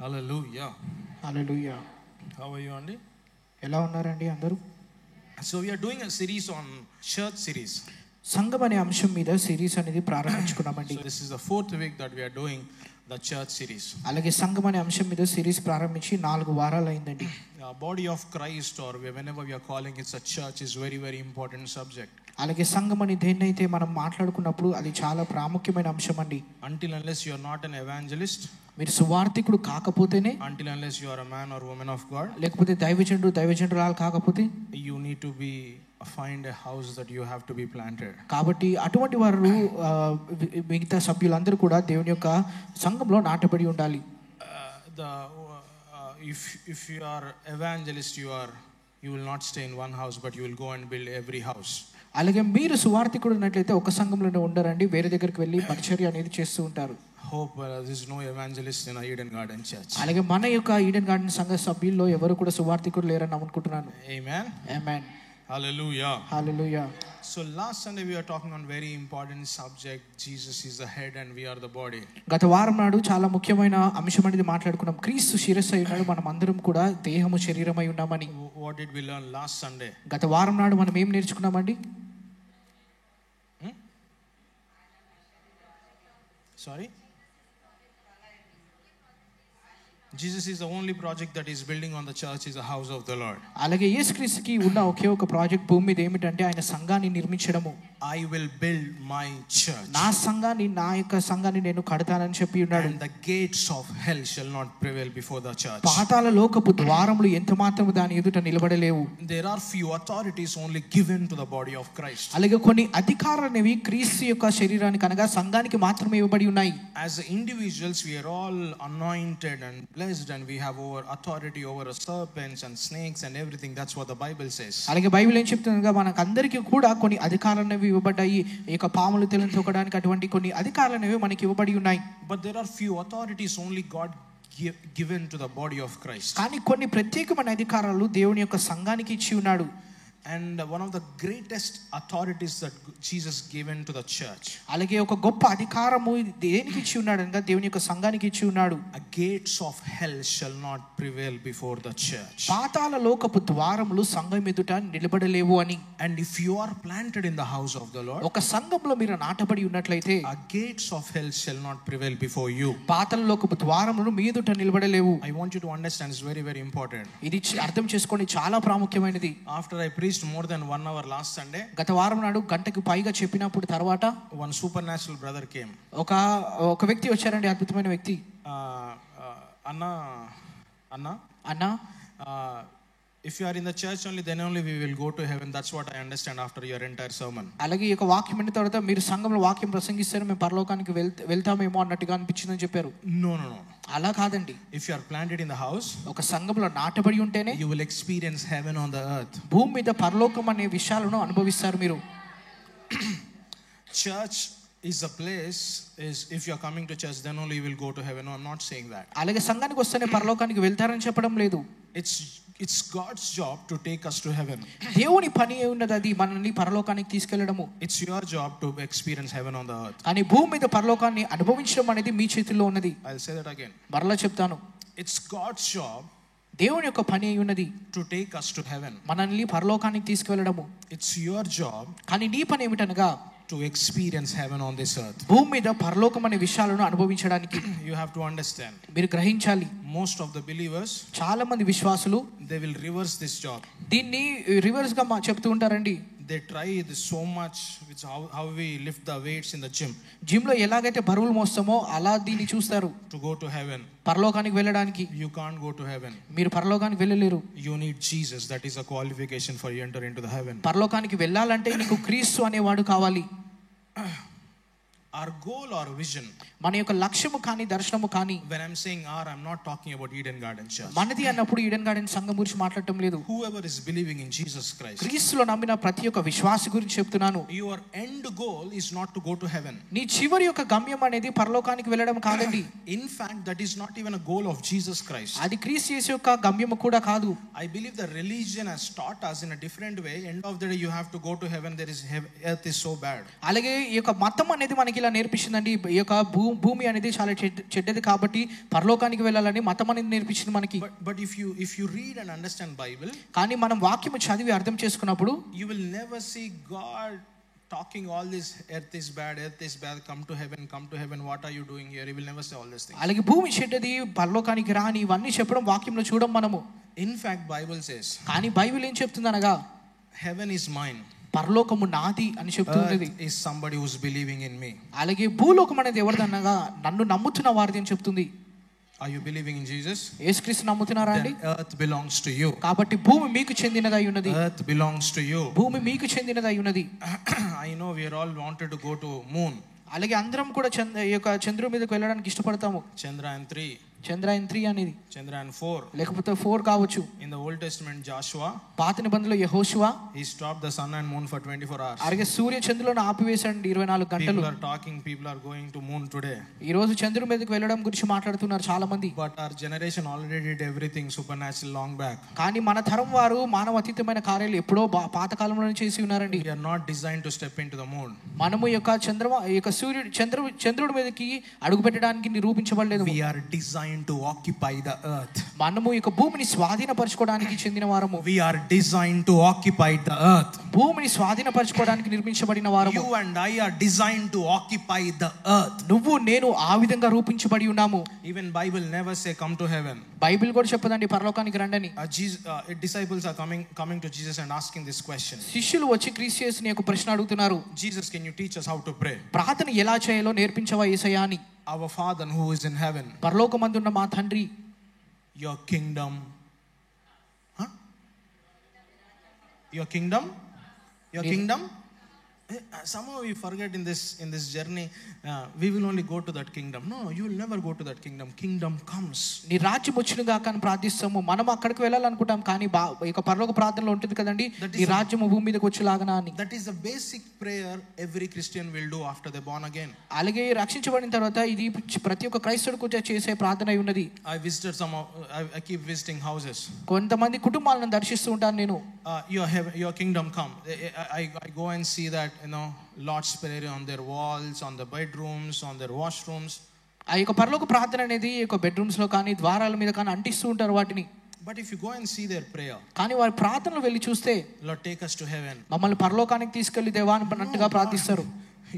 Hallelujah. Hallelujah. How are you, Andy? ఎలా ఉన్నారండి అందరూ? So we are doing a series on church series. సంఘం అనే అంశం మీద సిరీస్ అనేది ప్రారంభించుకున్నామండి. So this is the 4th week that we are doing the church series. అలాగే సంఘం అనే అంశం మీద సిరీస్ ప్రారంభించి 4 వారాలు అయిందండి. Body of Christ, or whenever we are calling it a church, is very very important subject. అలాగే సంఘం అని దేన్నైతే మనం మాట్లాడుకున్నప్పుడు అది చాలా ప్రాముఖ్యమైన అంశం అండి. Until unless you are not an evangelist, మీరు సువార్థికుడు కాకపోతేనే, until unless you are a man or woman of God, లేకపోతే దైవజనురాలు కాకపోతే, you need to be find a house that you have to be planted. కాబట్టి అటువంటి వారు మిగతా సభ్యులందరూ కూడా దేవుని యొక్క సంఘంలో నాటబడి ఉండాలి. If you are evangelist, you will not stay in one house, but you will go and build every house. అలాగే మీరు సువార్థికుడు ఉన్నట్లయితే ఒక సంఘంలోనే ఉండరండి, వేరే దగ్గరికి వెళ్ళి పరిచర్య అనేది చేస్తూ ఉంటారు. Hope there is no evangelist in Eden Garden Church. అలాగే మన యొక్క ఈడెన్ గార్డెన్ సంఘ సభ్యుల్లో ఎవరు కూడా సువార్థికుడు లేరని అనుకుంటున్నాను. Amen. Amen. Hallelujah. Hallelujah. So last Sunday we were talking on very important subject. Jesus is the head and we are the body. గత వారం నాడు చాలా ముఖ్యమైన అంశం అనేది మాట్లాడుకున్నాం. క్రీస్తు శిరస్సు అయి ఉన్నాడు, మనం అందరం కూడా దేహము శరీరమై ఉన్నామని. What did we learn last Sunday? గత వారం నాడు మనం ఏం నేర్చుకున్నామండి? Sorry? Jesus is the only project that is building on the church is the house of the Lord. అలాగే యేసుక్రీస్తుకి ఉన్న ఒకే ఒక ప్రాజెక్ట్ భూమి మీద ఏమిటంటే ఆయన సంఘాన్ని నిర్మించడము. I will build my church. నా యొక్క సంఘాన్ని నేను కడతానని చెప్పి ఉన్నాడు. And the gates of hell shall not prevail before the church. పాతాళ లోకపు ద్వారములు ఎంత మాత్రము దాని ఎదుట నిలబడలేవు. There are few authorities only given to the body of Christ. అలాగే కొన్ని అధికారాలు అనేవి క్రీస్తు యొక్క శరీరానికి అనగా సంఘానికి మాత్రమే ఇవ్వబడి ఉన్నాయి. As individuals we are all anointed and blessed and we have over authority over serpents and snakes and everything. That's what the Bible says. అలాగే బైబిల్ ఏం చెప్తుందనగా మనకు అందరికీ కూడా కొన్ని అధికారాలు అనేవి ఇవ్వబడ్డాయి. ఈ యొక్క పాములు తేలును తొక్కడానికి అటువంటి కొన్ని అధికారాలు అనేవి మనకి ఇవ్వబడి ఉన్నాయి. But there are few authorities only God given to the body of Christ. కానీ కొన్ని ప్రత్యేకమైన అధికారాలు దేవుని యొక్క సంఘానికి ఇచ్చి ఉన్నాడు. And one of the greatest authorities that Jesus given to the church. అలాగే ఒక గొప్ప అధికారము దేనికి ఇచ్చి ఉన్నాడు అనగా దేవుని యొక్క సంఘానికి ఇచ్చి ఉన్నాడు. A gates of hell shall not prevail before the church. పాతాళ లోకపు ద్వారములు సంఘం ఎదుట నిలబడలేవు అని. And if you are planted in the house of the Lord, ఒక సంఘంలో మీరు నాటబడి ఉన్నట్లయితే a gates of hell shall not prevail before you. పాతాళ లోకపు ద్వారములు మీ ఎదుట నిలబడలేవు. I want you to understand, it's very very important. ఇది అర్థం చేసుకోండి, చాలా ప్రాముఖ్యమైనది. After I preached more than 1 hour last Sunday, గత వారం నాడు గంటకు పైగా చెప్పినప్పుడు తర్వాత one supernatural brother came. ఒక వ్యక్తి వచ్చారండి, అద్భుతమైన వ్యక్తి. అన్నా if you are in the church only, then only we will go to heaven. That's what I understand after your entire sermon. అలాగే ఈ వాక్యం విన్న తర్వాత మీరు సంఘంలో వాక్యం ప్రసంగిస్తారు, మేము పరలోకానికి వెళ్తామేమో అన్నట్టుగా అనిపించిందని చెప్పారు. No. అలా కాదండి. If you are planted in the house, ఒక సంఘంలో నాటబడి ఉంటేనే you will experience heaven on the earth. భూమి మీద పరలోకం అనే విషయాలను అనుభవిస్తారు మీరు. Church is a place, is if you are coming to church then only you will go to heaven. No, I'm not saying that. అలాగే సంఘానికి వస్తేనే పరలోకానికి వెళ్తారని చెప్పడం లేదు. It's God's job to take us to heaven. దేవుని పని ఉన్నది అది మనల్ని పరలోకానికి తీసుకెళ్లడము. It's your job to experience heaven on the earth. కానీ భూమి మీద పరలోకాన్ని అనుభవించడం అనేది మీ చేతుల్లో ఉన్నది. I'll say that again. మరలా చెప్తాను, It's God's job దేవుని యొక్క పని ఉన్నది to take us to heaven. మనల్ని పరలోకానికి తీసుకెళ్లడము. It's your job కానీ నీ పని ఏమిటనగా to experience heaven on this earth. భూమి మీద పరలోకం అనే విషయాలను అనుభవించడానికి. You have to understand, మీరు గ్రహించాలి, most of the believers, చాలా మంది విశ్వాసులు they will reverse this job. దీన్ని రివర్స్ గా చెప్తూ ఉంటారండి. They try this so much, which how we lift the weights in the gym. Gym లో ఎలాగైతే బరువులు మోస్తామో అలా దీన్ని చూస్తారు. To go to heaven, పరలోకానికి వెళ్ళడానికి. you can't go to heaven. మీరు పరలోకానికి వెళ్ళలేరు. You need Jesus. That is a qualification for you enter into the heaven. పరలోకానికి వెళ్ళాలంటే నీకు క్రీస్తు అనేవాడు కావాలి. Our goal or vision, మన యొక్క లక్ష్యము కానీ దర్శనము కానీ, when I'm saying our, I'm not talking about Eden Garden Church. మనది అన్నప్పుడు ఈడెన్ గార్డెన్ సంఘం గురించి మాట్లాడటం లేదు. Whoever is believing in Jesus Christ, క్రీస్తులో నమ్మిన ప్రతి ఒక్క విశ్వాసి గురించి చెప్తున్నాను. your end goal is not to go to heaven. నీ చివరి యొక్క గమ్యం అనేది పరలోకానికి వెళ్ళడం కాదండి. In fact, that is not even a goal of Jesus Christ. అది క్రీస్తు యేసు యొక్క గమ్యము కూడా కాదు. I believe the religion has taught us in a different way. End of the day you have to go to heaven. There is earth is so bad. అలాగే ఈ యొక్క మతం అనేది మనకి ఇలా నేర్పిస్తుందండి, ఈ యొక్క భూమి అనేది చాలా చెడ్డది కాబట్టి పరలోకానికి వెళ్ళాలని మతం అనేది నేర్పించింది మనకి. But if you read and understand Bible, కానీ మనం వాక్యము చదివి అర్థం చేసుకున్నప్పుడు you will never see God talking all this, earth is bad, come to heaven, what are you doing here? He will never say all these things. అలాగే భూమి చెడ్డది, పరలోకానికి రాని, ఇవన్నీ చెప్పడం వాక్యంలో చూడం మనము. In fact, Bible says, కానీ బైబిల్ ఏం చెప్తుంది అనగా, heaven is mine, పరలోకము నాది అని చెప్తున్నది. Earth is somebody who's believing in me. అలాగే భూలోకం అనేది ఎవరిదనగా నన్ను నమ్ముతున్న వారిది అని చెప్తుంది. Are you believing in Jesus? యేసుక్రీస్తు నమ్ముతున్నారా అండి? Earth belongs to you. కాబట్టి భూమి మీకు చెందినదై ఉన్నది. Earth belongs to you. భూమి మీకు చెందినదై ఉన్నది. I know we are all wanted to go to moon. అలాగే అందరం కూడా చంద్రుడి మీదకి వెళ్ళడానికి ఇష్టపడతాము. Chandrayaan 3 అనేది, Chandrayaan 4 లేకపోతే 4 కావచ్చు. In the Old Testament, Joshua, పాత నిబంధనలో యెహోషువ, he stopped the sun and moon for 24 hours. అలాగే సూర్య చంద్రులను ఆపివేశాడు 24 గంటలు. People are going to moon today. ఈ రోజు చంద్రుడి మీదకి వెళ్ళడం గురించి మాట్లాడుతున్నారు చాలా మంది. But our generation already did everything supernatural long back. కానీ మన తరం వారు మానవ అతీతమైన కార్యాలు ఎప్పుడో పాత కాలంలోనే చేసి ఉన్నారండి. We are not designed to step into the moon. మనము చంద్రుడి మీదకి అడుగు పెట్టడానికి నిరూపించబడలేదు. We are designed to occupy the earth. మనము ఈ భూమిని స్వాధీనపరచుకోవడానికి చెందిన వారము. We are designed to occupy the earth. భూమిని స్వాధీనపరచుకోవడానికి నిర్మించబడిన వారము. You and I are designed to occupy the earth. నువ్వు నేను ఆ విధంగా రూపించబడి ఉన్నాము. Even Bible never say come to heaven. Bible కూడా చెప్పదండి పరలోకానికి రండని. Disciples are coming to Jesus and asking this question. శిష్యులు వచ్చి క్రీస్తు యేసుని ఒక ప్రశ్న అడుగుతున్నారు. Jesus, can you teach us how to pray? ప్రార్థన ఎలా చేయాలో నేర్పించవా యేసయ్యా అని. Our Father who is in heaven. పరలోకమందున్న మా తండ్రి. Your kingdom. Your kingdom. Your kingdom. Somehow we forget in this journey, we will only go to that kingdom. No, you will never go to that kingdom. Kingdom comes. నీ రాజ్యం వచ్చునుగా అని ప్రార్థిస్తాము. మనం అక్కడికి వెళ్ళాలనుకుంటాం కానీ ఇక పరలోక ప్రార్థనలో ఉంటుంది కదండి, నీ రాజ్యం భూమి మీదకి వచ్చేలాగా అని. That is the basic prayer every Christian will do after they born again. అలాగే రక్షించబడిన తర్వాత ఇది ప్రతి ఒక్క క్రైస్తవుడు చేసే ప్రార్థన అయి ఉన్నది. I keep visiting houses. కొంతమంది కుటుంబాలను దర్శిస్తూ ఉంటాను నేను. Your kingdom come. I go and see that, Lord's Prayer on their walls, on the bedrooms, on their washrooms. ఆ యొక్క పరలోక ప్రార్థన అనేది ఒక బెడ్రూమ్స్ లో కానీ ద్వారాల మీద కానీ అంటిస్తూ ఉంటారు వాటిని. But if you go and see their prayer, కానీ వారి ప్రార్థనలు వెళ్ళి చూస్తే, Lord, take us to heaven. మమ్మల్ని పరలోకానికి తీసుకెళ్లి దేవా అన్నట్టుగా ప్రార్థిస్తారు.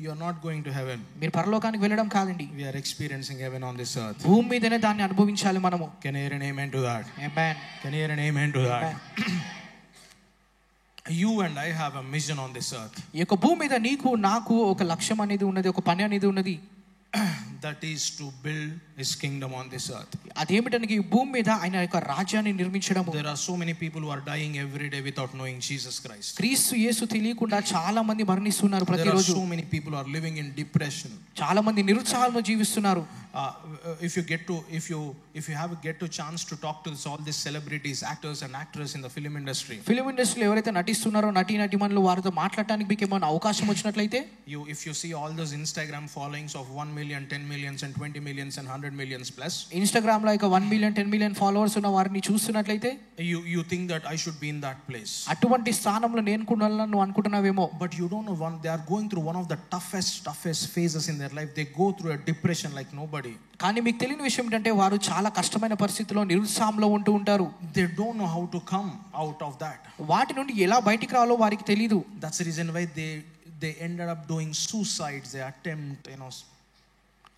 You are not going to heaven. మీరు పరలోకానికి వెళ్ళడం కాదండి. We are experiencing heaven on this earth. భూమి మీదనే దాన్ని అనుభవించాలి మనము. Can you hear an amen to that? Amen. Can you hear an amen to that? You and I have a mission on this earth. ఈ యొక్క భూమి మీద నీకు నాకు ఒక లక్ష్యం అనేది ఉన్నది, ఒక పని అనేది ఉన్నది. That is to build his kingdom on this earth. అదేమిటంటే ఈ భూమి మీద ఆయన యొక్క రాజ్యాన్ని నిర్మించడము. There are so many people who are dying every day without knowing Jesus Christ. క్రీస్తు యేసు తెలియకుండా చాలా మంది మరణిస్తున్నారు ప్రతిరోజు. There are so many people who are living in depression. చాలా మంది నిరుత్సాహంలో జీవిస్తున్నారు. If you get to chance to talk to all these celebrities, actors and actresses in the film industry. Film ఇండస్ట్రీలో ఎవరైతే నటిస్తున్నారో నటీమణులు వారితో మాట్లాడడానికి మీకు ఏమైనా అవకాశం వచ్చినట్లయితే, if you see all those Instagram followings of 1 million, 10 millions and 20 millions and 100 millions plus, Instagram లో ఇక 1 million 10 million ఫాలోవర్స్ ఉన్న వారిని చూస్తున్నట్లయితే, you think that I should be in that place. అటువంటి స్థానంలో నేను కూడా ఉండాలని అనుకుంటున్నావేమో. But you don't know, they are going through one of the toughest phases in their life. They go through a depression like nobody. కానీ మీకు తెలియని విషయం ఏంటంటే వారు చాలా కష్టమైన పరిస్థితుల్లో నిరుత్సాహంలో ఉంటూ ఉంటారు. They don't know how to come out of that. వాటి నుండి ఎలా బయటికి రావాలో వారికి తెలియదు. That's the reason why they ended up doing suicides. They attempt,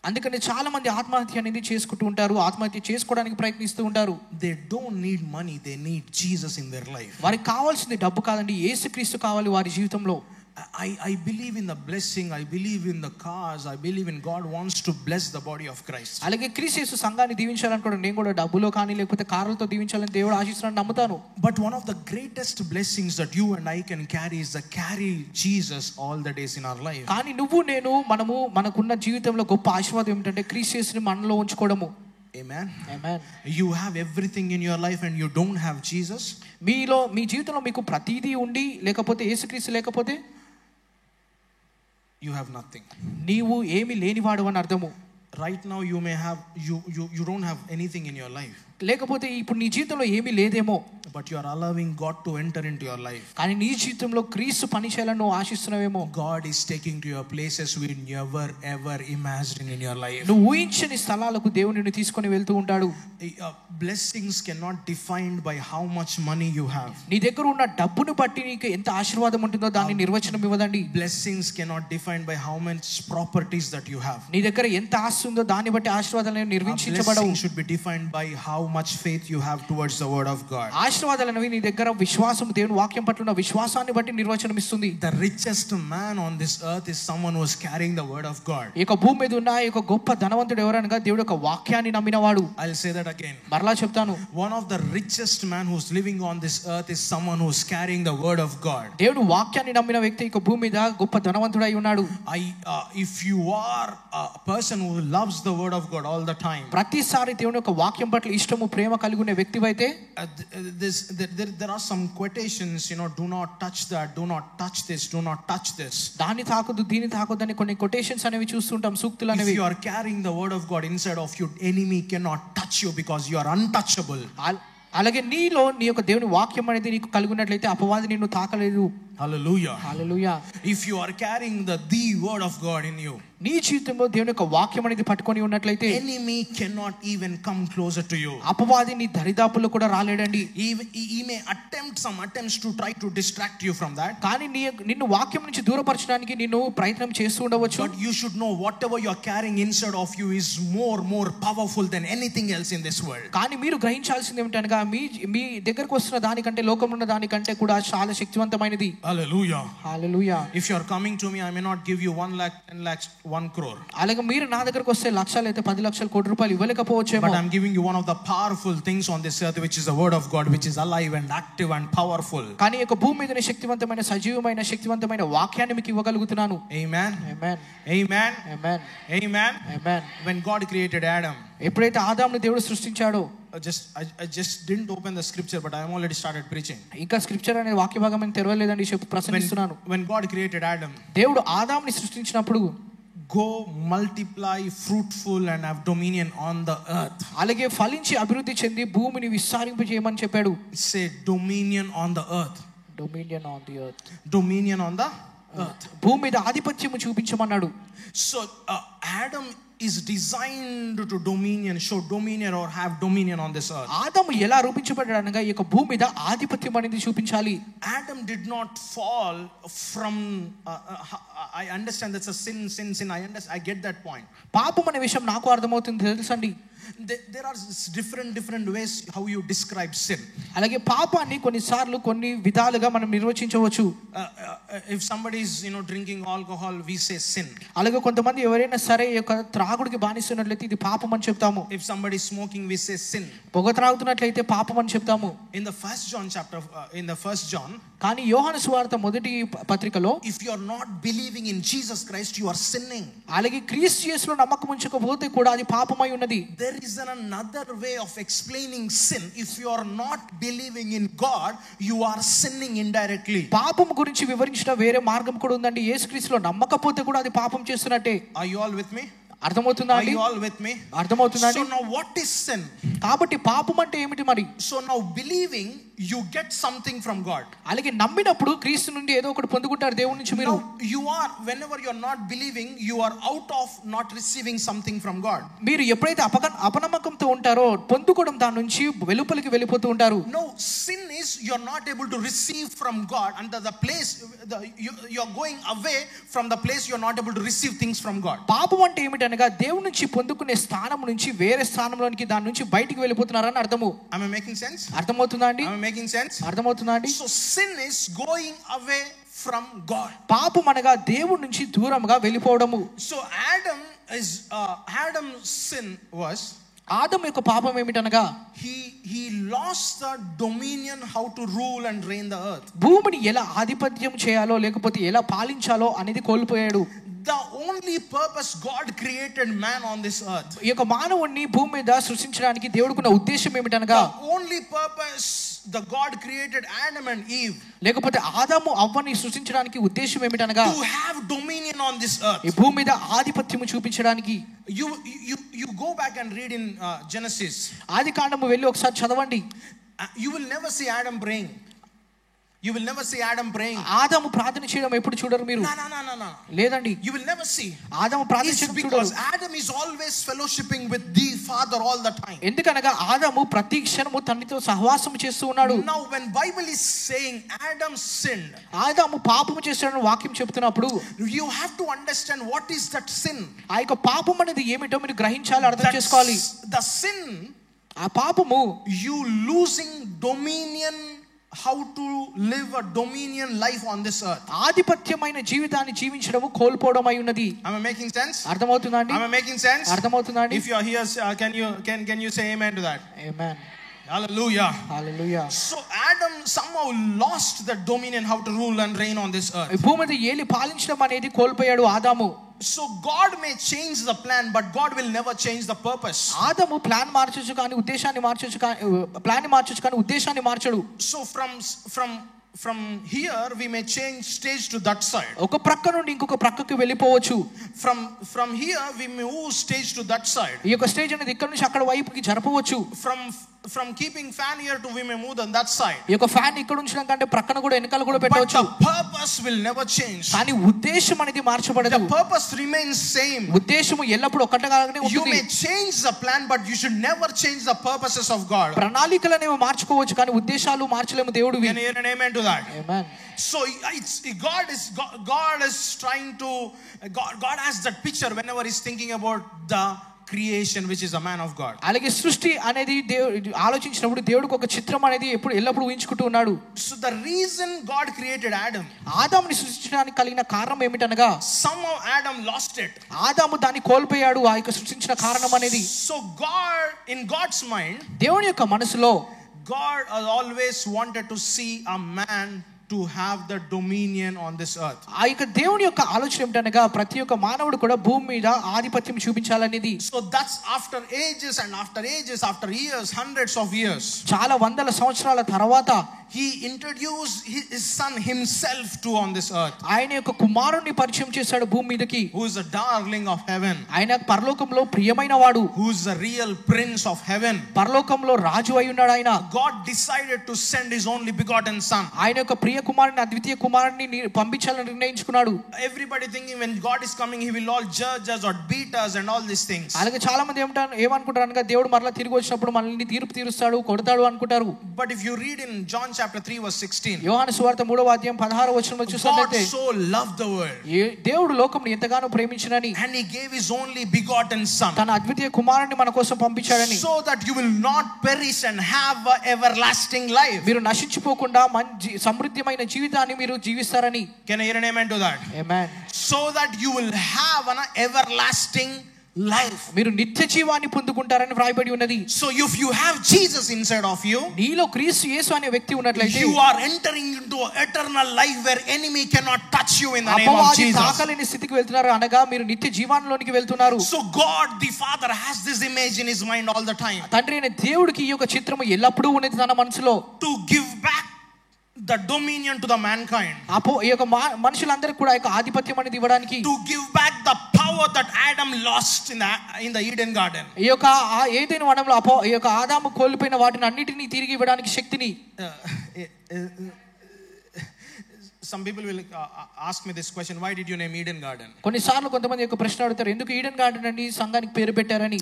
అందుకని చాలా మంది ఆత్మహత్య అనేది చేసుకుంటూ ఉంటారు, ఆత్మహత్య చేసుకోవడానికి ప్రయత్నిస్తూ ఉంటారు. They don't need money, they need Jesus in their life. వారికి కావాల్సింది డబ్బు కాదండి, యేసుక్రీస్తు కావాలి వారి జీవితంలో. I believe in the blessing, I believe in the cause, I believe in God wants to bless the body of Christ. అలాగే క్రీస్తు యేసు సంఘాన్ని దీవించాలనుకోవడం, నేను కూడా డబ్బులో కానీ లేకపోతే కార్లతో దీవించాలని దేవుడు ఆశిస్తున్నాడని నమ్ముతాను. But one of the greatest blessings that you and I can carry is to carry Jesus all the days in our life. కానీ నువ్వు నేను మనకున్న జీవితంలో గొప్ప ఆశీర్వాదం ఏమిటంటే క్రీస్తు యేసుని మనలో ఉంచుకోవడము. Amen. Amen. You have everything in your life and you don't have Jesus. మీ జీవితంలో మీకు ప్రతిదీ ఉండి లేకపోతే యేసుక్రీస్తు లేకపోతే you have nothing. నీవు ఏమీ లేనివాడు అని అర్థము. right now you may have you don't have anything in your life, లేకపోతే ఇప్పుడు నీ జీవితంలో ఏమీ లేదేమో, but you are allowing God to enter into your life. కానీ నీ జీవితంలో క్రీస్తు పని చేయాలని నువ్వు ఆశిస్తున్నావేమో. God is taking to your places we never ever imagined in your life. నువ్వు ఊహించని స్థలాలకు దేవుడు నిన్ను తీసుకొని వెళ్తూ ఉంటాడు. Blessings cannot defined by how much money you have. నీ దగ్గర ఉన్న డబ్బును బట్టి నీకు ఎంత ఆశీర్వాదం ఉంటుందో దాన్ని నిర్వచనం ఇవ్వదండి. Blessings cannot defined by how much properties that you have. నీ దగ్గర ఎంత ఆస్తి ఉందో దాన్ని బట్టి ఆశీర్వాదాలు నిర్వచించబడవు. Blessings should be defined by how much faith you have towards the word of God. ఆశీర్వాదాలు అనేవి నీ దగ్గర విశ్వాసం, దేవుని వాక్యం పట్ల ఉన్న విశ్వాసాన్ని బట్టి నిర్వచనం ఇస్తుంది. The richest man on this earth is someone who is carrying the word of God. ఈ భూమి మీద ఉన్న ఈ గొప్ప ధనవంతుడు ఎవరనగా దేవుడి యొక్క వాక్యాన్ని నమ్మినవాడు. I'll say that again. మరలా చెప్తాను. One of the richest man who's living on this earth is someone who's carrying the word of God. దేవుడు వాక్యాన్ని నమ్మిన వ్యక్తి ఈ భూమి మీద గొప్ప ధనవంతుడై ఉన్నాడు. If you are a person who loves the word of God all the time, ప్రతిసారి దేవుని యొక్క వాక్యం పట్ల ఇష్టము ప్రేమ కలిగి ఉన్న వ్యక్తివైతే, there are some quotations, do not touch that, do not touch this, do not touch this. దాన్ని తాకొద్దు, దీన్ని తాకొద్దు అని కొన్ని కొటేషన్స్ అనేవి చూస్తుంటాం, సూక్తులు అనేవి. If you are carrying the word of God inside of you, enemy cannot touch you because you are untouchable. అలాగే నీలో నీ యొక్క దేవుని వాక్యం అనేది నీకు కలిగి ఉన్నట్లయితే అపవాది నిన్ను తాకలేదు. Hallelujah. Hallelujah. If you are carrying the word of God in you, నీ జీవితంలో దేవుని యొక్క వాక్యం అనేది పట్టుకొని ఉన్నట్లయితే enemy cannot even come closer to you. అపవాది నీ దరిదాపుల్లో కూడా రాలేడండి. He may attempt some attempts to try to distract you from that. కానీ నిన్ను వాక్యం నుంచి దూరపరచడానికి నిన్ను ప్రయత్నం చేస్తూ ఉండవచ్చు. But you should know whatever you are carrying inside of you is more powerful than anything else in this world. కానీ మీరు గ్రహించాల్సింది ఏమిటనగా మీ దగ్గరకు వస్తున్న దానికంటే, లోకంలో ఉన్న దానికంటే కూడా చాలా శక్తివంతమైనది. Hallelujah. Hallelujah. If you are coming to me, I may not give you 1 lakh, 10 lakhs, 1 crore. అలాగే మీరు నా దగ్గరకు వస్తే లక్షలు అయితే 10 లక్షల కోటి రూపాయలు ఇవ్వలేకపోవచ్చేమో. But I'm giving you one of the powerful things on this earth, which is the word of God, which is alive and active and powerful. కానీ ఈ భూమి మీదనే శక్తివంతమైన, సజీవమైన, శక్తివంతమైన వాక్యాన్ని మీకు ఇవ్వగలుగుతాను. Amen. Amen. Amen. Amen. Amen. Amen. When God created Adam, ఎప్పుడైతే ఆదాముని దేవుడు సృష్టించాడో, I just didn't open the scripture, but I am already started preaching. ఇంకా స్క్రిప్చర్ అనే వాక్య భాగం నేను తెరవలేదండి, ప్రసంగిస్తున్నాను. When God created Adam, దేవుడు ఆదాముని సృష్టించినప్పుడు go multiply, fruitful and have dominion on the earth. అలాగే ఫలించి అభివృద్ధి చెంది భూమిని విస్తరింప చేయమని చెప్పాడు. Say dominion on the earth. Dominion on the earth. Dominion on the earth. భూమి మీద ఆధిపత్యము చూపించమన్నాడు. So Adam is designed to show dominion or have dominion on this earth. ఆదాము ఎలా రూపించబడ్డాడు అనగా ఈ భూమి మీద ఆధిపత్యం అనేది చూపించాలి. Adam did not fall from I understand that's a sin. I get that point. పాపం అనే విషయం నాకు అర్థమవుతుంది, తెలుసండి. There are different ways how you describe sin. అలాగే పాపాన్ని కొన్నిసార్లు కొన్ని విధాలుగా మనం నిర్వచించవచ్చు. If somebody is drinking alcohol, we say sin. అలాగే కొంతమంది ఎవరైనా సరే యొక్క త్రాగుడికి బానిస్తున్నట్లయితే ఇది పాపం అని చెప్తాము. If somebody is smoking, we say sin. పొగ త్రాగుతున్నట్లయితే పాపం అని చెప్తాము. In the first John, కానీ యోహాను సువార్త మొదటి పత్రికలో, if you are not believing in Jesus Christ, you are sinning. అలాగే క్రీస్తు యేసులో నమ్మకం ఉంచకపోతే కూడా అది పాపమై ఉన్నది. There is another way of explaining sin. If you are not believing in God, you are sinning indirectly. పాపం గురించి వివరించిన వేరే మార్గం కూడా ఉందండి. యేసుక్రీస్తులో నమ్మకపోతే కూడా అది పాపం చేస్తున్నట్టే. Are you all with me? అర్థమవుతుందా అండి? Are you all with me? అర్థమవుతుందా? So now what is sin? కాబట్టి పాపం అంటే ఏమిటి మరి? So now believing, you get something from God. అలాగే నమ్మినప్పుడు క్రీస్తు నుండి ఏదో ఒకటి పొందుకుంటారు దేవుని నుంచి మీరు. Whenever you are not believing, you are out of not receiving something from God. మీరు ఎప్పుడైతే అపనమ్మకంతో ఉంటారో పొందుకోవడం దాని నుంచి వెలుపలికి వెళ్ళిపోతూ ఉంటారు. No, sin is you are not able to receive from God, and the place you are going away from the place you are not able to receive things from God. పాపం అంటే ఏమిటి అనగా దేవుని నుంచి పొందుకునే స్థానం నుంచి వేరే స్థానంలోనికి, దాని నుంచి బయటికి వెళ్ళిపోతున్నారని అర్థము. Am I making sense? అర్థమవుతుందా అండి? Making sense? అర్థమవుతుందా అండి? So sin is going away from God. పాపం అనగా దేవుడి నుంచి దూరంగా వెళ్ళిపోవడము. So Adam's sin was, ఆదాము యొక్క పాపం ఏమిటనగా he lost the dominion how to rule and reign the earth. భూమిని ఎలా ఆధిపత్యం చేయాలో లేకపోతే ఎలా పాలించాలో అనేది కోల్పోయాడు. The only purpose God created man on this earth. ఈ యొక్క మానవుణ్ణి భూమి మీద సృష్టించడానికి దేవుడికున్న ఉద్దేశం ఏమిటనగా, the only purpose the God created Adam and Eve లేకపోతే ఆదాము అవ్వని సృష్టించడానికి ఉద్దేశం ఏమిటనగా to have dominion on this earth. ఈ భూమి మీద ఆధిపత్యము చూపించడానికి. You go back and read in Genesis. ఆదికాండము వెళ్ళి ఒకసారి చదవండి. You will never see Adam praying. You will never see Adam praying. ఆదాము ప్రార్థన చేయడం ఎప్పుడు చూడరు మీరు? No. లేదండి. You will never see. ఆదాము ప్రార్థన చేయడం చూడరు. Because Adam is always fellowshipping with the Father all the time. ఎందుకనగా ఆదాము ప్రతి క్షణము తండ్రితో సహవాసం చేస్తూ ఉన్నాడు. Now when Bible is saying Adam sinned, ఆదాము పాపము చేశాడని వాక్యం చెప్తున్నప్పుడు you have to understand what is that sin. ఆ యొక్క పాపం అనేది ఏమిటో మీరు గ్రహించాలి, అర్థం చేసుకోవాలి. The sin, ఆ పాపము you losing dominion, how to live a dominion life on this earth. ఆధిపత్యమైన జీవితాన్ని జీవించడము కోల్పోవడం అయి ఉన్నది. Am I making sense? అర్థమవుతుందా అండి? Am I making sense? అర్థమవుతుందా అండి? If you are here, can you say amen to that? Amen. Hallelujah. Hallelujah. So Adam somehow lost the dominion, how to rule and reign on this earth. భూమి మీద ఏలి పాలించడం అనేది కోల్పోయాడు ఆదాము. So God may change the plan, but God will never change the purpose. ఆదాము plan మార్చొచ్చు కానీ ఉద్దేశాన్ని మార్చొచ్చు కానీ ప్లాన్ మార్చొచ్చు కానీ ఉద్దేశాన్ని మార్చడు. So from here we may change stage to that side. ఒక ప్రక్క నుండి ఇంకొక ప్రక్కకి వెళ్ళిపోవచ్చు. From here we may move stage to that side. ఈ యొక్క స్టేజ్ అనేది ఇక్కడ నుంచి అక్కడ వైపుకి జరపవచ్చు. From keeping fan here to we may move on that side. ఈ యొక్క ఫ్యాన్ ఇక్కడ ఉంచడం కంటే ప్రక్కన కూడా వెనకాల కూడా పెట్టవచ్చు. But the purpose will never change. కానీ ఉద్దేశం అనేది మార్చబడదు. The purpose remains same. ఉద్దేశము ఎల్లప్పుడూ ఒకటిగానే ఉంటుంది. You may change the plan, but you should never change the purposes of God. ప్రణాళికలను మార్చుకోవచ్చు కానీ ఉద్దేశాలు మార్చలేము దేవుడివి. Can you hear an amen to that? Amen. So God is trying to God has that picture whenever he's thinking about the creation, which is a man of God. అలాగే సృష్టి అనేది దేవుడు ఆలోచించినప్పుడు దేవుడికి ఒక చిత్రం అనేది ఎల్లప్పుడూ ఊహించుకుంటూ ఉన్నాడు. So the reason God created Adam, ఆదాముని సృష్టించడానికి కలిగిన కారణం ఏమిటనగా somehow Adam lost it. ఆదాము దాన్ని కోల్పోయాడు, ఆ యొక్క సృష్టించిన కారణం అనేది. So God, in God's mind, దేవుని యొక్క మనసులో God has always wanted to see a man to have the dominion on this earth. ఆ యొక్క దేవుని యొక్క ఆలోచన ఏమిటనగా ప్రతి ఒక్క మానవుడు కూడా భూమి మీద ఆధిపత్యం చూపించాలనేది. So that's after ages and after ages, after years, hundreds of years, చాలా వందల సంవత్సరాల తర్వాత he introduced his son himself to on this earth. ఆయన యొక్క కుమారుణ్ణి పరిచయం చేశాడు భూమి మీదకి. Who is the darling of heaven, ఆయన పరలోకంలో ప్రియమైన వాడు, who is the real prince of heaven. పరలోకంలో రాజు అయి ఉన్నాడు ఆయన. God decided to send his only begotten son. ఆయన యొక్క ప్రియ కుమారుని అద్వితీయ కుమారుని పంపించాలని నిర్ణయించుకున్నాడు. Everybody thinking when God is coming he will all judge us or beat us and all these things. అలాగే చాలా మంది ఏమనుకుంటారు అనగా దేవుడు మరలా తిరిగి వచ్చినప్పుడు మనల్ని తీర్పు తీరుస్తాడు, కొడతాడు అనుకుంటారు. But if you read in John chapter 3 verse 16, యోహాను సువార్త 3వ అధ్యాయం 16వ వచనంలో చూసినట్లయితే God so loved the world, దేవుడు లోకమును ఎంతగానో ప్రేమించినని, and he gave his only begotten son, తన అద్వితీయ కుమారుని మన కోసం పంపించాడని, so that you will not perish and have a everlasting life. మీరు నశించిపోకుండా సమృద్ధిమైన జీవితాన్ని మీరు జీవిస్తారని. Can I hear an amen to that? Amen. So that you will have an everlasting life. మీరు నిత్య జీవాన్ని పొందుకుంటారని వ్రాయబడి ఉన్నది. So if you have Jesus inside of you, నీలో క్రీస్తు యేసు అనే వ్యక్తి ఉన్నట్లయితే you are entering into an eternal life where enemy cannot touch you in the name of అపవాది Jesus. తాకలేని స్థితికి వెళ్తున్నారు అనగా మీరు నిత్య జీవానిలోనికి వెళ్తున్నారు. So God the Father has this image in his mind all the time. తండ్రి అయిన దేవుడికి ఈ యొక్క చిత్రము ఎల్లప్పుడూ ఉన్నది తన మనసులో. To give back the dominion to the mankind. ఈ యొక్క మనుషులందరికీ కూడా ఈ యొక్క ఆధిపత్యం అనేది ఇవ్వడానికి. To give back the power that Adam lost in the Eden garden. ఈ యొక్క ఏదెను వనంలో ఈ యొక్క ఆదాము కోల్పోయిన వాటిని అన్నిటిని తిరిగి ఇవ్వడానికి శక్తిని. Some people will ask me this question, why did you name Eden Garden? కొన్నిసార్లు కొంతమంది యొక్క ప్రశ్న అడుగుతారు, ఎందుకు ఈడెన్ గార్డెన్ అని సంఘానికి పేరు పెట్టారని.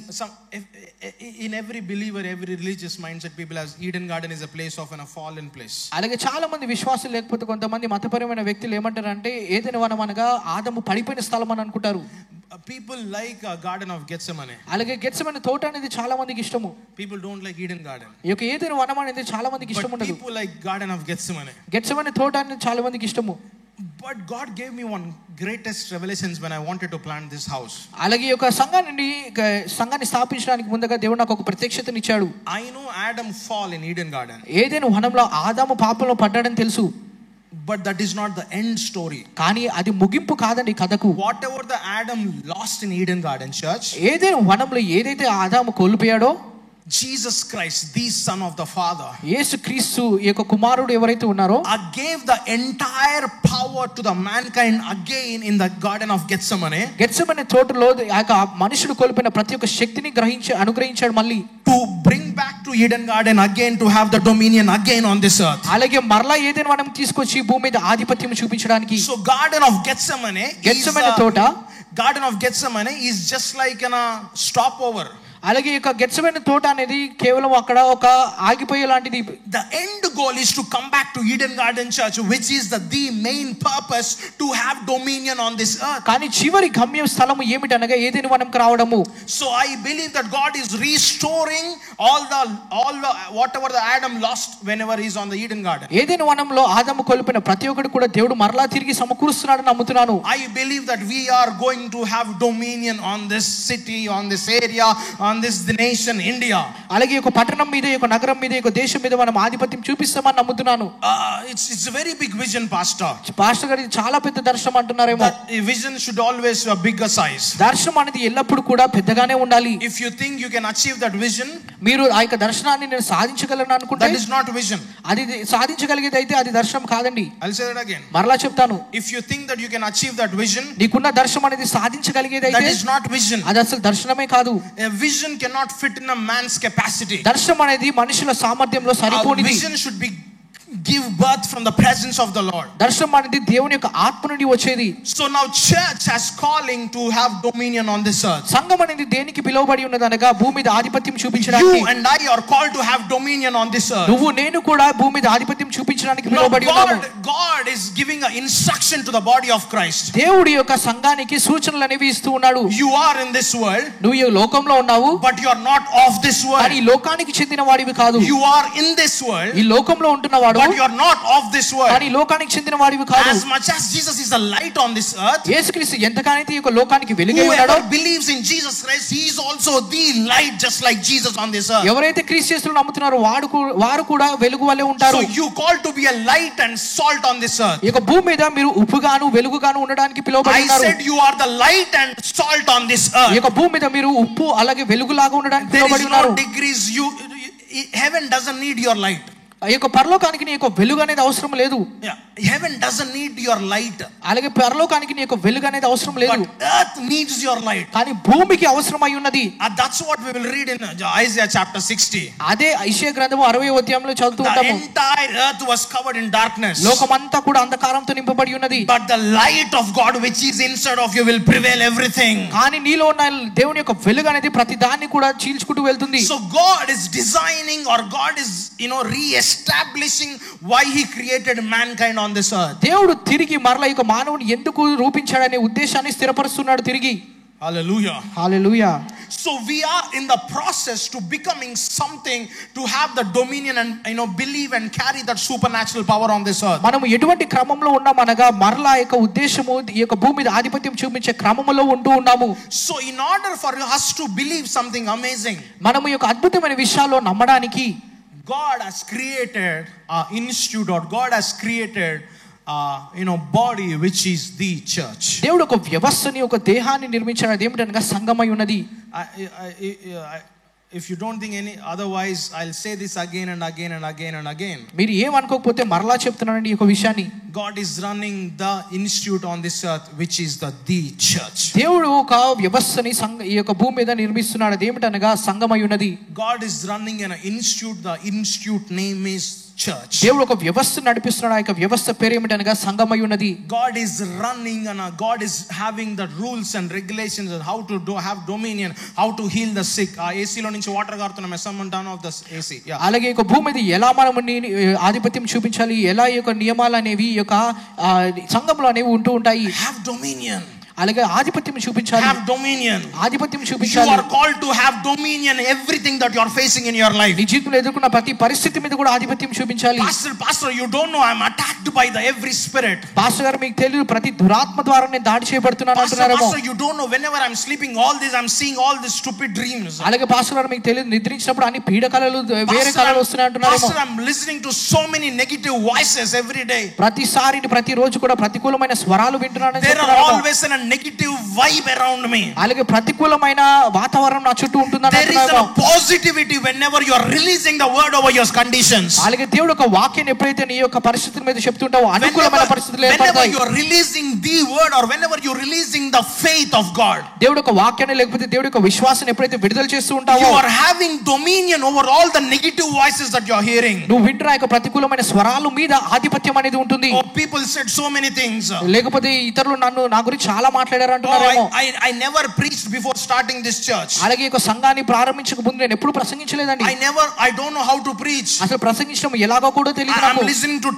In every believer, every religious mindset, people as Eden Garden is a place of a fallen place. అలాగే చాలా మంది విశ్వాసులు లేకపోతే కొంతమంది మతపరమైన వ్యక్తులు ఏమంటారంటే ఏదైనా వనం అనగా ఆదాము పడిపోయిన స్థలం అని అనుకుంటారు. People like a garden of Gethsemane. అలాగే గెత్సెమనే తోట అనేది చాలా మందికి ఇష్టము. People don't like Eden Garden. ఈ యొక్క ఏదైనా వనం అనేది చాలా మందికి ఇష్టం ఉండదు. People like Garden of Gethsemane. Gethsemane తోట అనేది చాలా మందికి ఇష్టము. But God gave me one greatest revelations when I wanted to plant this house. అలాగే ఈ యొక్క సంఘాన్ని స్థాపించడానికి ముందుగా దేవుడు నాకు ఒక ప్రత్యక్షతని ఇచ్చాడు. I know Adam fall in Eden Garden. ఏదైనా వనంలో ఆదాము పాపంలో పడ్డాడని తెలుసు. But that is not the end story. కానీ అది ముగింపు కాదండి కథకు. Whatever the Adam lost in Eden Garden, church, ఏదైనా వనంలో ఏదైతే ఆదాము కోల్పోయాడో, Jesus Christ, the Son of the Father, యేసుక్రీస్తు ఈ యొక్క కుమారుడు ఎవరైతే ఉన్నారో gave the entire power to the mankind again in the Garden of Gethsemane. Gethsemane తోటలో ఆ యొక్క మనుషుడు కోల్పోయిన ప్రతి ఒక్క శక్తిని అనుగ్రహించాడు మళ్ళీ. To bring back to Eden Garden again, to have the dominion again on this earth. అలాగే మరలా ఏదైనా మనం తీసుకొచ్చి భూమి మీద ఆధిపత్యం చూపించడానికి. So Garden of Gethsemane, Garden of Gethsemane is just like a stopover. అలాగే ఈ గెత్సెమనే తోట అనేది కేవలం అక్కడ ఒక ఆగిపోయే లాంటిది. The end goal is to come back to Eden Garden Church, which is the main purpose to have dominion on this earth. కానీ చివరి గమ్య స్థలము ఏమిటనగా ఏదైనా వనంకి రావడము. So I believe that God is restoring all the whatever the Adam lost whenever he is on the Eden Garden. ఏదైనా వనంలో ఆదాము కోల్పోయిన ప్రతి ఒక్కటి కూడా దేవుడు మరలా తిరిగి సమకూరుస్తున్నాడని నమ్ముతున్నాను. I believe that we are going to have dominion on this city, on this area, on this nation India. అలాగే ఒక పట్టణం మీద ఒక నగరం మీద ఒక దేశం మీద మనం ఆధిపత్యం చూపిస్తామని నమ్ముతున్నాను. It's a very big vision, pastor. Pastor గారు చాలా పెద్ద దర్శనం అంటున్నారేమో. That vision should always be a bigger size. దర్శనం అనేది ఎల్లప్పుడూ కూడా పెద్దగానే ఉండాలి. If you think you can achieve that vision, మీరు ఆ యొక్క దర్శనాన్ని నేను సాధించగలను అనుకుంటే that is not vision. అది సాధించగలిగేది అయితే అది దర్శనం కాదండి. I'll say that again. మరలా చెప్తాను. If you think that you can achieve that vision, నీకున్న దర్శనం అనేది సాధించగలిగేది అయితే that is not vision. అది అసలు దర్శనమే కాదు. A vision cannot fit in a man's capacity. దర్శనం అనేది మనుషుల సామర్థ్యంలో సరిపోనిది. Vision should be give birth from the presence of the Lord. దర్శనం అనేది దేవుని యొక్క ఆత్మ నుండి వచ్చేది. So now church has calling to have dominion on this earth. సంఘం అనేది దేనికి పిలువబడి ఉన్నదనగా భూమి మీద ఆధిపత్యం చూపించడానికి. You and I are called to have dominion on this earth. నువ్వు నేను కూడా భూమి మీద ఆధిపత్యం చూపించడానికి పిలువబడి ఉన్నాము. God is giving an instruction to the body of Christ. దేవుడి యొక్క సంఘానికి సూచనలు అనేవి ఇస్తూ ఉన్నాడు. You are in this world. నువ్వు ఈ లోకంలో ఉన్నావు. But you are not of this world. కానీ లోకానికి చెందిన వాడివి కాదు. You are in this world. ఈ లోకంలో ఉంటున్నవాడు. But you are not of this world. కానీ లోకానికి చెందిన వాడివి కాదు. As much as Jesus is the light on this earth, యేసుక్రీస్తు ఎంతగానైతే ఈ లోకానికి వెలుగై ఉన్నాడో, whoever believes in Jesus Christ, he is also the light just like Jesus on this earth. ఎవరైతే క్రీస్తు యేసును నమ్ముతున్నారో వారు కూడా వెలుగు వలె ఉంటారు. So you called to be a light and salt on this earth. ఈ భూమి మీద మీరు ఉప్పుగాను వెలుగుగాను ఉండడానికి పిలువబడి ఉన్నారు. I said you are the light and salt on this earth. ఈ భూమి మీద మీరు ఉప్పు అలాగే వెలుగులాగా ఉండడానికి పిలువబడి ఉన్నారు. There is no degrees. Heaven doesn't need your light. ఈ పరలోకానికి నీ యొక్క వెలుగు అనేది అవసరం లేదు. Heaven doesn't need your light. అలాగే పరలోకానికి నీ యొక్క వెలుగు అనేది అవసరం లేదు. But earth needs your light. కానీ భూమికి అవసరమై ఉన్నది. That's what we will read in Isaiah chapter 60. అదే యెషయా గ్రంథము 60వ అధ్యాయంలో చదువుతూ ఉంటాము. The entire earth was covered in darkness. లోకమంతా కూడా అంధకారంతో నింపబడి ఉన్నది. But the light of God which is inside of you will prevail everything. కానీ నీలో ఉన్న దేవుని యొక్క వెలుగు అనేది ప్రతి దాన్ని కూడా చీల్చుకుంటూ వెళ్తుంది. So God is designing, or God is establishing why he created mankind on this earth. దేవుడు తిరిగి మరలా ఈ మానవుని ఎందుకు రూపించాడనే ఉద్దేశాన్ని స్థిరపరుస్తున్నాడు తిరిగి. Hallelujah. Hallelujah. So we are in the process to becoming something to have the dominion and believe and carry that supernatural power on this earth. మనము ఎటువంటి క్రమంలో ఉన్నామనగా మరలా ఈ ఉద్దేశము ఈ భూమి మీద ఆధిపత్యం చూపించే క్రమములో ఉంటూ ఉన్నాము. So in order for us to believe something amazing, మనము ఈ అద్భుతమైన విషయాల్లో నమ్మడానికి God has created an institute, or God has created body which is the church. దేవుడు ఒక వ్యవస్థని ఒక దేహాన్ని నిర్మించాడు. అదేమిటనగా సంఘమై ఉన్నది. If you don't think any otherwise, I'll say this again and again and again and again. మీరు ఏం అనుకోకపోతే మరలా చెప్తున్నానండి ఈ విషయాన్ని. God is running the institute on this earth which is the church. దేవుడు ఒక వ్యవస్థని ఈ భూమి మీద నిర్మిస్తున్నాడు. అదేమిటనగా సంఘమై ఉన్నది. God is running an institute. The institute name is church. దేవుడు ఒక వ్యవస్థ నడిపిస్తున్నాడు. ఆ వ్యవస్థ పేరు ఏమిటనగా సంఘమై ఉన్నది. God is running and God is having the rules and regulations on how to have dominion, how to heal the sick. AC లో నుంచి water గారుతున్న someone turn off the AC. అలాగే ఈ భూమి మీద ఎలా మనం ఆధిపత్యం చూపించాలి, ఎలా ఈ నియమాలు అనేవి ఈ సంఘంలో అనేవి ఉంటూ ఉంటాయి. Have dominion. అలాగే ఆధిపత్యం చూపించాలి. Have dominion. ఆధిపత్యం చూపించాలి. You are called to have dominion everything that you are facing in your life. నీ జీవితంలో ఎదుర్కొన్న ప్రతి పరిస్థితి మీద కూడా ఆధిపత్యం చూపించాలి. Pastor, you don't know I'm attacked by every spirit. Pastor గారు మీకు తెలియదు ప్రతి దురాత్మ ద్వారా నేను దాడి చేయబడుతున్నాను అంటున్నారేమో. Pastor, you don't know whenever I'm sleeping I'm seeing all these stupid dreams. అలాగే పాస్టర్ గారు మీకు తెలియదు నిద్రించినప్పుడు అన్ని పీడ కలలు వేరే కలలు వస్తున్నాయి అంటున్నారేమో. Pastor, I'm listening to so many negative voices every day. ప్రతిసారి ప్రతి రోజు కూడా ప్రతికూలమైన స్వరాలు వింటున్నానని చెప్తున్నారు. There are always a negative vibe around me. అలాగే ప్రతికూలమైన వాతావరణం నా చుట్టూ ఉంటుంది There is a positivity whenever you are releasing the word over your conditions. అలాగే దేవుడు ఒక వాక్యాన్ని ఎప్పుడైతే నీ యొక్క పరిస్థితుల మీద చెప్తుంటావో అనుకూలమైన పరిస్థితులు whenever ఏర్పడతాయి. you are releasing the word or whenever you are releasing the faith of God, దేవుడు ఒక వాక్యాన్ని లేకపోతే దేవుడి యొక్క విశ్వాసాన్ని ఎప్పుడైతే విడుదల చేస్తూ ఉంటావో you are having dominion over all the negative voices that you are hearing. నువ్వు వింటున్న యొక్క ప్రతికూలమైన స్వరాల మీద ఆధిపత్యం అనేది ఉంటుంది. Oh, people said so many things. లేకపోతే ఇతరులు నా గురించి చాలా మాట్లాడారు అంటున్నారేమో. I never preached before starting this church. అలాగే ఒక సంఘాన్ని ప్రారంభించక ముందు నేను ఎప్పుడు ప్రసంగించలేదండి. I don't know how to preach. అసలు ప్రసంగించడం ఎలాగో కూడా తెలియదు నాకు. I'm listening to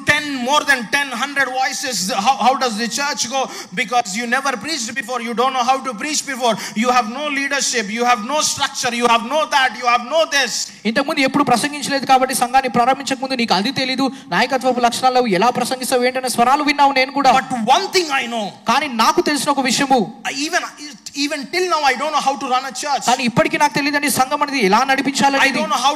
more than 100 voices. How does the church go? Because you never preached before, you don't know how to preach before, you have no leadership, you have no structure, you have no that, you have no this. ఇంతకు ముందు ఎప్పుడు ప్రసంగించలేదు కాబట్టి సంఘాన్ని ప్రారంభించక ముందు నీకు అది తెలియదు, నాయకత్వపు లక్షణాలు ఎలా ప్రసంగిస్తావు ఏంటనే స్వరాలు విన్నావు నేను కూడా. But one thing I know, కానీ నాకు తెలిసిన ఒక విషయము, even till now I don't know how to run a church. కానీ ఇప్పటికీ నాకు తెలియదండి సంఘం అనేది ఎలా నడిపించాలని. I don't know how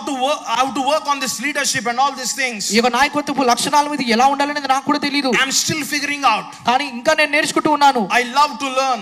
to work on this leadership and all these things. ఈ నాయకత్వపు లక్షణాల మీద ఎలా ఉండాలనేది నాకు కూడా తెలియదు. I'm still figuring out. కానీ ఇంకా నేను నేర్చుకుంటూ ఉన్నాను. I love to learn.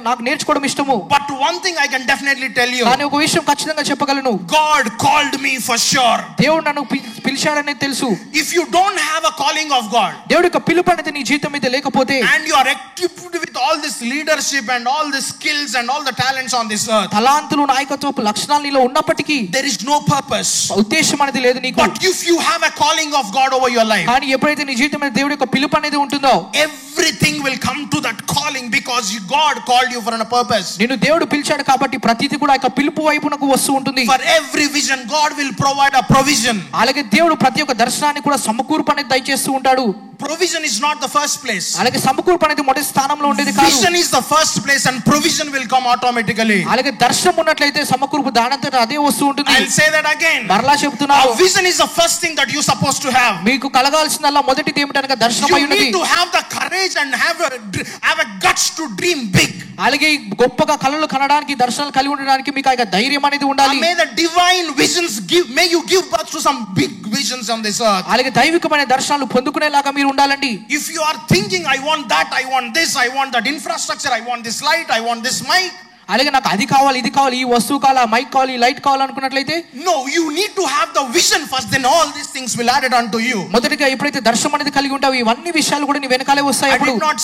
నాకు నేర్చుకోవడం ఇష్టము. But one thing I can definitely tell you, కానీ ఒక విషయం ఖచ్చితంగా చెప్పగలను, God called me for sure. దేవుడు నన్ను పిలిచాడని తెలుసు. If you don't have a calling of God, దేవుడి యొక్క పిలుపు అనేది నీ జీవితం మీద లేకపోతే, and you are equipped with all this leadership and all the skills and all the talents on this earth, తలాంతులు నాయకత్వపు లక్షణాలు నీలో ఉన్నప్పటికీ there is no purpose, ఉద్దేశం అనేది లేదు నీకు. but if you have a calling of God over your life, కానీ ఎప్పుడైతే నీ జీవితం మీద దేవుడి యొక్క పిలుపు అనేది ఉంటుందో, everything will come to that calling because God called you for a purpose. నిన్ను దేవుడు పిలిచాడు కాబట్టి ప్రతిదీ కూడా ఆ పిలుపు వైపునకు వస్తూ ఉంటుంది. For every vision God will provide a provision. అలాగే దేవుడు ప్రతి ఒక్క దర్శనాన్ని కూడా సమకూర్పు అనేది దయచేస్తూ ఉంటాడు. Provision is not the first place. అలాగే సమకూర్పు అనేది మొదటి స్థానంలో ఉండేది కాదు. Vision is the first place and provision will come automatically. అలాగే దర్శనం ఉన్నట్లయితే సమకూర్పు దానంతట అదే వస్తూ ఉంటుంది. I'll say that again. మరలా చెప్తున్నాను. A vision is the first thing that you supposed to have. మీకు కలగాల్సిందల్లా మొదటిది ఏమిటనగా దర్శనమై ఉన్నది. You need to have the courage and have a guts to dream big. అలాగే గొప్పగా కలలు కనడానికి దర్శనాలు కలిగి ఉండడానికి మీకు ఆ ధైర్యం అనేది ఉండాలి. May the divine visions may you give birth to some big visions on this earth. అలాగే దైవికమైన దర్శనాలు పొందుకునేలాగా మీరు ఉండాలండి. If you are thinking I want that, I want this, I want that infrastructure, I want this light, I want this mic, అలాగే నాకు అది కావాలి ఇది కావాలి ఈ వస్తువు కావాలి ఆ మైక్ కావాలి ఈ లైట్ కావాలి అనుకున్నట్లయితే, no, you need to have the vision first, then all these things will add it unto you. మొదటిగా ఎప్పుడైతే దర్శనం అనేది కలిగి ఉంటావో ఇవన్నీ విషయాలు కూడా నీ వెనకాలే వస్తాయి. I did not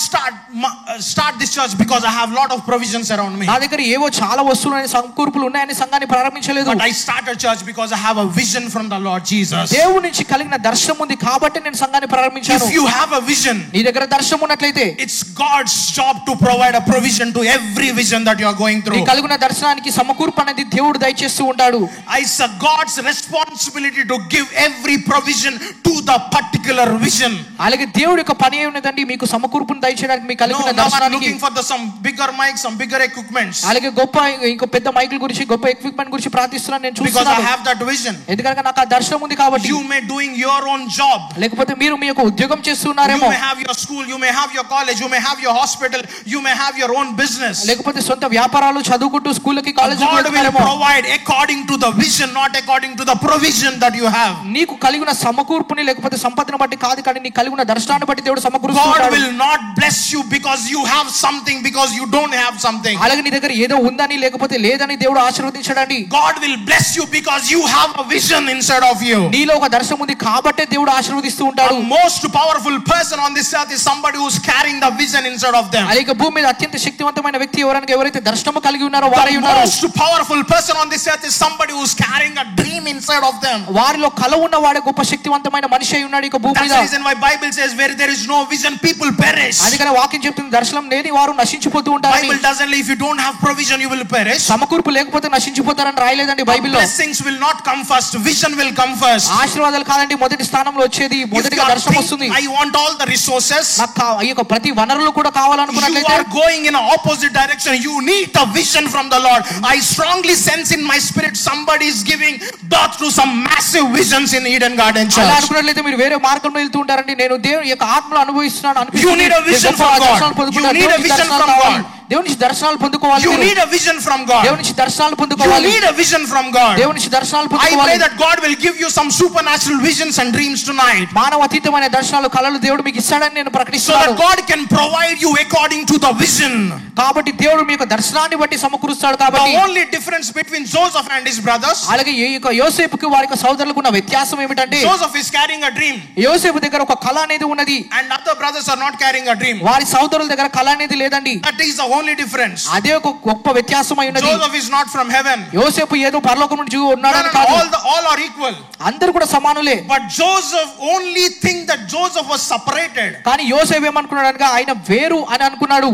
start this church because I have lot of provisions around me. నా దగ్గర ఏవో చాలా వస్తువులు సమకూర్పులు ఉన్నాయని సంఘాన్ని ప్రారంభించలేదు. But I started church because I have a vision from the Lord Jesus. దేవుడి నుంచి కలిగిన దర్శనం ఉంది కాబట్టి నేను సంఘాన్ని ప్రారంభించాను. If you have a vision, నీ దగ్గర దర్శనం ఉన్నట్లయితే, it's God's job to provide a provision to every vision that you are going through. నీ కలిగిన దర్శనానికి సమకూర్పు అనేది దేవుడు దయచేస్తూ ఉంటాడు. It's God's responsibility to give every provision to the particular vision. అలాగే దేవుడి యొక్క పని ఉన్నదండి మీకు సమకూర్పును దయచేయడానికి మీ కలిగిన దర్శనానికి. Looking for some bigger mics, some bigger equipments. అలాగే గొప్ప ఇంకో పెద్ద మైకుల గురించి గొప్ప ఎక్విప్మెంట్ గురించి ప్రార్థిస్తున్నాను నేను చూస్తున్నాను. Because I have that vision. ఎందుకంటే నాకు ఆ దర్శనం ఉంది కాబట్టి. You may doing your own job. లేకపోతే మీరు మీ యొక్క ఉద్యోగం చేస్తున్నారేమో. You may have your school, you may have your college, you may have your hospital, you may have your own business. లేకపోతే సొంత వ్యాపారాలు చదువుకుంటూ స్కూళ్ళకి కాలేజీకి God will వెళ్తారేమో. provide according to the vision, not according to the provision that you have. నీకు కలిగిన సమకూర్పుని లేకపోతే సంపదను బట్టి కాదు కానీ నీ కలిగిన దర్శనాన్ని బట్టి దేవుడు సమకూరుస్తాడు. God will not bless you because you have something, because you don't have something. అలాగే నీ దగ్గర ఏదో ఉందని లేకపోతే లేదని దేవుడు ఆశీర్వదించడండి. God will bless you because you have a vision inside of you. నీలో ఒక దర్శనం ఉంది కాబట్టే దేవుడు ఆశీర్వదిస్తూ ఉంటాడు. The most powerful person on this earth is somebody who's carrying the vision inside of them. అలాగే భూమి మీద అత్యంత శక్తివంతమైన వ్యక్తి ఎవరైతే దర్శనము కలిగి ఉన్నారో వారై ఉన్నారు. The most powerful person on this earth is somebody who's carrying a dream inside of them. వారిలో కల ఉన్న వాడే గొప్ప శక్తివంతమైన మనిషి అయి ఉన్నాడు ఈ భూమి మీద. That's the reason why Bible says where there is no vision people perish. అందుకనే వాక్యం చెప్తుంది దర్శనం లేని వారు నశించిపోతూ ఉంటారు. Bible doesn't say if you don't have provision you will perish. సమకూర్పు లేకపోతే నశించిపోతారని రాయలేదండి బైబిల్లో. Blessings will not come first, vision will come first. ఆశీర్వాదాలు కాదండి మొదటి స్థానంలో వచ్చేది మొదటిగా దర్శనం వస్తుంది. I want all the resources. నాకు ఈ యొక్క ప్రతి వనరులు కూడా కావాలనుకున్నట్లయితే you are going in an opposite direction. You need the vision from the Lord. I strongly sense in my spirit somebody is giving birth to some massive visions in Eden Garden Church. అలా అనుకున్నట్లయితే మీరు వేరే మార్గంలో వెళ్తూ ఉంటారండి. నేను దేవుని యొక్క ఆత్మను అనుభవిస్తున్నాను అనిపిస్తుంది. You need a vision from God. You need a vision from God. దేవుని నుంచి దర్శనాలు పొందుకోవాలి. You need a vision from God. దేవుని నుంచి దర్శనాలు You పొందుకోవాలి. need a vision from God. దేవుని నుంచి దర్శనాలు I pray పొందుకోవాలి. that God will give you some supernatural visions and dreams tonight, మానవ అతీతమైన దర్శనాలు కలలు దేవుడు మీకు ఇస్తాడని నేను so ప్రకటిస్తున్నాను. that God can provide you according to the vision. కాబట్టి దేవుడు మీకు దర్శనాన్ని బట్టి సమకూరుస్తాడు. The కాబట్టి only difference between Joseph and his brothers, అలాగే ఈ యొక్క యోసేపుకి వారి యొక్క సోదరులకు ఉన్న వ్యత్యాసం ఏమిటంటే, Joseph is carrying a dream యోసేపు దగ్గర ఒక కళ అనేది ఉన్నది, and other brothers are not carrying a dream. వారి సోదరుల దగ్గర కళ అనేది లేదండి. That is the only difference. అదే ఒక గొప్ప వ్యత్యాసం అయి ఉన్నది. Joseph is not from heaven. యోసేపు ఏదో పరలోకం నుంచి No, ఉన్నాడని no, కాదు. all are equal. అందరూ కూడా సమానులే. But Joseph, only thing that Joseph was separated కానీ యోసేపు ఏమనుకున్నాడు అనగా ఆయన వేరు అని అనుకున్నాడు.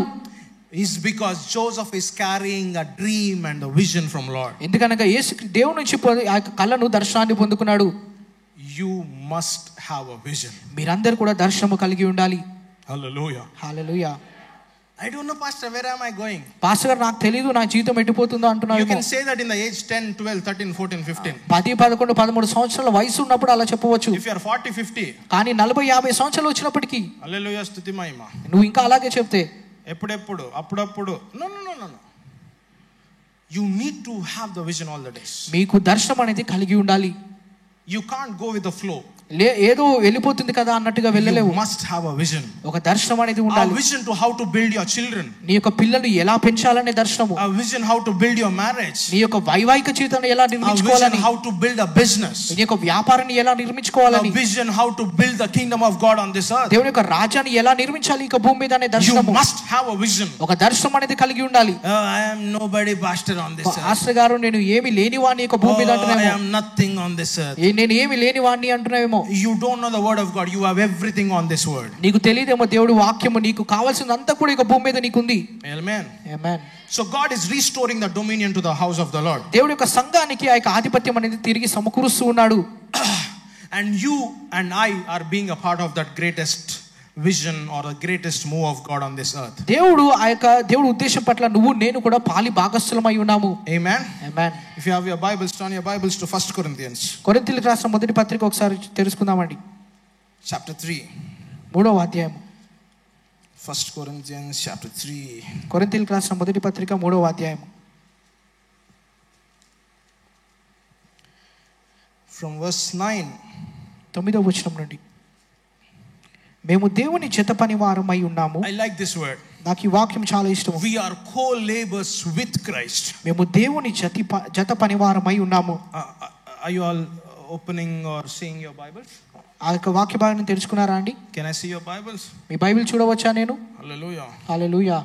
is because Joseph is carrying a dream and a vision from Lord. ఎందుకనగా యేసు దేవుని నుంచి ఆ యొక్క కళను దర్శనాన్ని పొందుకున్నాడు. You must have a vision. మీరందరూ కూడా దర్శనము కలిగి ఉండాలి. Hallelujah. Hallelujah. I don't know, Pastor, where am I going? Pastor గారు నాకు తెలియదు నా జీవితం ఎట్టిపోతుందో You అంటున్నారు. can say that in the age 10, 12, 13, 14, 15. 10, 11, 13 సంవత్సరాల వయసు ఉన్నప్పుడు అలా చెప్పవచ్చు. If you are 40, 50. కానీ 40, 50 సంవత్సరాలు వచ్చినప్పటికీ Hallelujah, స్తుతి మహిమ. నువ్వు ఇంకా అలాగే చెప్తే ఎప్పుడెప్పుడు అప్పుడప్పుడు no. You need to have the vision all the days. మీకు దర్శనం అనేది కలిగి ఉండాలి. You can't go with the flow. ఏదో వెళ్ళిపోతుంది కదా అన్నట్టుగా వెళ్ళలేవు. You must have a vision. ఒక దర్శనం అనేది A ఉండాలి. vision to how to build your children. నీ యొక్క పిల్లలు ఎలా పెంచాలనే దర్శనము. A vision how to build your marriage. నీ యొక్క వైవాహిక జీవితాన్ని ఎలా A vision నిర్మించుకోవాలని. how to build a business. నీ యొక్క వ్యాపారాన్ని ఎలా నిర్మించుకోవాలని. A vision how to build the kingdom of God on this earth. దేవుని యొక్క రాజ్యాన్ని ఎలా నిర్మించాలి ఇక భూమి మీద అనే You దర్శనము. must have a vision. ఒక దర్శనం అనేది కలిగి ఉండాలి. I am nobody, pastor, on this earth. Pastor గారు నేను ఏమి లేనివాణ్ణి ఇక భూమి మీద I అంటున్నావేమో. am nothing on this earth. నేను ఏమి లేనివాణ్ణి అంటున్నావేమో. You don't know the word of God. You have everything on this word. నీకు తెలియదేమో దేవుడి వాక్యము నీకు కావాల్సిందంతా కూడా ఇక భూమి మీద నీకుంది. Amen. Amen. So God is restoring the dominion to the house of the Lord. దేవుడి యొక్క సంఘానికి ఆ యొక్క ఆధిపత్యం అనేది తిరిగి సమకూరుస్తూ ఉన్నాడు. And you and I are being a part of that greatest vision or the greatest move of God on this earth. దేవుడి ఉద్దేశం పట్ల నువ్వు నేను కూడా పాలి భాగస్థులమై ఉన్నాము. Amen. Amen. If you have your Bibles, turn your Bibles to 1 Corinthians. కొరింథీయులకు రాసిన మొదటి పత్రిక ఒకసారి తెలుసుకుందామండి. Chapter 3. 3వ అధ్యాయం. 1 Corinthians chapter 3. కొరింథీయులకు రాసిన మొదటి పత్రిక 3వ అధ్యాయం. From verse 9. 9వ వచనం నుండి. మేము దేవుని జత పనివారమై ఉన్నాము. I like this word. నాకు ఈ వాక్యం చాలా ఇష్టం. We are co-laborers with Christ. మేము దేవుని జత పనివారమై ఉన్నాము. Are you all opening or seeing your Bibles? ఆ యొక్క వాక్య భాగాన్ని తెలుసుకున్నారా అండి? Can I see your Bibles? Me Bible చూడవచ్చా నేను? Hallelujah. Hallelujah.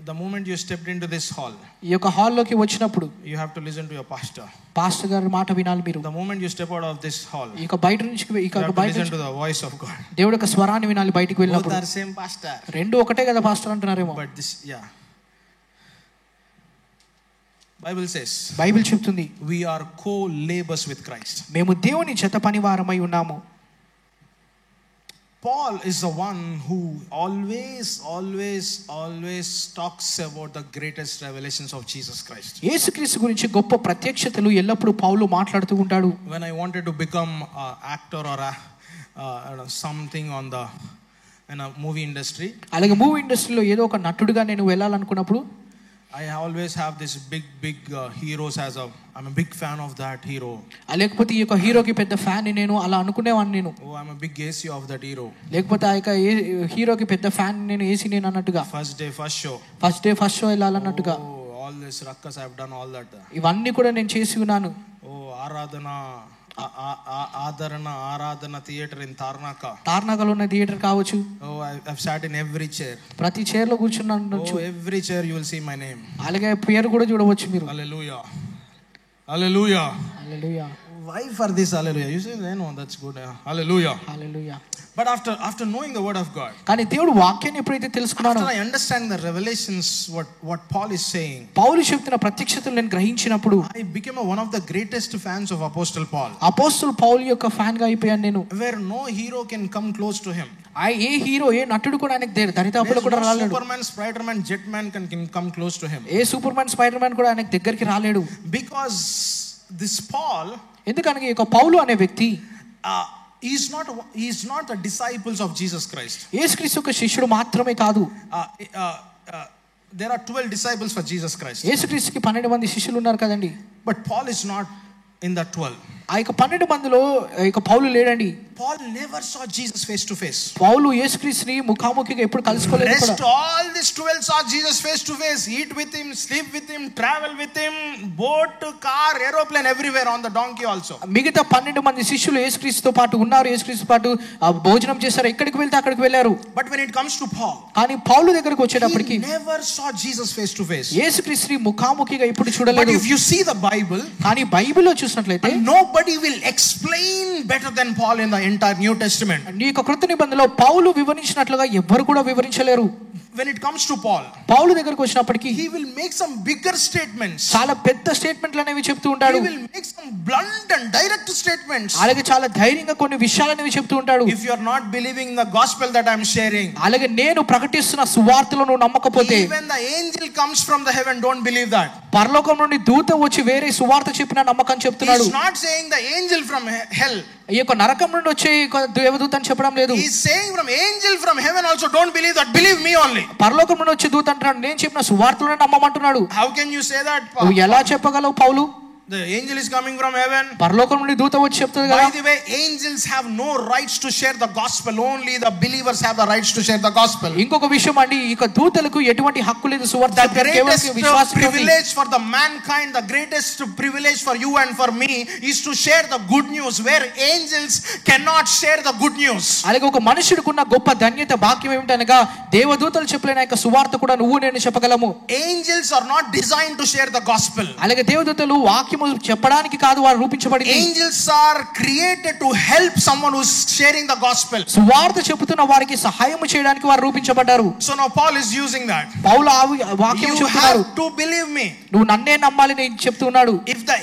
The moment you stepped into this hall, ఈ యొక్క హాల్లోకి వచ్చినప్పుడు you have to listen to your pastor. Pastor గారి మాట వినాలి మీరు. The moment you step out of this hall, ఈ యొక్క బయట నుంచి you have to listen to the voice of God. దేవుడి యొక్క స్వరాన్ని వినాలి బయటికి Both వెళ్ళినప్పుడు. are same pastor. రెండు ఒకటే కదా పాస్టర్ అంటున్నారేమో. But this, yeah. Bible says, Bible చెప్తుంది we are co-laborers with Christ. మేము దేవుని జత పనివారమై ఉన్నాము. Paul is the one who always talks about the greatest revelations of Jesus Christ. యేసుక్రీస్తు గురించి గొప్ప ప్రత్యక్షతలు ఎల్లప్పుడూ పౌలు మాట్లాడుతూ ఉంటాడు. When I wanted to become an actor or something on the movie industry, అలాగే మూవీ ఇండస్ట్రీలో ఏదో ఒక నటుడిగా నేను వెళ్ళాలనుకున్నప్పుడు I always have this big heroes I'm a big fan of that hero. లేకపోతే ఈ యొక్క హీరోకి పెద్ద ఫ్యాన్ నేను అలా అనుకునేవాడిని నేను. Oh, I'm a big AC of that hero. లేకపోతే ఆ యొక్క హీరోకి పెద్ద ఫ్యాన్ నేను ఏసీ నేను అన్నట్టుగా. First day first show వెళ్ళాలన్నట్టుగా. Oh, all this ruckus I've done all that. ఇవన్నీ కూడా నేను చేసి ఉన్నాను. Oh, ఆరాధన థియేటర్ ఇన్ తార్నాకలో ఉన్న థియేటర్ కావచ్చు. Oh, I've sat in every chair. ప్రతి చైర్ లో కూర్చున్నాను. Oh, every chair you will see my name. అలాగే పేరు కూడా చూడవచ్చు మీరు. Hallelujah. Why for this hallelujah? You say no, that's good. Hallelujah. But after knowing the word of God, కానీ దేవుడు వాక్యాన్ని ఎప్పుడైతే తెలుసుకున్నానో, after I understand the revelations, what Paul is saying, పౌలు చెప్తున్న ప్రత్యక్షతలు నేను గ్రహించినప్పుడు I became one of the greatest fans of Apostle Paul. అపోస్తలు పౌలు యొక్క fan గా అయిపోయాను నేను. Where no hero can come close to him. ఏ హీరో ఏ నటుడు కూడా ఆయనకి దరిదాపులో కూడా రాలేడు. Superman, Spider-Man, Jetman can come close to him. A super man spider man కూడా ఆయనకి దగ్గరికి రాలేడు. Because this Paul, ఎందుకనగా ఈ యొక్క పౌలు అనే వ్యక్తి he is not the disciples of Jesus Christ. యేసుక్రీస్తు యొక్క శిష్యుడు మాత్రమే కాదు. there are 12 disciples for Jesus Christ. యేసుక్రీస్తుకి 12 మంది శిష్యులు ఉన్నారు కదండి. But Paul is not in that 12. ఆ యొక్క 12 మందిలో పౌలు లేడండి. Paul never saw Jesus face to face. పౌలు యేసుక్రీస్తుని ముఖాముఖిగా ఎప్పుడు కలుసుకోలేదు కూడా. Rest all these 12 saw Jesus face to face, eat with him, sleep with him, travel with him, boat, car, aeroplane, everywhere, on the donkey also. మిగతా 12 మంది శిష్యులు యేసుక్రీస్తుతో పాటు ఉన్నారు, యేసుక్రీస్తు పాటు భోజనం చేశారు, ఎక్కడికి వెళ్తే అక్కడికి వెళ్ళారు. But when it comes to Paul, కానీ పౌలు దగ్గరికి వచ్చేటప్పటికి he never saw Jesus face to face. యేసుక్రీస్తుని ముఖాముఖిగా ఎప్పుడు చూడలేదు. But if you see the Bible, కానీ బైబిల్లో చూసినట్లయితే nobody will explain better than Paul in the entire New Testament. ఈ యొక్క కృత నిబంధనలో పౌలు వివరించినట్లుగా ఎవ్వరు కూడా వివరించలేరు. When it comes to Paul, పౌలు దగ్గరికి వచ్చినప్పటికి he will make some bigger statements. చాలా పెద్ద స్టేట్మెంట్లు అనేవి చెప్తూ ఉంటాడు. He will make some blunt and direct statements. అలాగే చాలా ధైర్యంగా కొన్ని విషయాలు అనేవి చెప్తూ ఉంటాడు. If you are not believing the gospel that I am sharing, అలాగే నేను ప్రకటిస్తున్న సువార్తను నువ్వు నమ్మకపోతే, even the angel comes from the heaven, don't believe that. పరలోకం నుండి దూత వచ్చి వేరే సువార్త చెప్పిన నమ్మకం చెప్తున్నాడు. He is not saying the angel from hell. ఈ యొక్క నరకం నుండి వచ్చే దేవదూత అని చెప్పడం లేదు. He is saying from angel from heaven also, don't believe that, believe me only. పరలోకం నుండి వచ్చే దూత అంటున్నాడు, నేను చెప్పిన సువార్తలోనే నమ్మమంటున్నాడు. How can you say that? నువ్వు ఎలా చెప్పగలవు పౌలు? The angel is coming from heaven. పరలోకం నుండి దూత వచ్చి చెప్తుంది కదా. By the way, angels have no rights to share the gospel. Only the believers have the rights to share the gospel. ఇంకొక విషయం అండి, ఇక దూతలకు ఎటువంటి హక్కు లేదు సువార్త. The greatest privilege for the mankind, the greatest privilege for you and for me is to share the good news where angels cannot share the good news. అలాగే ఒక మనుషుడికున్న గొప్ప ధన్యత భాగ్యం ఏమిటనగా దేవదూతలు చెప్పలేని యొక్క సువార్త కూడా నువ్వు నేను చెప్పగలము. Angels are not designed to share the gospel. అలాగే దేవదూతలు వాక్యం చెప్పడానికి కాదు వారు రూపించబడింది. Angels are created to help someone who is sharing the gospel. సువార్త చెబుతున్న వారికి సహాయం చేయడానికి వారు రూపించబడ్డారు. So now Paul is using that. పౌలు వాక్యం చెప్తున్నారు, to believe me. నువ్వు నన్నే నమ్మాలి నేను చెప్తున్నాడు. If the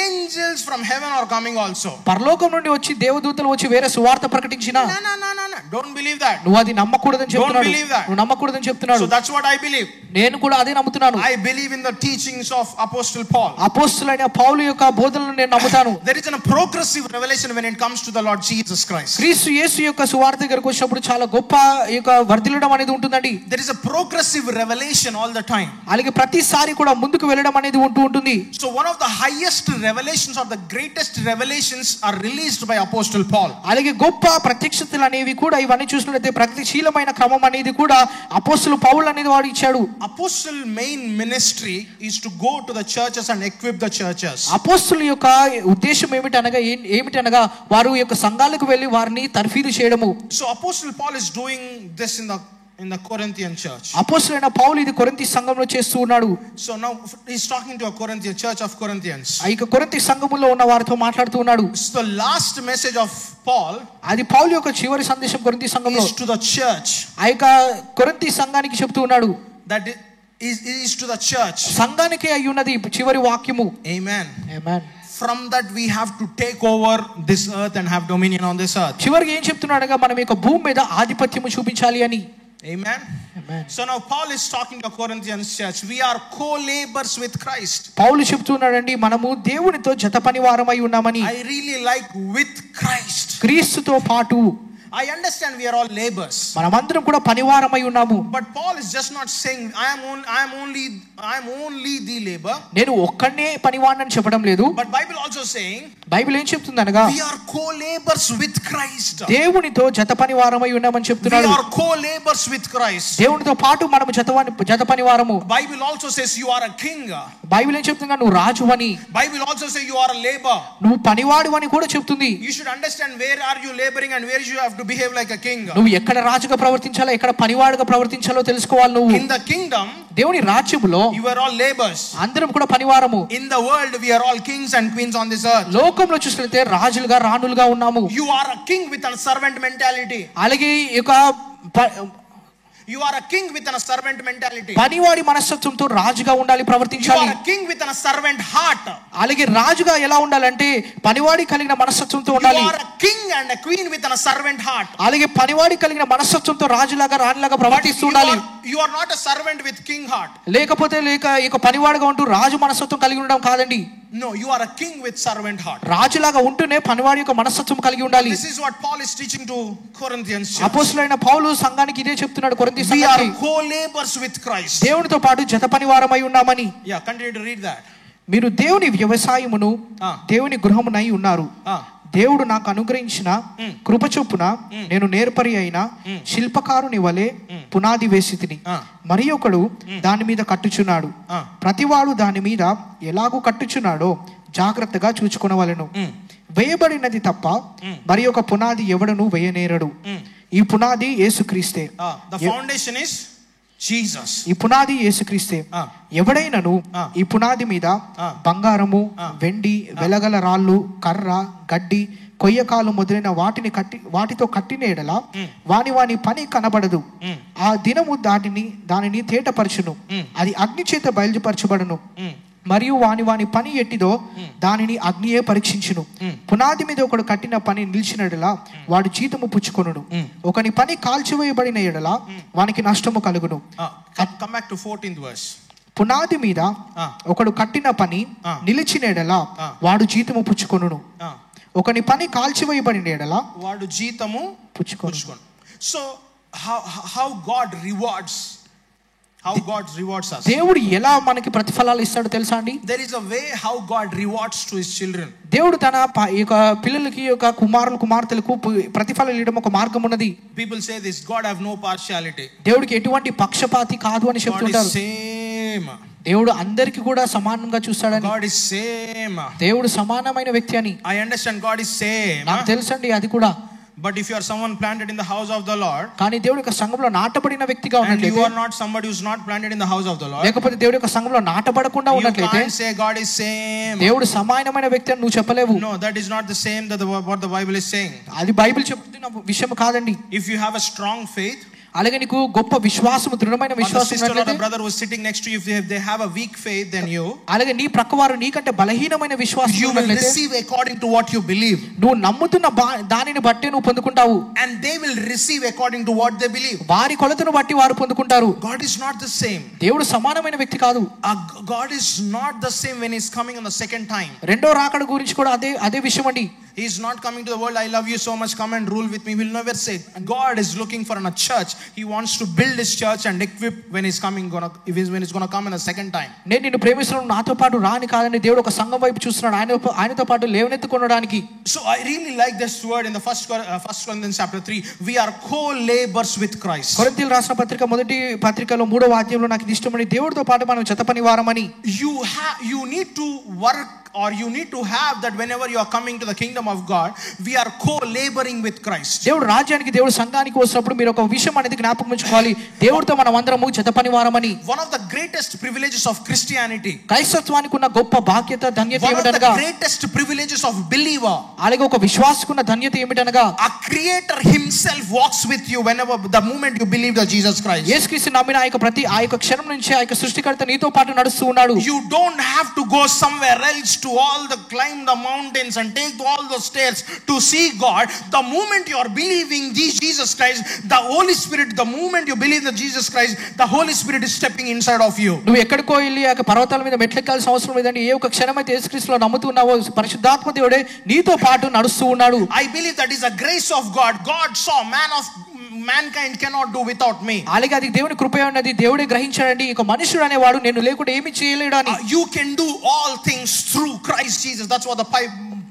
angels from heaven are coming also, పరలోకం నుండి వచ్చి దేవదూతలు వచ్చి వేరే సువార్త ప్రకటించినా, no, don't believe that. నువ్వు అది నమ్మకూడదని చెప్తున్నాడు. Don't believe that. నువ్వు నమ్మకూడదని చెప్తున్నాడు. So that's what I believe. నేను కూడా అదే నమ్ముతున్నాను. I believe in the teachings of Apostle Paul. అపోస్తలుడైన పౌలు యొక్క బోధనలను నేను నమ్ముతాను. There is a progressive revelation when it comes to the Lord Jesus Christ. క్రీస్తు యేసు యొక్క సువార్త దగ్గరికి వచ్చినప్పుడు చాలా గొప్ప యొక్క వర్ధిల్లడం అనేది ఉంటుందండి. There is a progressive revelation all the time. అలాగే ప్రతిసారి కూడా ముందుకు వెళ్ళడం అనేది ఉంటుంది. So one of the highest revelations or the greatest revelations are released by Apostle Paul. అలాగే గొప్ప ప్రత్యక్షతలు అనేవి కూడా ఇవన్నీ చూసినట్లయితే ప్రగతిశీలమైన క్రమం అనేది కూడా అపోస్తలు పౌలు అనేది వాడు ఇచ్చాడు. Apostle main ministry is to go to the churches and equip the churches. అపోస్తలు యొక్క ఉద్దేశం ఏమిటనగా వారు యొక్క సంఘాలకు వెళ్ళి వారిని తర్ఫీదు చేయడము. So Apostle Paul is doing this in the Corinthian church. అపోస్తలుడైన పౌలు ఇది కొరింథీ సంఘంలో చేస్తూ ఉన్నాడు. So now he's talking to a Corinthian church of Corinthians. ఆ యొక్క కొరింథీ సంఘములో ఉన్న వారితో మాట్లాడుతూ ఉన్నాడు. So the last message of Paul, అది పౌలు యొక్క చివరి సందేశం కొరింథీ సంఘంలో is to the church. ఆ యొక్క కొరింథీ సంఘానికి చెప్తూ ఉన్నాడు. That is to the church. సంఘానికే అయి ఉన్నది చివరి వాక్యము. Amen. Amen. From that we have to take over this earth and have dominion on this earth. చివరికి ఏం చెప్తున్నాడగా మనం యొక్క భూమి మీద ఆధిపత్యము చూపించాలి అని. Amen. Amen. So now Paul is talking to Corinthians church. We are co-laborers with Christ. పౌలు చెప్తున్నాడండి మనము దేవునితో జత పనివారమై ఉన్నామని. I really like with Christ. క్రీస్తుతో పాటు. I understand we are all laborers. మనమందరం కూడా పనివారమై ఉన్నాము. But Paul is just not saying I am only the labor. నేను ఒక్కనే పనివాడిని చెప్పడం లేదు. But Bible also saying, Bible ఏం చెప్తుందనగా we are co-laborers with Christ. దేవునితో జత పనివారమై ఉన్నామని చెప్తున్నాడు. We are co-laborers with Christ. దేవునితో పాటు మనము జత పనివారము. Bible also says you are a king. Bible ఏం చెప్తుందా నువ్వు రాజువని. Bible also says you are a labor. నువ్వు పనివాడివని కూడా చెప్తుంది. You should understand where are you laboring and where you have to behave like a king. నువ్వు ఎక్కడ రాజుగా ప్రవర్తించాలో ఎక్కడ పనివాడుగా ప్రవర్తించాలో తెలుసుకోవాలి నువ్వు. In the kingdom, దేవుని రాజ్యములో you are all laborers. అందరం కూడా పనివారము. In the world we are all kings and queens on this earth. లోకంలో చూసినట్లయితే రాజులుగా రాణులుగా ఉన్నాము. You are a king with a servant mentality. అలాగే You are a king with a servant mentality. పనివాడి మనస్తత్వంతో రాజుగా ఉండాలి ప్రవర్తించాలి. You are a king with a servant heart. అలాగే రాజుగా ఎలా ఉండాలంటే పనివాడి కలిగిన మనస్తత్వంతో ఉండాలి. You are a king and a queen with a servant heart. అలాగే పనివాడి కలిగిన మనస్తత్వంతో రాజులాగా రాణిలాగా ప్రవర్తిస్తూ ఉండాలి. You are not a servant with king heart. లేకపోతే ఇక పనివాడిగా ఉంటూ రాజు మనస్తత్వం కలిగి ఉండడం కాదండి. No, you are a king with servant heart. రాజులాగా ఉంటూనే పనివాడి యొక్క మనస్తత్వం కలిగి ఉండాలి. This is what Paul is teaching to Corinthians church. అపోస్తలుడైన పౌలు సంఘానికి ఇదే చెప్తున్నాడు కొరింథీ We are సంఘానికి. co-laborers with Christ. దేవునితో పాటు జత పనివారమై ఉన్నామని. Yeah, continue to read that. మీరు దేవుని వ్యవసాయమును దేవుని గృహమునై ఉన్నారు. దేవుడు నాకు అనుగ్రహించిన కృప చొప్పున నేను నేర్పరి అయిన శిల్పకారుని వలె పునాది వేసితిని, మరి ఒకడు దాని మీద కట్టుచున్నాడు. ప్రతివాడు దాని మీద ఎలాగూ కట్టుచున్నాడో జాగ్రత్తగా చూచుకొనవలెను. వేయబడినది తప్ప మరి ఒక పునాది ఎవడను వేయనేరడు. ఈ పునాది యేసుక్రీస్తే. The foundation is Jesus. ఈ పునాది యేసుక్రీస్తే. ఎవడైనను ఈ పునాది మీద బంగారము, వెండి, వెలగల రాళ్ళు, కర్ర, గడ్డి, కొయ్యకాలు మొదలైన వాటితో కట్టిన ఎడల వాని పని కనబడదు. ఆ దినము దానిని తేటపరచును, అది అగ్ని చేత బయలుపరచబడును. మరియు వాని పని ఎట్టిదో దానిని అగ్నియే పరీక్షించును. పునాది మీద ఒకడు కట్టిన పని నిలిచినడలా వాడు జీతము పుచ్చుకొనును. ఒకని పని కాల్చివేయబడిన ఎడలా వానికి నష్టము కలుగును. Come back to 14th verse. పునాది మీద ఒకడు కట్టిన పని నిలిచిన ఎడలా వాడు జీతము పుచ్చుకొనును. ఒకని పని కాల్చివేయబడిన ఎడలా వాడు జీతము పుచ్చుకొనును. So how God rewards us. దేవుడు ఎలా మనకి ప్రతిఫలాలు ఇస్తాడో తెలుసా అండి? There is a way how God rewards to his children. దేవుడు తన యొక్క పిల్లలకి, యొక్క కుమార్తెలకు ప్రతిఫలం ఇవ్వడం ఒక మార్గం ఉన్నది. People say this, God have no partiality. దేవుడికి ఎటువంటి పక్షపాతి కాదు అని చెప్తుంటారు. దేవుడు అందరికి కూడా సమానంగా చూస్తాడని. God is same. దేవుడు సమానమైన వ్యక్తి అని. I understand God is same. నాకు తెలుసండి అది కూడా. But if you are someone planted in the house of the Lord, కానీ దేవుడి యొక్క సంఘంలో నాటబడిన వ్యక్తిగా ఉన్నట్లయితే, and you are not somebody who is not planted in the house of the Lord, లేకపోతే దేవుడి యొక్క సంఘంలో నాటబడకుండా ఉన్నట్లయితే, you can't say God is same. దేవుడు సమానమైన వ్యక్తి అని నువ్వు చెప్పలేవు. No, that is not the same that what the Bible is saying. అది బైబిల్ చెప్తున్న విషయం కాదండి. If you have a strong faith, అలాగే నీకు గొప్ప విశ్వాసము, దృఢమైన విశ్వాసం ఉన్నట్లయితే, brother who is sitting next to you, if they have a weak faith than you, అలాగే నీ ప్రక్కవారు నీకంటే బలహీనమైన విశ్వాసం ఉన్నట్లయితే, you will receive according to what you believe. నువ్వు నమ్ముతున్న దానిని బట్టి నువ్వు పొందుకుంటావు. And they will receive according to what they believe. వారి కొలతను బట్టి వారు పొందుకుంటారు. God is not the same. దేవుడు సమానమైన వ్యక్తి కాదు. God is not the same when he is coming on the second time. రెండో రాకడ గురించి కూడా అదే విషయం అండి. He is not coming to the world, I love you so much, come and rule with me. He will never say. God is looking for a church. He wants to build his church and equip when he's coming, when he's going to come in the second time. నేను నిన్ను ప్రేమిస్తున్నాను, నాతో పాటు రాని కాదని దేవుడు ఒక సంఘం వైపు చూస్తున్నాడు, ఆయనతో పాటు లేవనెత్తుకొనడానికి. So I really like this word in the first Corinthians chapter 3. We are co-laborers with Christ. కొరింథీయులకు రాసిన పత్రిక మొదటి పత్రికలో 3వ అధ్యాయంలో నాకు ఇది ఇష్టమని, దేవుడితో పాటు మనం జతపని వారమని. You need to work, or you need to have that whenever you are coming to the kingdom of God, we are co-laboring with Christ. దేవుడు రాజ్యానికి, దేవుడు సంఘానికి వచ్చినప్పుడు మీరు ఒక విషయం అనేది జ్ఞాపకం ఉంచుకోవాలి, దేవుడితో మనం అందరము జతపని వారమని. One of the greatest privileges of Christianity, క్రైస్తవానికి ఉన్న గొప్ప బాధ్యత, ధన్యత ఏమిటనగా, one of the greatest privileges of believer, అలాగే ఒక విశ్వాసకున్న ధన్యత ఏమిటనగా, a creator himself walks with you whenever the moment you believe that Jesus Christ. యేసుక్రీస్తు నమ్మిన ఆ యొక్క క్షణం నుంచి ఆ యొక్క సృష్టికర్త నీతో పాటు నడుస్తూ ఉన్నాడు. You don't have to go somewhere else to climb the mountains and take all the stairs to see God. The moment you are believing Jesus Christ, the Holy Spirit, the moment you believe that Jesus Christ, the Holy Spirit is stepping inside of you. నువ్వు ఎక్కడికో వెళ్ళి ఆ పర్వతాల మీద మెట్లెక్కాల్సిన అవసరం లేదండి. ఏ ఒక్క క్షణమైతే యేసుక్రీస్తులో నమ్ముతున్నావో పరిశుద్ధాత్మ దేవుడే నీతో పాటు నడుస్తూ ఉన్నాడు. I believe that is a grace of God. God saw mankind cannot do without me. అలాగే అది దేవుని కృప ఉన్నది, దేవుడే గ్రహించాడండి, ఇక మనుషుడు అనేవాడు నేను లేకుండా ఏమీ చేయలేడు అని. You can do all things through Christ Jesus. That's what the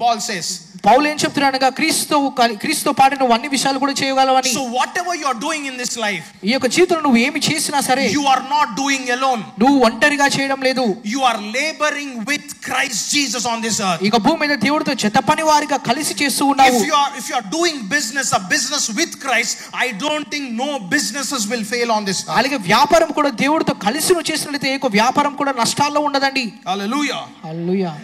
Paul says. పౌలు ఏం చెప్తున్నాడనగా, క్రీస్తుతో పాటు నువ్వు అన్ని విషయాలు కూడా చేయగలవని. So whatever you are doing in this life, ఈ యొక్క జీవితంలో నువ్వు ఏమి చేసినా సరే, you are not doing alone. నువ్వు ఒంటరిగా చేయడం లేదు. You are laboring with Christ Jesus on this earth. ఇక భూమి మీద దేవుడితో జతపని వారిగా కలిసి చేస్తూ ఉన్నావు. If you are doing a business with Christ, I don't think no businesses will fail on this earth. అలాగే వ్యాపారం కూడా దేవుడితో కలిసి నువ్వు చేసినట్లయితే ఏ వ్యాపారం కూడా నష్టాల్లో ఉండదండి. Hallelujah. Hallelujah.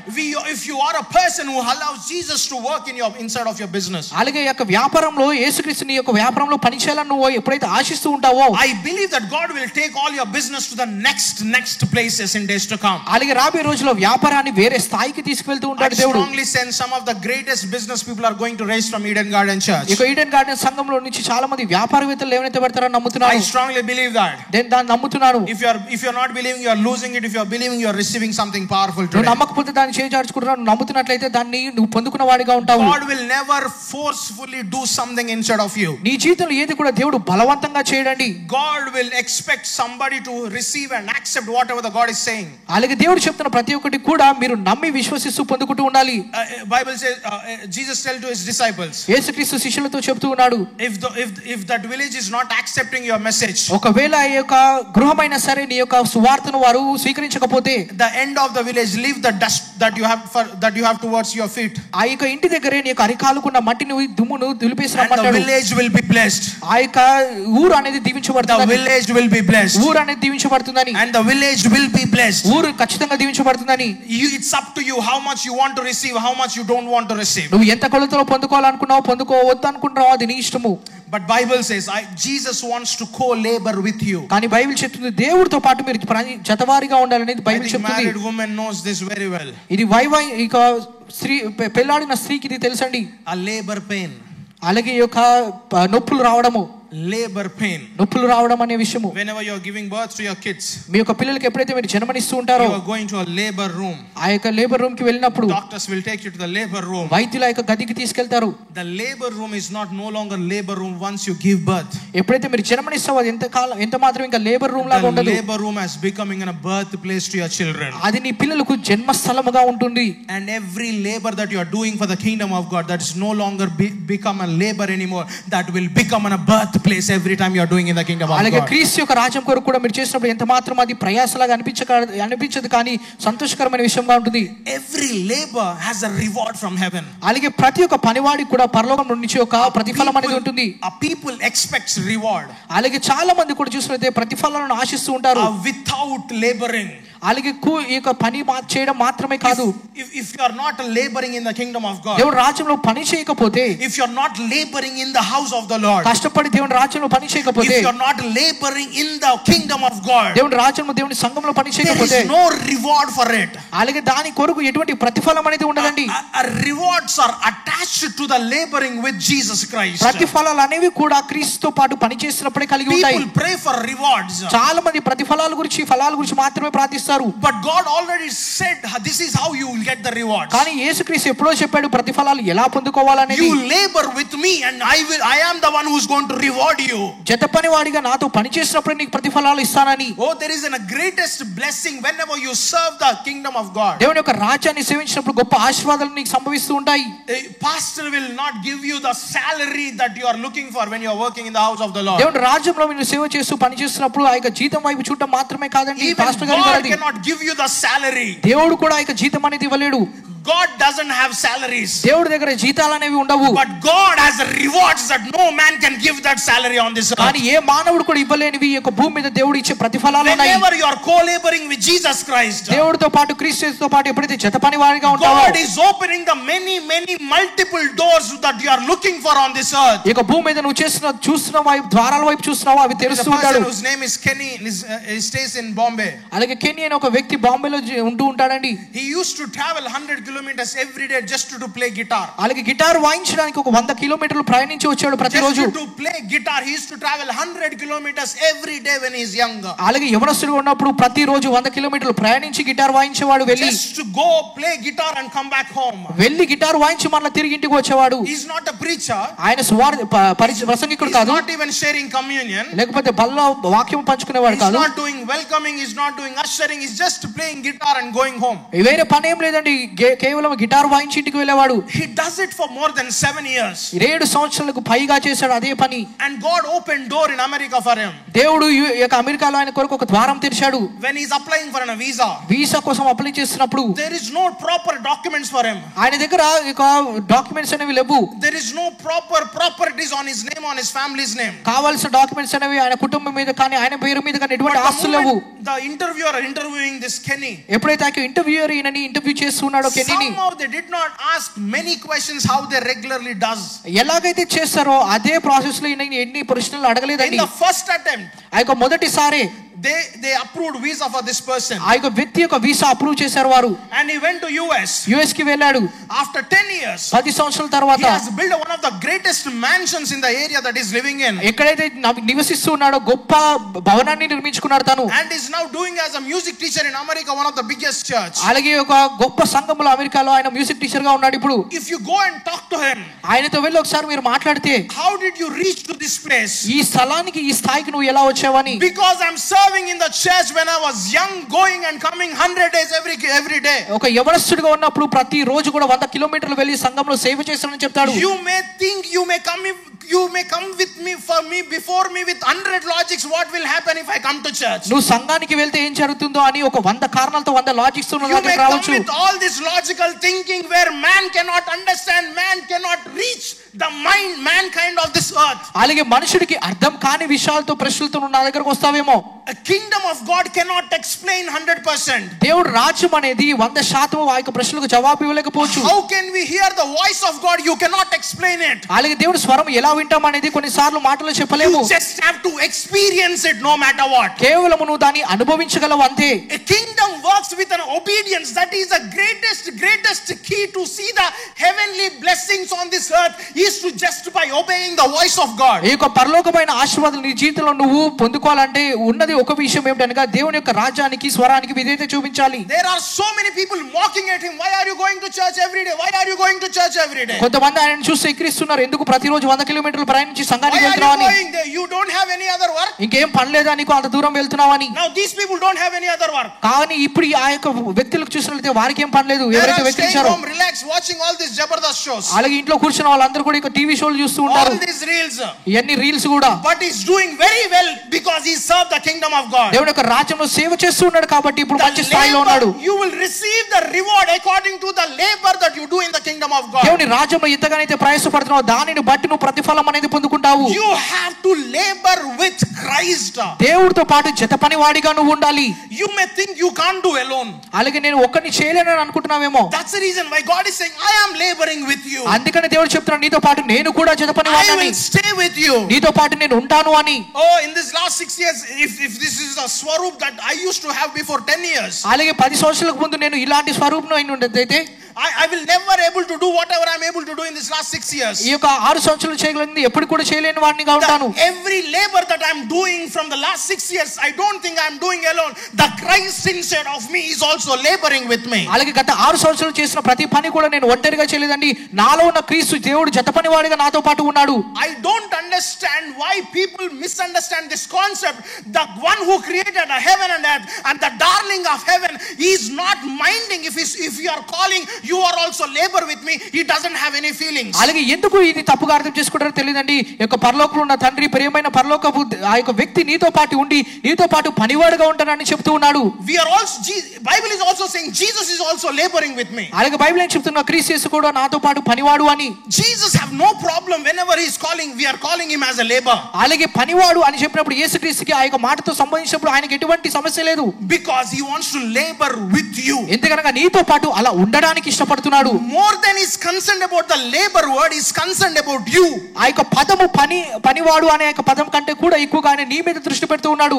If you are a person who allows Jesus to work inside of your business. అలాగే ఈ యొక్క వ్యాపారంలో యేసుక్రీస్తు నీ యొక్క వ్యాపారంలో పని చేయాలని నువ్వు ఎప్పుడైతే ఆశిస్తూ ఉంటావో, I believe that God will take all your business to the next places in days to come. అలాగే రాబోయే రోజుల్లో వ్యాపారాన్ని వేరే స్థాయికి తీసుకెళ్తూ ఉంటాడు I దేవుడు. strongly sense some of the greatest business people are going to raise from Eden Garden Church. ఇక ఈడెన్ గార్డెన్ సంఘంలో నుంచి చాలా మంది వ్యాపారవేత్తలు లేవనెత్తి పడతారని నమ్ముతున్నాను. I strongly believe that. నేను దాన్ని నమ్ముతున్నాను. If you are not believing, you are losing it. If you are believing, you are receiving something powerful today. నువ్వు నమ్మకపోతే దాన్ని చేజార్చుకుంటున్నావు, నువ్వు నమ్ముతున్నట్లయితే దాన్ని నువ్వు పొందుకున్న వాడిగా ఉంటావు. God will never forcefully do something inside of you. నీ జీవితంలో ఏది కూడా దేవుడు బలవంతంగా చేయడండి. God will expect somebody to receive and accept whatever the God is saying. అలాగే దేవుడు చెప్తున్న ప్రతి ఒక్కటి కూడా మీరు నమ్మి విశ్వసిస్తూ పొందుకుంటూ ఉండాలి. Bible says Jesus told to his disciples, యేసుక్రీస్తు శిష్యులతో చెప్తూ ఉన్నాడు, if that village is not accepting your message, ఒకవేళ ఈ యొక్క గృహమైనా సరే నీ యొక్క సువార్తను వారు స్వీకరించకపోతే, the end of the village, leave the dust that you have towards your feet. ఆ యొక్క ఇంటి దగ్గరే నీ యొక్క అరికాలుకున్న మట్టిని దుమ్మును దులిపేసినప్పుడు the village will be blessed. ఆ యొక్క ఊరు అనేది దీవించబడుతుంది. The village will be blessed. ఊరు అనేది దీవించబడుతుందని. And the village will be blessed. ఊరు ఖచ్చితంగా దీవించబడుతుందని. It's up to you how much you want to receive, how much you don't want to receive. నువ్వు ఎంత కొలతలో పొందుకోవాలనుకున్నావు, పొందుకోవద్దు అనుకుంటున్నావు, అది నీ ఇష్టము. But Bible says Jesus wants to co-labor with you. కానీ Bible చెప్తుంది దేవుడితో పాటు మీరు జతవారిగా ఉండాలనేది బైబిల్ చెప్తుంది. Married woman knows this very well. ఇది ఇక స్త్రీ పెళ్లాడిన స్త్రీకి ఇది తెలుసండి. A labor pain. అలాగే ఈ యొక్క నొప్పులు రావడము, labor pain, నొప్పులు రావడం అనే విషయము. whenever you are giving birth to your kids, మీ యొక్క పిల్లలకి ఎప్పుడైతే మీరు జన్మనిస్తూ ఉంటారో, you are going to a labor room. ఆ యొక్క లేబర్ రూమ్ కి వెళ్ళినప్పుడు doctors will take you to the labor room. వైద్యుల యొక్క గదికి తీసుకెళ్తారు. The labor room is not no longer labor room once you give birth. ఎప్పుడైతే మీరు జన్మనిస్తావో అది ఎంత మాత్రం ఇంకా లేబర్ రూమ్ లాగా ఉండదు. The labor room has becoming a birth place to your children. అది నీ పిల్లలకు జన్మస్థలముగా ఉంటుంది. And every labor that you are doing for the kingdom of God, that is no longer become a labor anymore, that will become a birth place every time you are doing in the kingdom of God. అలాగే క్రీస్తు యొక్క రాజ్యం కొరకు కూడా మీరు చేసినప్పుడు ఎంత మాత్రం అది ప్రయాసలాగా అనిపించదు, కానీ సంతోషకరమైన విషయంగా ఉంటుంది. Every labor has a reward from heaven. అలాగే ప్రతి ఒక్క పనివాడికి కూడా పరలోకం నుంచి ఒక ప్రతిఫలం అనేది ఉంటుంది. A people expects reward. అలాగే చాలా మంది కూడా చూసినట్లయితే ప్రతిఫలాలను ఆశిస్తూ ఉంటారు. Without laboring. అలాగే ఈ యొక్క పని చేయడం మాత్రమే కాదు. If you are not laboring in the kingdom of God, దేవుని రాజ్యంలో పని చేయకపోతే, if you are not laboring in the house of the Lord, కష్టపడి దేవుని రాజ్యంలో పని చేయకపోతే, if you are not laboring in the kingdom of God, దేవుని రాజ్యంలో దేవుని సంఘంలో పని చేయకపోతే, there is no reward for it. అలాగే దాని కొరకు ఎటువంటి ప్రతిఫలం అనేది ఉండదండి. Rewards are attached to the laboring with Jesus Christ. ప్రతిఫలాలు అనేవి కూడా క్రీస్తుతో పాటు పని చేసినప్పుడే కలిగి ఉంటాయి. People pray for rewards. చాలా మంది ప్రతిఫలాల గురించి, ఫలాల గురించి మాత్రమే ప్రార్థిస్తారు. But God already said this is how you will get the rewards. కానీ యేసుక్రీస్తు ఎప్పుడో చెప్పాడు ప్రతిఫలాలు ఎలా పొందుకోవాలనేది. You labor with me and I am the one who is going to reward you. జత పనివాడిగా నాతో పని చేసినప్పుడు నీకు ప్రతిఫలాలు ఇస్తానని. Oh, there is a greatest blessing whenever you serve the kingdom of God. దేవుని యొక్క రాజ్యాన్ని సేవించినప్పుడు గొప్ప ఆశీర్వాదాలు నీకు సంభవిస్తూ ఉంటాయి. A pastor will not give you the salary that you are looking for when you are working in the house of the Lord. దేవుని రాజ్యంలో మీరు సేవ చేస్తూ పని చేస్తున్నప్పుడు ఆ యొక్క జీతం వైపు చూడటం మాత్రమే కాదండి. పాస్టర్ గారు God cannot give you the salary. దేవుడు కూడా ఆ యొక్క జీతం అనేది ఇవ్వలేడు. God doesn't have salaries. దేవుడి దగ్గర జీతాలు అనేవి ఉండవు. But God has rewards that no man can give that salary on this earth. కానీ ఏ మానవుడు కూడా ఇవ్వలేనివి ఈ యొక్క భూమి మీద దేవుడు ఇచ్చే ప్రతిఫలాలు ఉన్నాయి. Whenever you are co-laboring with Jesus Christ, దేవుడితో పాటు క్రీస్తుతో పాటు ఎప్పుడైతే జత పనివాడిగా ఉంటావో, God is opening the many multiple doors that you are looking for on this earth. ఈ యొక్క భూమి మీద నువ్వు చూస్తున్న వైపు, ద్వారాల వైపు చూస్తున్నావా, అవి తెరుస్తూ ఉంటాడు. Whose name is Kenny, he stays in Bombay. అలాగే కెన్నీ అనే ఒక వ్యక్తి బాంబేలో ఉంటూ ఉంటాడండి. He used to travel 100 kilometers every day just to play guitar. అలాగే గిటార్ వాయించడానికి ఒక 100 కిలోమీటర్లు ప్రయాణించి వచ్చాడు ప్రతిరోజు. Just to play guitar he used to travel 100 kilometers every day when he is young. అలాగే యవనస్తుడుగా ఉన్నప్పుడు ప్రతిరోజు 100 కిలోమీటర్లు ప్రయాణించి గిటార్ వాయించేవాడు. వెళ్ళి just to go play guitar and come back home. వెళ్ళి గిటార్ వాయించి మళ్ళీ తిరిగి ఇంటికి వచ్చేవాడు. He is not a preacher. ఆయన ప్రసంగికుడు కాదు. Not even sharing communion. లేకపోతే బల్ల వాక్యం పంచుకునేవాడు కాదు. He is not doing welcoming, he is not doing ushering, he is just playing guitar and going home. వేరే పని ఏం లేదండి, కేవలం గిటార్ వాయించి ఇంటికి వెళ్ళేవాడు. He does it for more than 7 years. 7 సంవత్సరాలకు పైగా చేశాడు అదే పని. And God opened door in America for him. దేవుడు ఈ యొక్క అమెరికాలో ఆయన కొరకు ఒక ద్వారం తెరిచాడు. When he is applying for a visa, visa కోసం అప్లై చేస్తున్నప్పుడు there is no proper documents for him. ఆయన దగ్గర ఇక డాక్యుమెంట్స్ అనేవి లేవు. There is no proper properties on his name, on his family's name. కావాల్సిన డాక్యుమెంట్స్ అనేవి ఆయన కుటుంబం మీద కానీ ఆయన పేరు మీద కానీ ఎటువంటి ఆస్తులు లేవు. the interviewer interviewing this Kenny, ఎప్పుడైతే ఆ ఇంటర్వ్యూయర్ ఈయనని ఇంటర్వ్యూ చేస్తున్నాడో కెన్నీని, somehow they did not ask many questions how they regularly does. ఎలాగైతే చేస్తారో అదే ప్రాసెస్ లో ఈయన ఎన్ని ప్రశ్నలు అడగలేదండి. In the first attempt, ఆ యొక్క మొదటిసారి they approved visa for this person. ఆ యొక్క వ్యక్తి యొక్క వీసా అప్రూవ్ చేశారు వారు. And he went to US కి వెళ్ళాడు. After 10 years, 10 సంవత్సరాల తర్వాత he has built one of the greatest mansions in the area that he's living in. ఎక్కడైతే నివసిస్తూ ఉన్నాడో గొప్ప భవనాన్ని నిర్మించుకున్నాడు తను. And is now doing as a music teacher in America, one of the biggest church. అలాగే ఒక గొప్ప సంఘములో అమెరికాలో ఆయన మ్యూజిక్ టీచర్ గా ఉన్నాడు ఇప్పుడు. If you go and talk to him, ఆయనతో వెళ్ళి ఒకసారి మీరు మాట్లాడితే, how did you reach to this place? ఈ స్థలానికి ఈ స్థాయికి నువ్వు ఎలా వచ్చావని. Because I'm serving in the church when I was young, going and coming 100 days every day. ఒక యవనస్తుడిగా ఉన్నప్పుడు ప్రతి రోజు కూడా 100 కిలోమీటర్లు వెళ్ళి సంఘంలో సేవ చేస్తానని చెప్తాడు. You may think you may come with me before me with 100 logics what will happen if I come to church. నువ్వు సంఘానికి వెళ్తే ఏం జరుగుతుందో అని ఒక 100 కారణాలతో 100 లాజిక్స్ తో you may come with all this logical thinking where man cannot understand, man cannot reach the mankind of this earth. అలాగే మనుషుడికి అర్థం కాని విషయాలతో ప్రశ్నలతో నా దగ్గరకు వస్తావేమో. A kingdom of God cannot explain 100%. దేవుడు రాజ్యం అనేది 100% ఆ యొక్క ప్రశ్నలకు జవాబు ఇవ్వలేకపోవచ్చు. How can we hear the voice of God? You cannot explain it. అలాగే దేవుడి స్వరం ఎలా వింటాం అనేది కొన్నిసార్లు మాటలు చెప్పలేము. You just have to experience it no matter what. కేవలం నువ్వు దాన్ని అనుభవించగలవు అంతే. A kingdom works with an obedience. That is the greatest key to see the heavenly blessings on this earth is to just by obeying the voice of God. ఈ యొక్క పరలోకమైన ఆశీర్వాదాలు నీ జీవితంలో నువ్వు పొందుకోవాలంటే ఉన్నది ఒక విషయం ఏమిటనగా దేవుని యొక్క రాజ్యానికి స్వరానికి విధేయత చూపించాలి. There are so many people mocking at him. Why are you going to church every day? Why are you going to church every day? కొంతమంది ఆయనను చూసి ఎక్కిరిస్తున్నారు. ఎందుకు ప్రతిరోజు 100 కిలోమీటర్లు ప్రయాణించి సంఘానికి వెళ్తున్నావు అని. Why are you going there? You don't have any other work? ఇంకేం పని లేదా నీకు అంత దూరం వెళ్తున్నావని. Now these people don't have any other work. కానీ ఇప్పుడు ఆ యొక్క వ్యక్తులకు చూసినట్లయితే వారికి ఏం పని లేదు. ఎవరైతే వెక్కిరించారో relax watching all these Jabardast shows. అలాగే ఇంట్లో కూర్చున్న వాళ్ళందరూ కూడా ఇక టీవీ షోలు చూస్తూ ఉంటారు. All these reels. ఇవన్నీ రీల్స్ కూడా. But he's doing very well because he served the kingdom of God. దేవుని యొక్క రాజ్యంలో సేవ చేస్తూ ఉన్నాడు కాబట్టి ఇప్పుడు మంచి స్థాయిలో ఉన్నాడు. You will receive the reward according to the labor that you do in the kingdom of God. దేవుని రాజ్యంలో ఎంతగానైతే ప్రయాసపడుతున్నావో దానిని బట్టి నువ్వు ప్రతిఫలం అనేది పొందుకుంటావు. You have to labor with Christ. దేవుడితో పాటు జత పనివాడిగా నువ్వు ఉండాలి. You may think you can't do alone. అలాగే నేను ఒక్కడిని చేయలేనని అనుకుంటున్నావేమో. That's the reason why God is saying I am laboring with you. అందుకని దేవుడు చెప్తున్నాడు నీతో పాటు నేను కూడా జత పనివాడిని. I will stay with you. నీతో పాటు నేను ఉంటాను అని. Oh, in this last 6 years, if this is a swarup that I used to have before 10 years. అలాగే 10 సంవత్సరాలకు ముందు నేను ఇలాంటి స్వరూపం అయిన ఉండేదైతే I will never able to do whatever I am able to do in this last 6 years. ఈ యొక్క 6 సంవత్సరాలు చేయగలిగింది ఎప్పుడు కూడా చేయలేని వాడినిగా ఉంటాను. Every labor that I am doing from the last 6 years, I don't think I am doing alone. The Christ inside of me is also laboring with me. అలాగే గత 6 సంవత్సరాలు చేసిన ప్రతి పని కూడా నేను ఒంటరిగా చేయలేదండి. నాలో ఉన్న క్రీస్తు దేవుడు జత పనివాడిగా నాతో పాటు ఉన్నాడు. I don't understand why people misunderstand this concept. The one who created a heaven and earth and the darling of heaven is not minding if you are calling you are also labor with me. He doesn't have any feelings. అలాగే ఎందుకు ఇది తప్పుగా అర్థం చేసుకుంటారో తెలియదండి. యొక్క పరలోకంలో ఉన్న తండ్రి ప్రియమైన పరలోకపు ఆ యొక్క వ్యక్తి నీతో పాటు ఉండి నీతో పాటు పనివాడుగా ఉంటానని చెప్తూ ఉన్నాడు. We are also Bible is also saying Jesus is also laboring with me. అలాగే బైబిల్ ఏం చెప్తున్నా క్రీస్తు యేసు కూడా నాతో పాటు పనివాడు అని. Jesus have no problem whenever he is calling, we are calling him as a labor. అలాగే పనివాడు అని చెప్పినప్పుడు యేసుక్రీస్తుకి ఆ యొక్క మాటతో సంబంధించినప్పుడు ఆయనకి ఎటువంటి సమస్య లేదు. Because he wants to labor with you. ఎందుకనగా నీతో పాటు అలా ఉండడానికి ఇష్టపడుతున్నాడు. More than is concerned about the labor word, is concerned about you. ఆ యొక్క పదము పనివాడు అనే యొక్క పదం కంటే కూడా ఎక్కువగా ఆయన నీ మీద దృష్టి పెడుతూ ఉన్నాడు.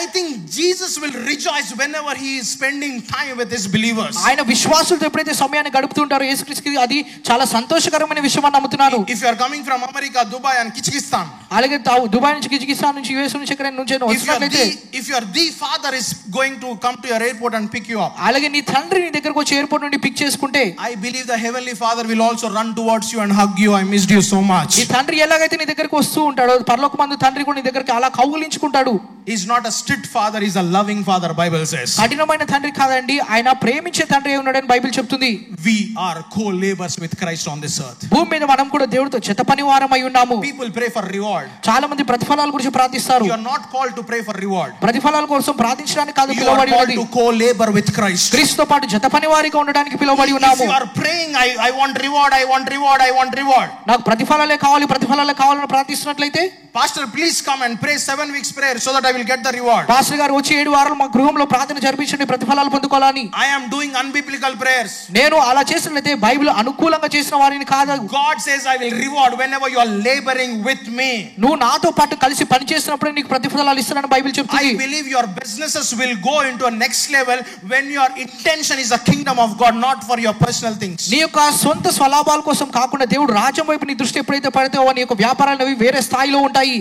I think Jesus will rejoice whenever he is spending time with his believers. ఆయన విశ్వాసులతో ఎప్పుడైతే సమయాన్ని గడుపుతుంటారో యేసుక్రీస్తుకి అది చాలా సంతోషకరమైన విషయం అని నమ్ముతున్నాను. If you are coming from America, Dubai and Kyrgyzstan, అలాగే దుబాయ్ నుంచి కిర్గిజిస్తాన్ నుంచి యుఎస్ నుంచి ఎక్కడ నుంచి వస్తున్నట్లయితే if your father is going to come to your airport and pick you up, అలాగే నీ తండ్రి నీ దగ్గరకు వచ్చి ఎయిర్పోర్ట్ నుండి పిక్ చేసుకుంటే I believe the heavenly father will also run towards you and hug you. I missed you so much. నీ తండ్రి ఎలాగైతే నీ దగ్గరకు వస్తూ ఉంటాడో పరలోకమందు తండ్రి కూడా నీ దగ్గరికి అలా కౌగిలించుకుంటాడు. He's not a strict father, he's a loving father, Bible says. కఠినమైన తండ్రి కాదండి, ఆయన ప్రేమించే తండ్రి అయి ఉన్నాడని బైబిల్ చెప్తుంది. We are co-laborers with Christ on this earth. భూమి మీద మనం కూడా దేవుడితో జత పనివారమై ఉన్నాము. People pray for reward. చాలా మంది ప్రతిఫలాల గురించి ప్రార్థిస్తారు. You are not called to pray for reward. ప్రతిఫలాల కోసం ప్రార్థించడానికి కాదు పిలువబడి ఉన్నది. You are called to co-labor with Christ. క్రీస్తుతో పాటు జత పనివారిగా ఉండడానికి పిలువబడి ఉన్నాము. If you are praying, I want reward, I want reward, I want reward. నాకు ప్రతిఫలాలే కావాలని ప్రార్థిస్తున్నట్లయితే Pastor, please come and pray 7 weeks prayer so that I will get the reward. Pastor గారు వచ్చి 7 వారాలు మా గృహంలో ప్రార్థన జరిపించండి ప్రతిఫలాలు పొందుకోవాలని. I am doing unbiblical prayers. నేను అలా చేసినట్లయితే బైబిల్ అనుకూలంగా చేసిన వారిని కాదు. God says I will reward whenever you are laboring with me. నువ్వు నాతో పాటు కలిసి పని చేస్తున్నప్పుడు నీకు ప్రతిఫలాలు ఇస్తానని బైబిల్ చెప్తుంది. I believe your businesses will go into a next level when your intention is the kingdom of God, not for your personal things. నీ యొక్క సొంత స్వలాభాల కోసం కాకుండా దేవుడు రాజ్యం వైపు నీ దృష్టి ఎప్పుడైతే పడతావో నీ యొక్క వ్యాపారాలు అవి వేరే స్థాయిలో ఉంటాయి.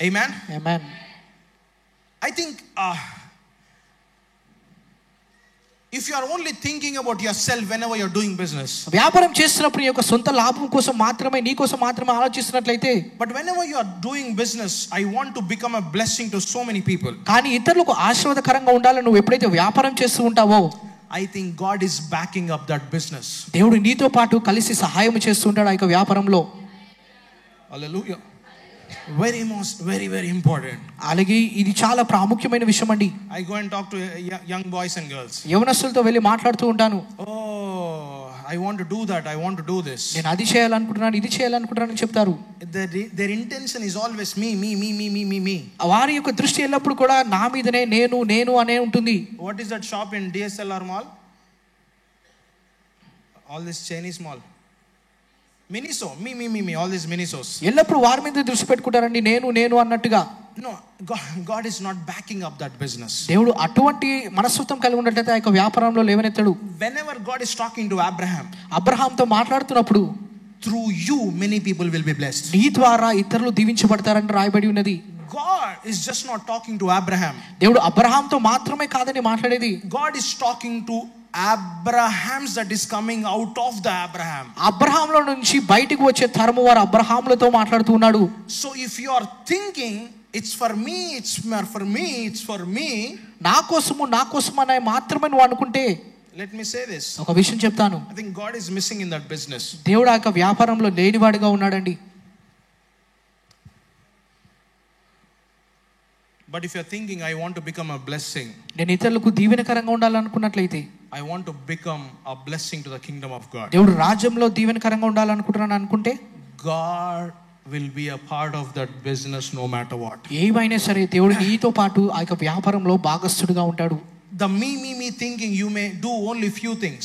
Amen. Amen. I think if you are only thinking about yourself whenever you are doing business, వ్యాపారం చేస్తున్నప్పుడు నీ యొక్క సొంత లాభం కోసం మాత్రమే నీ కోసం మాత్రమే ఆలోచిస్తున్నట్లయితే, but whenever you are doing business, I want to become a blessing to so many people. కానీ ఇతరులకు ఆశీర్వాదకరంగా ఉండాలని నువ్వు ఎప్పుడైతే వ్యాపారం చేస్తూ ఉంటావో, I think God is backing up that business. దేవుడు నీతో పాటు కలిసి సహాయం చేస్తుంటాడు ఆ యొక్క వ్యాపారంలో. Hallelujah. Very important. అలాగే ఇది చాలా ప్రాముఖ్యమైన విషయం అండి. I go and talk to young boys and girls. యవనస్తులతో వెళ్ళి మాట్లాడుతూ ఉంటాను. Oh, I want to do that, I want to do this. నేను అది చేయాలనుకుంటున్నాను, ఇది చేయాలనుకుంటున్నాను అని చెప్తారు. Their intention is always me. వారి యొక్క దృష్టి ఎల్లప్పుడు కూడా నా మీదనే, నేను అనే ఉంటుంది. What is that shop in DSLR mall? All this Chinese mall. Miniso, me, all these Minisos. ఎల్లప్పుడు వారి మీద దృష్టి పెట్టుకుంటారండి, నేను అన్నట్టుగా. No, God is not backing up that business. దేవుడు అటువంటి మనస్తత్వం కలిగి ఉన్నట్లయితే ఆ యొక్క వ్యాపారంలో లేవనెత్తడు. Whenever God is talking to Abraham, అబ్రహాంతో మాట్లాడుతున్నప్పుడు, through you many people will be blessed. నీ ద్వారా ఇతరులు దీవించబడతారని రాయబడి ఉన్నది. God is just not talking to Abraham. దేవుడు అబ్రహాంతో మాత్రమే కాదని మాట్లాడేది. God is talking to Abrahams that is coming out of the Abraham. అబ్రహాంలో నుంచి బయటికి వచ్చే తరము వారు అబ్రహాంలతో మాట్లాడుతూ ఉన్నాడు. So if you are thinking it's for me, it's for me, నా కోసము అనే మాత్రమే నువ్వు అనుకుంటే, let me say this, ఒక విషయం చెప్తాను, I think God is missing in that business. దేవుడు ఆ యొక్క వ్యాపారంలో లేనివాడిగా ఉన్నాడండి. But if you're thinking I want to become a blessing, నేను ఇతరులకు దీవెనకరంగా ఉండాలనుకున్నట్లయితే, I want to become a blessing to the kingdom of God, దేవుడు రాజ్యంలో దీవెనకరంగా ఉండాలనుకుంటున్నాను అనుకుంటే, God will be a part of that business no matter what. ఏమైనా సరే దేవుడు నీతో పాటు ఆ యొక్క వ్యాపారంలో భాగస్థుడిగా ఉంటాడు. The me thinking, you may do only few things.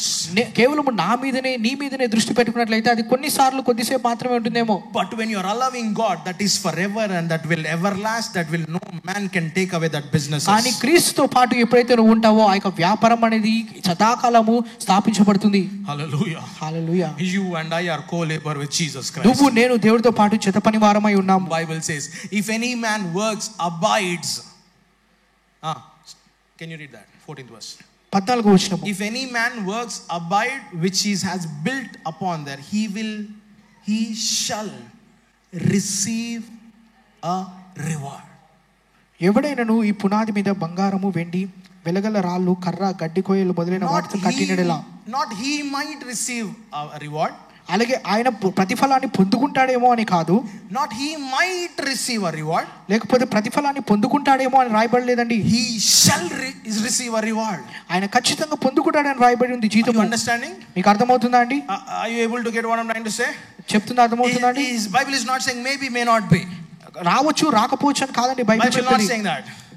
కేవలం నా మీదనే, నీ మీదనే దృష్టి పెట్టుకున్నట్లయితే అది కొన్నిసార్లు కొద్దిసేపు మాత్రమే ఉంటుందేమో. But when you are allowing God, that is forever and that will everlast, that will no man can take away that business. కానీ క్రీస్తుతో పాటు ఎప్పుడైతే నువ్వు ఉంటావో ఆ యొక్క వ్యాపారం అనేది సదాకాలము స్థాపించబడుతుంది. Hallelujah. Hallelujah. You and I are co-labor with Jesus Christ. నువ్వు నేను దేవుడితో పాటు జత పనివారమై ఉన్నాం. Bible says, if any man works, abides. Can you read that? 14th verse. 14వ వచనం. If any man works, abide, which he has built upon there, he shall receive a reward. ఎవడైనను ఈ పునాది మీద బంగారము, వెండి, వెలగల రాళ్ళు, కర్ర, గడ్డి కోయలు మొదలైన వాటితో కట్టినడలా, not he might receive a reward, అలాగే ఆయన ప్రతిఫలాన్ని పొందుకుంటాడేమో అని కాదు, not he might receive a reward, లేకపోతే ప్రతిఫలాన్ని పొందుకుంటాడేమో అని రాయబడలేదండి, he shall receive a reward. ఆయన ఖచ్చితంగా పొందుకుంటాడని రాయబడి ఉంది. జీతం. Understanding? మీకు అర్థమవుతుందా అండి? Are you able to get what I'm trying to say? చెప్తుందా, అర్థమవుతుందా అండి? Bible is not saying maybe, may not be. రావచ్చు, రాకపోవచ్చు అని కాదండి బైబిల్ చెప్పేది.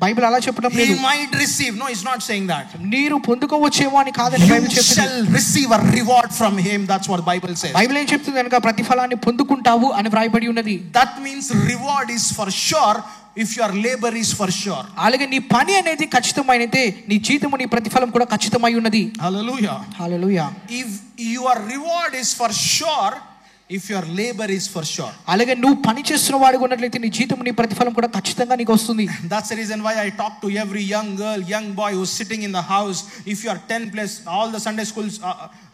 బైబిల్ అలా చెప్పడం లేదు. He might receive. No, it's not saying that. మీరు పొందుకోవచ్చేమో అని కాదండి బైబిల్ చెప్పేది. You shall receive a reward from him. That's what Bible says. Bible ఏం చెప్తుంది కనుక ప్రతిఫలాన్ని పొందుకుంటావు అని వ్రాయబడి ఉన్నది. That means reward is for sure if your labor is for sure. అలాగే నీ పని అనేది ఖచ్చితమైనదే, నీ జీతము, నీ ప్రతిఫలం కూడా ఖచ్చితమై ఉన్నది. Hallelujah. Hallelujah. If your reward is for sure, if your labor is for sure. అలాగే నువ్వు పని చేస్తున్న వాడిగా ఉన్నట్లయితే నీ జీతం, నీ ప్రతిఫలం కూడా ఖచ్చితంగా నీకు వస్తుంది. That's the reason why I talk to every young girl, young boy who's sitting in the house. If you are 10 plus, all the Sunday schools,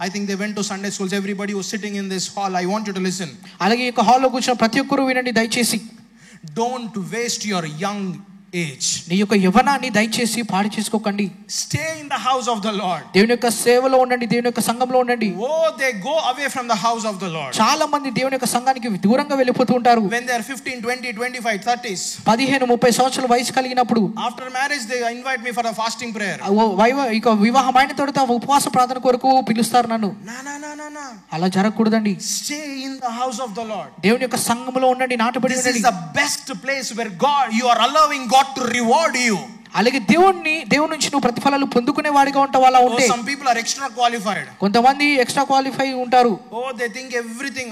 I think they went to Sunday schools, everybody who's sitting in this hall, I want you to listen. అలాగే ఈ హాల్లో కూర్చున్న ప్రతి ఒక్కరు వినండి దయచేసి. Don't waste your young age. నీ యొక్క యవ్వనాన్ని దయచేసి పాడు చేసుకోకండి. Stay in the house of the Lord. దేవుని యొక్క సేవలో ఉండండి, దేవుని యొక్క సంఘంలో ఉండండి. Oh, they go away from the house of the Lord. చాలా మంది దేవుని యొక్క సంఘానికి దూరంగా వెళ్ళిపోతూ ఉంటారు. When they are 15, 20, 25, 30s. 15, 30 సంవత్సరాల వయసు కలిగినప్పుడు, after marriage they invite me for a fasting prayer. ఇక వివాహమైన తర్వాత ఉపవాస ప్రార్థన కొరకు పిలుస్తారు నన్ను. No. అలా జరగకూడదండి. Stay in the house of the Lord. దేవుని యొక్క సంఘంలో ఉండండి, నాటబడి ఉండండి. This is the best place where God, you are allowing God God to reward you. అలాగే దేవుని నుంచి నువ్వు ప్రతిఫలాలు పొందుకునే వాడిగా ఉంటావు. అలా ఉంటే some people are extra qualified. కొంతమంది ఎక్స్ట్రా క్వాలిఫై ఉంటారు. They think everything.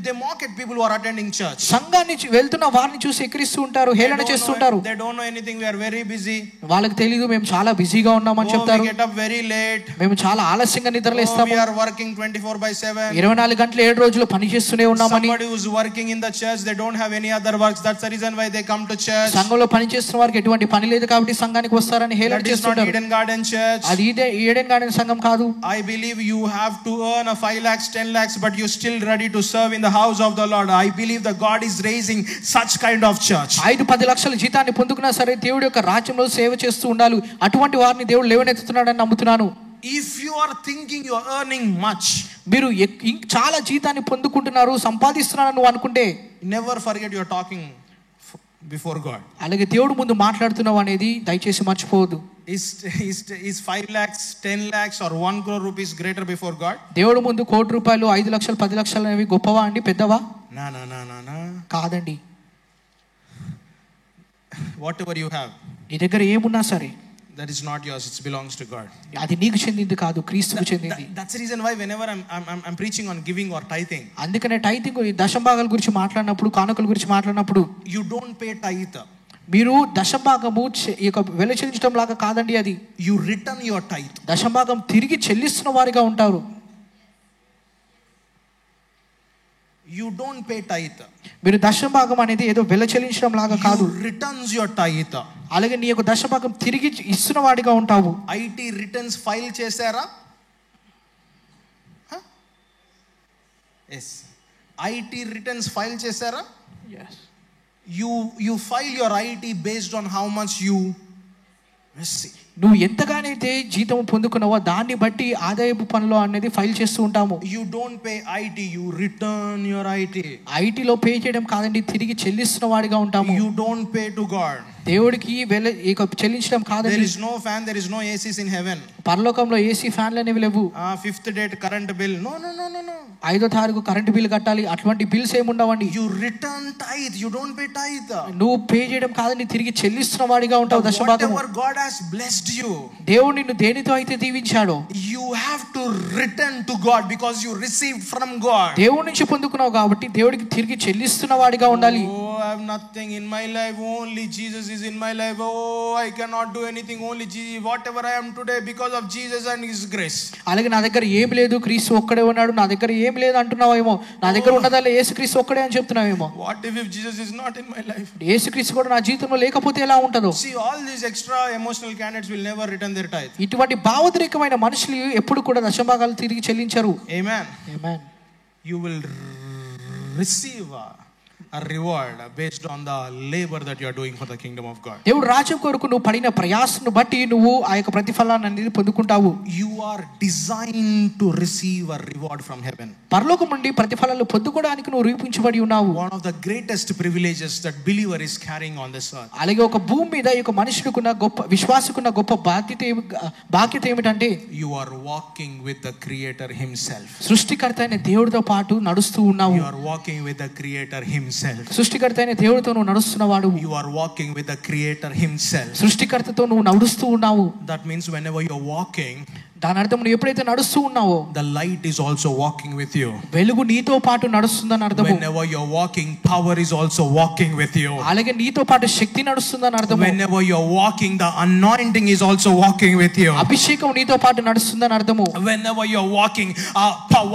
They mock at people who are attending church. సంఘాన్ని వెళ్తున్న వారిని చూసి ఎక్కిరిస్తూ ఉంటారు, హేళన చేస్తుంటారు. They don't know anything. We are very busy. వాళ్ళకి తెలియదు మేము చాలా బిజీగా ఉన్నామని చెప్తారు. We get up very late. మేము చాలా ఆలస్యంగా నిద్రలేస్తాము. We are working 24/7. 24 గంటలు 7 రోజులు పని చేస్తూనే ఉన్నామని. Somebody who is working in the church, they don't have any other works. That's the reason why they come to church. సంఘంలో పని చేస్తున్న వారికి ఎటువంటి పని లేదు కాబట్టి సంఘానికి వస్తారని హేళన చేస్తుంటారు. Eden Garden Church. అది ఈడెన్ గార్డెన్ సంఘం కాదు. I believe you have to earn a 5 lakhs 10 lakhs but you still ready to serve in the house of the Lord. I believe that God is raising such kind of church. 5-10 లక్షల జీతాన్ని పొందుకున్నా సరే దేవుడి యొక్క రాజ్యంలో సేవ చేస్తూ ఉండాలి. అటువంటి వారిని దేవుడు లేవనెత్తుతున్నాడని నమ్ముతున్నాను. If you are thinking you are earning much, మీరు చాలా జీతాన్ని పొందుకుంటున్నారు, సంపాదిస్తున్నారని నువ్వు అనుకుంటే, never forget you are talking before God. అలాగే దేవుడు ముందు మాట్లాడుతున్నావు అనేది దయచేసి మర్చిపోవద్దు. Is 5 lakhs 10 lakhs or 1 crore rupees greater before God? దేవుడు ముందు 1 కోటి రూపాయలు 5 లక్షలు 10 లక్షలు అనేవి గొప్పవా అండి, పెద్దవా? నా కాదండి. Whatever you have, నీ దగ్గర ఏమున్నా సరే, that is not yours, it belongs to God. అది నీకు చెందింది కాదు, క్రీస్తుకు చెందింది. That's the reason why whenever I'm preaching on giving or tithing, అందుకనే టైతింగ్ దశంభాగాల గురించి మాట్లాడినప్పుడు, కానుకల గురించి మాట్లాడినప్పుడు, you don't pay tithe. మీరు దశంభాగము వెల చెల్లించడం లాగా కాదండి అది. You return your tithe. దశంభాగం తిరిగి చెల్లిస్తున్న వారిగా ఉంటారు. You don't pay tithe. మీరు దశంభాగం అనేది ఏదో వెల చెల్లించడం లాగా కాదు. You returns your tithe. అలాగే నీ యొక్క దశంభాగం తిరిగి ఇస్తున్న వాడిగా ఉంటావు. IT రిటర్న్స్ ఫైల్ చేశారా? Yes. IT రిటర్న్స్ ఫైల్ చేశారా? Yes. You file your IT based on how much you receive. నువ్వు ఎంతగానైతే జీతం పొందుకున్నావో దాన్ని బట్టి ఆదాయపు పన్నులు అనేది ఫైల్ చేస్తూ ఉంటాము. You don't pay IT, you return your IT. ఐటీలో పే చేయడం కాదండి, తిరిగి చెల్లిస్తున్న వాడిగా ఉంటాము. You don't pay to God. దేవుడికి చెల్లించడం కాదండి. There is no fan, there is no ACs in heaven. పరలోకంలో ఏసీ ఫ్యాన్లు అనేవి లేవు. 5th date current bill. No. 5వ తారీఖు కరెంటు బిల్ కట్టాలి, అటువంటి బిల్స్ ఏముండవండి. You return tithe, you don't pay tithe. నువ్వు పే చేయడం కాదని తిరిగి చెల్లిస్తున్న వాడిగా ఉంటావు. దశభాగం. Whatever God has blessed you, దేవుడు నిన్ను దేనితో అయితే దీవించాడో, you have to return to God because you received from God. దేవుడి నుంచి పొందుకున్నావు కాబట్టి దేవుడికి తిరిగి చెల్లిస్తున్న వాడిగా ఉండాలి. Oh, I have nothing in my life, only Jesus is in my life. Oh, I cannot do anything, only Jesus. Whatever I am today because of Jesus and His grace. అలాగే నా దగ్గర ఏం లేదు, క్రీస్తు ఒక్కడే ఉన్నాడు, నా దగ్గర ఏం లేదు అంటున్నావేమో. నా దగ్గర ఉన్నదాలే యేసుక్రీస్తు ఒక్కడే అని చెప్తున్నావేమో. What if Jesus is not in my life? యేసుక్రీస్తు కూడా నా జీవితంలో లేకపోతే ఎలా ఉంటదో. See, all these extra emotional candidates will never return their tithe. ఇటువంటి భావోద్రేకమైన మనుషులు ఎప్పుడు కూడా దశభాగాలు తిరిగి చెల్లించరు. Amen. Amen. You will receive a reward based on the labor that you are doing for the kingdom of God. దేవుడు రాజ్యం కొరకు నువ్వు పడిన ప్రయాసను బట్టి నువ్వు ఆ యొక్క ప్రతిఫలాన్ని అనేది పొందుకుంటావు. You are designed to receive a reward from heaven. పరలోకం నుండి ప్రతిఫలాలు పొందుకోవడానికి నువ్వు రూపించబడి ఉన్నావు. One of the greatest privileges that believer is carrying on this earth. అలాగే ఒక భూమి మీద ఈ యొక్క మనుషుడుకున్న గొప్ప విశ్వాసకున్న గొప్ప బాధ్యత ఏమిటంటే, you are walking with the creator himself. సృష్టికర్త అయిన దేవుడితో పాటు నడుస్తూ ఉన్నావు. You are walking with the creator himself. సృష్టికర్త అయిన దేవుడితో నువ్వు నడుస్తున్నవాడు. You are walking with the creator himself. సృష్టికర్తతో నువ్వు నడుస్తూ ఉన్నావు. That means whenever you are walking, దాని అర్థం నువ్వు ఎప్పుడైతే నడుస్తూ ఉన్నావో, the light is also walking with you. వెలుగు నీతో పాటు నడుస్తుందని అర్థం. Whenever you are walking, power is also walking with you. అలాగే నీతో పాటు శక్తి నడుస్తుందని అర్థం. Whenever you are walking, the anointing is also walking with you. అభిషేకం నీతో పాటు నడుస్తుందని అర్థము. Whenever you are walking,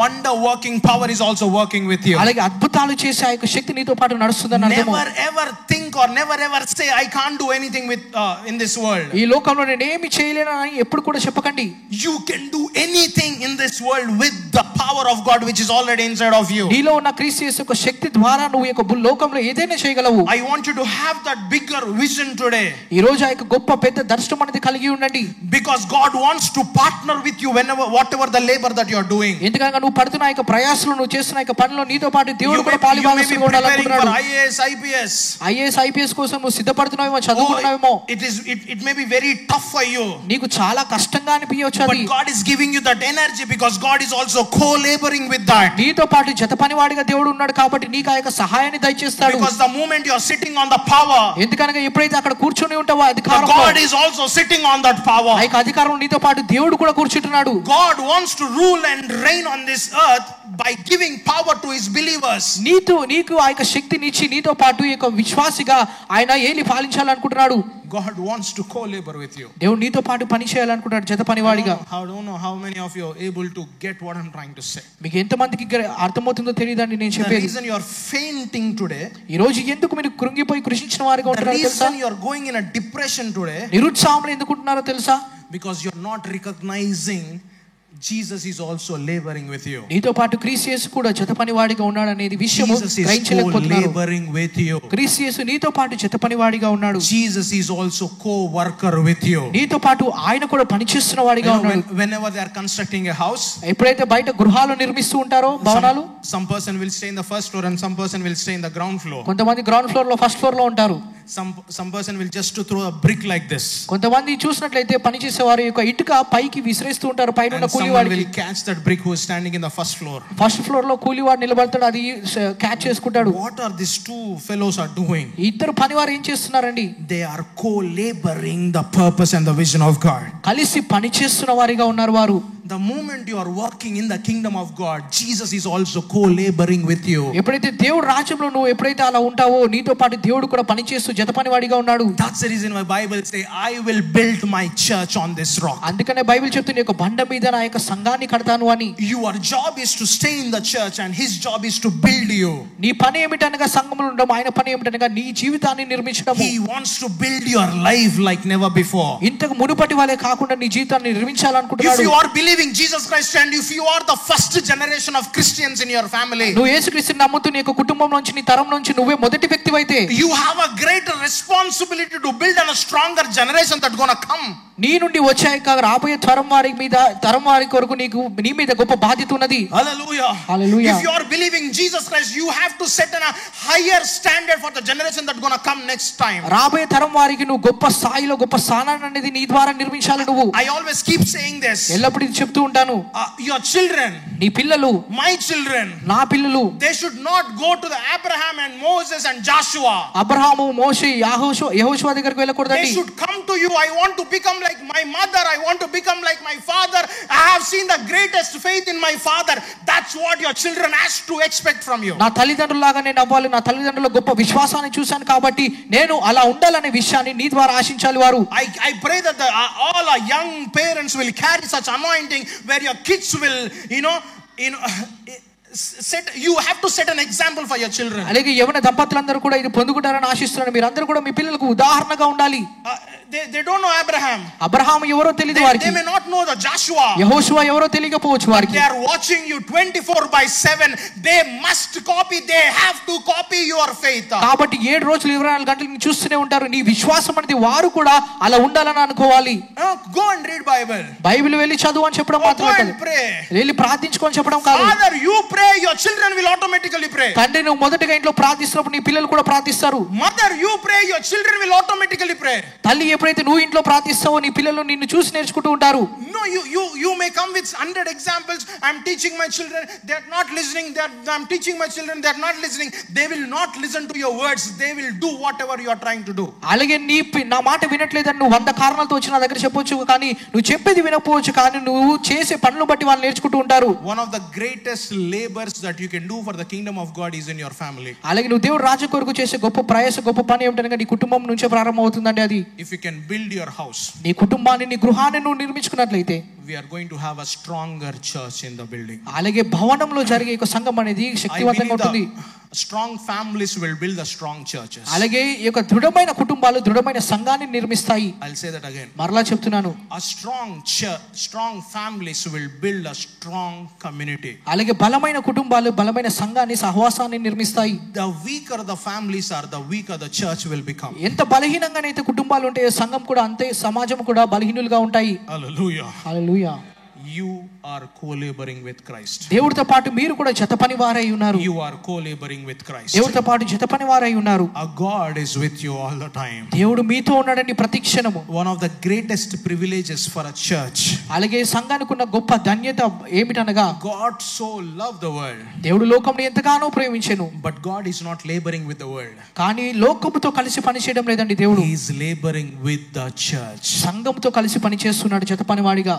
wonder working power is also working with you. అలాగే అద్భుతాలు చేసే ఆ యొక్క శక్తి నీతో పాటు నడుస్తుందని అర్థము. Never ever think or never ever say I can't do anything with in this world. ఈ లోకంలో నేను ఏమీ చేయలేను అని ఎప్పుడు కూడా చెప్పకండి. You can do anything in this world with the power of God which is already inside of you. నీలో ఉన్న క్రీస్తు యేసు యొక్క శక్తి ద్వారా నువ్వు ఈ యొక్క లోకంలో ఏదైనా చేయగలవు. I want you to have that bigger vision today. ఈ రోజు ఆ యొక్క గొప్ప పెద్ద దర్శనం అనేది కలిగి ఉండండి. Because God wants to partner with you whenever whatever the labor that you are doing. ఎందుకంటే నువ్వు పడుతున్న ఆ యొక్క ప్రయాసంలో, నువ్వు చేస్తున్న ఆ యొక్క పనిలో నీతో పాటు దేవుడు కూడా పాలుభాగస్తులుగా ఉండాలనుకుంటున్నాడు. IAS, IPS. IAS, IPS కోసం నువ్వు సిద్ధపడుతున్నావేమో, చదువుకున్నావేమో. It may be very tough for you. నీకు చాలా కష్టంగా అనిపించవచ్చు అది. But God is giving you that energy because God is also co-laboring with that. నీతో పాటు జత పనివాడిగా దేవుడు ఉన్నాడు కాబట్టి నీకు ఆ యొక్క సహాయాన్ని దయచేస్తాడు. Because the moment you are sitting on the power, ఎందుకనగా ఎప్పుడైతే అక్కడ కూర్చొని ఉంటావో అధికారం, God is also sitting on that power. ఆ యొక్క అధికారం నీతో పాటు దేవుడు కూడా కూర్చుంటున్నాడు. God wants to rule and reign on this earth by giving power to his believers. నీకు ఆ యొక్క శక్తిని ఇచ్చి నీతో పాటు ఈ యొక్క విశ్వాసిగా ఆయన ఏలి పాలించాలనుకుంటున్నాడు. God wants to co-labor with you. దేవుడు నీతో పాటు పని చేయాలనుకుంటాడు జత పనివాడిగా. I don't know how many of you are able to get what I'm trying to say. మీకు ఎంతమందికి అర్థమవుతుందో తెలియదండి నేను చెప్పేది. The reason you are fainting today, ఈ రోజు ఎందుకు మీరు కృంగిపోయి కృషించిన వారిగా ఉంటున్నారో తెలుసా? The reason you are going in a depression today, నిరుత్సాహంలో ఎందుకు ఉంటున్నారో తెలుసా? because you are not recognizing Jesus is also laboring with you. నీతో పాటు క్రీస్తు యేసు కూడా జత పనివాడిగా ఉన్నాడు అనేది విషయము గ్రహించలేకపోతున్నారు. laboring with you. క్రీస్తు యేసు నీతో పాటు జత పనివాడిగా ఉన్నాడు. Jesus is also co-worker with you. నీతో పాటు ఆయన కూడా పనిచేస్తున్న వాడిగా ఉన్నాడు. Whenever they are constructing a house, ఎప్పుడైతే బయట గృహాలు నిర్మిస్తూ ఉంటారో భవనాలు, some person will stay in the first floor and some person will stay in the ground floor. కొంతమంది గ్రౌండ్ ఫ్లోర్ లో ఫస్ట్ ఫ్లోర్ లో ఉంటారు. Some person will just to throw a brick like this. కొంతమంది చూసినట్లయితే పని చేసేవారు యొక్క ఇటుక పైకి విసిరేస్తూ ఉంటారు. పైన ఉన్న కూలివాడికి will catch that brick who is standing in the first floor. First floor లో కూలివాడు నిలబడతాడు, అది క్యాచ్ చేసుకుంటాడు. What are these two fellows are doing? ఇద్దరు పనివారు ఏం చేస్తున్నారండి? They are co-laboring the purpose and the vision of God. కలిసి పని చేస్తున్న వారిగా ఉన్నారు వారు. The moment you are working in the kingdom of God, Jesus is also co-laboring with you. ఎప్పుడైతే దేవుడి రాజ్యంలో నువ్వు ఎప్పుడైతే అలా ఉంటావో నీతో పాటు దేవుడు కూడా పని చేస్తూ జత పనివాడిగా ఉన్నాడు. That's the reason why Bible say I will build my church on this rock. అందుకనే బైబిల్ చెప్తుంది ఒక బండ మీద నా యొక్క సంఘాన్ని కడతాను అని. Your job is to stay in the church and his job is to build you. నీ పని ఏమిటనగా సంఘంలో ఉండడం, ఆయన పని ఏమిటనగా నీ జీవితాన్ని నిర్మించడం. He wants to build your life like never before. ఇంతకు మునుపటి వలె కాకుండా నీ జీవితాన్ని నిర్మించాలనుకుంటున్నాడు. If you are believing Jesus Christ and if you are the first generation of Christians in your family, నువ్వు యేసుక్రీస్తుని నమ్ముతూ నీ యొక్క కుటుంబం నుంచి నీ తరం నుంచి నువ్వే మొదటి వ్యక్తివైతే, you have a greater responsibility to build a stronger generation that going to come. నీ నుండి వచ్చాక రాబోయే తరం వారి కొరకు నీకు నీ మీద గొప్ప బాధ్యత ఉన్నది. Hallelujah. Hallelujah. If you are believing Jesus Christ, you have to set a higher standard for the generation that going to come next time. రాబోయే తరం వారికి నువ్వు గొప్ప స్థాయిలో గొప్ప స్థానాన్ని అనేది నీ ద్వారా నిర్మించాలి. నువ్వు I always keep saying this. ఎల్లప్పుడూ ఇది చెప్తూ ఉంటాను. Your children, నీ పిల్లలు, my children, నా పిల్లలు, they should not go to the Abraham and Moses and Joshua. Abraham, మోషే, యెహోషువ దగ్గరికి వెళ్ళకూడదండి. They should come to you. I want to become like my mother. I want to become like my father. I have seen the greatest faith in my father. That's what your children has to expect from you. నా తల్లిదండ్రులాగా నేను అవ్వాలి, నా తల్లిదండ్రుల గొప్ప విశ్వాసాన్ని చూశాను కాబట్టి నేను అలా ఉండాలనే విషయాన్ని నీ ద్వారా ఆశించాలి వారు. I pray that all our young parents will carry such anointing where your kids will you have to set an example for your children. అలాగే యవన దంపతులందరూ కూడా ఇది పొందుకుంటారని ఆశిస్తున్నాను. మీరందరూ కూడా మీ పిల్లలకు ఉదాహరణగా ఉండాలి. They don't know Abraham. Abraham ఎవరో తెలియదు వారికి. They may not know the Joshua. యెహోషువ ఎవరో తెలియకపోవచ్చు వారికి. are watching you 24/7. They must copy. They have to copy your faith. కాబట్టి 7 రోజులు 24 గంటలు నిన్ను చూస్తూనే ఉంటారు. నీ విశ్వాసం అనేది వారు కూడా అలా ఉండాలని అనుకోవాలి. Go and read Bible. Bible వెళ్ళి చదువు అని చెప్పడం మాత్రమే కాదు. వెళ్ళి ప్రార్థించుకొని చెప్పడం కాదు. Father, you pray, your children will automatically pray. తండ్రి నువ్వు మొదటగా ఇంట్లో ప్రార్థిస్తున్నప్పుడు నీ పిల్లలు కూడా ప్రార్థిస్తారు. Mother, you pray, your children will automatically pray. తల్లి ఎప్పుడైతే నువ్వు ఇంట్లో ప్రార్థిస్తావో నీ పిల్లలు నిన్ను చూసి నేర్చుకుంటూ ఉంటారు. No, you may come with 100 examples. I'm teaching my children, they're not listening. I'm teaching my children, they're not listening. They will not listen to your words. They will do whatever you are trying to do. అలాగే నా మాట వినట్లేదని నువ్వు 100 కారణాలతో వచ్చి నా దగ్గర చెప్పొచ్చు, కానీ నువ్వు చెప్పేది వినకపోవచ్చు, కానీ నువ్వు చేసే పనులు బట్టి వాళ్ళు నేర్చుకుంటూ ఉంటారు. One of the greatest labors that you can do for the kingdom of God is in your family. అలాగే నువ్వు దేవుడి రాజ్యం కొరకు చేసే గొప్ప ప్రయాస గొప్ప పని ఏమిటనగా నీ కుటుంబం నుంచే ప్రారంభం అవుతుందండి. అది if you can build your house, నీ కుటుంబాన్ని నీ గృహాన్ని నువ్వు నిర్మించుకున్నట్లయితే we are going to have a stronger church in the building. అలాగే భవనంలో జరిగే ఒక సంఘం అనేది శక్తివంతంగా ఉంటుంది. Strong families will build the strong churches. అలాగే ఈ యొక్క దృఢమైన కుటుంబాలు దృఢమైన సంఘాన్ని నిర్మిస్తాయి. I'll say that again. మరలా చెప్తున్నాను. A strong church, strong families will build a strong community. అలాగే బలమైన కుటుంబాలు బలమైన సంఘాన్ని సహవాసాన్ని నిర్మిస్తాయి. The weaker the families are, the weaker the church will become. ఎంత బలహీనంగానైతే కుటుంబాలు ఉంటాయో సంఘం కూడా అంతే, సమాజం కూడా బలహీనులుగా ఉంటాయి. Hallelujah. Hallelujah. you are co-laboring with Christ. దేవుడితో పాటు మీరు కూడా జత పనివారై ఉన్నారు. You are co-laboring with Christ. దేవుడితో పాటు జత పనివారై ఉన్నారు. Our God is with you all the time. దేవుడు మీతో ఉన్నాడని ప్రతి క్షణము. One of the greatest privileges for a church. అలాగే సంఘానికి ఉన్న గొప్ప ధన్యత ఏమిటనగా God so loved the world. దేవుడు లోకమును ఎంతగానో ప్రేమించెను. But God is not laboring with the world. కానీ లోకముతో కలిసి పని చేయడం లేదండి దేవుడు. He is laboring with the church. సంఘముతో కలిసి పని చేస్తున్నాడు జత పనివాడిగా.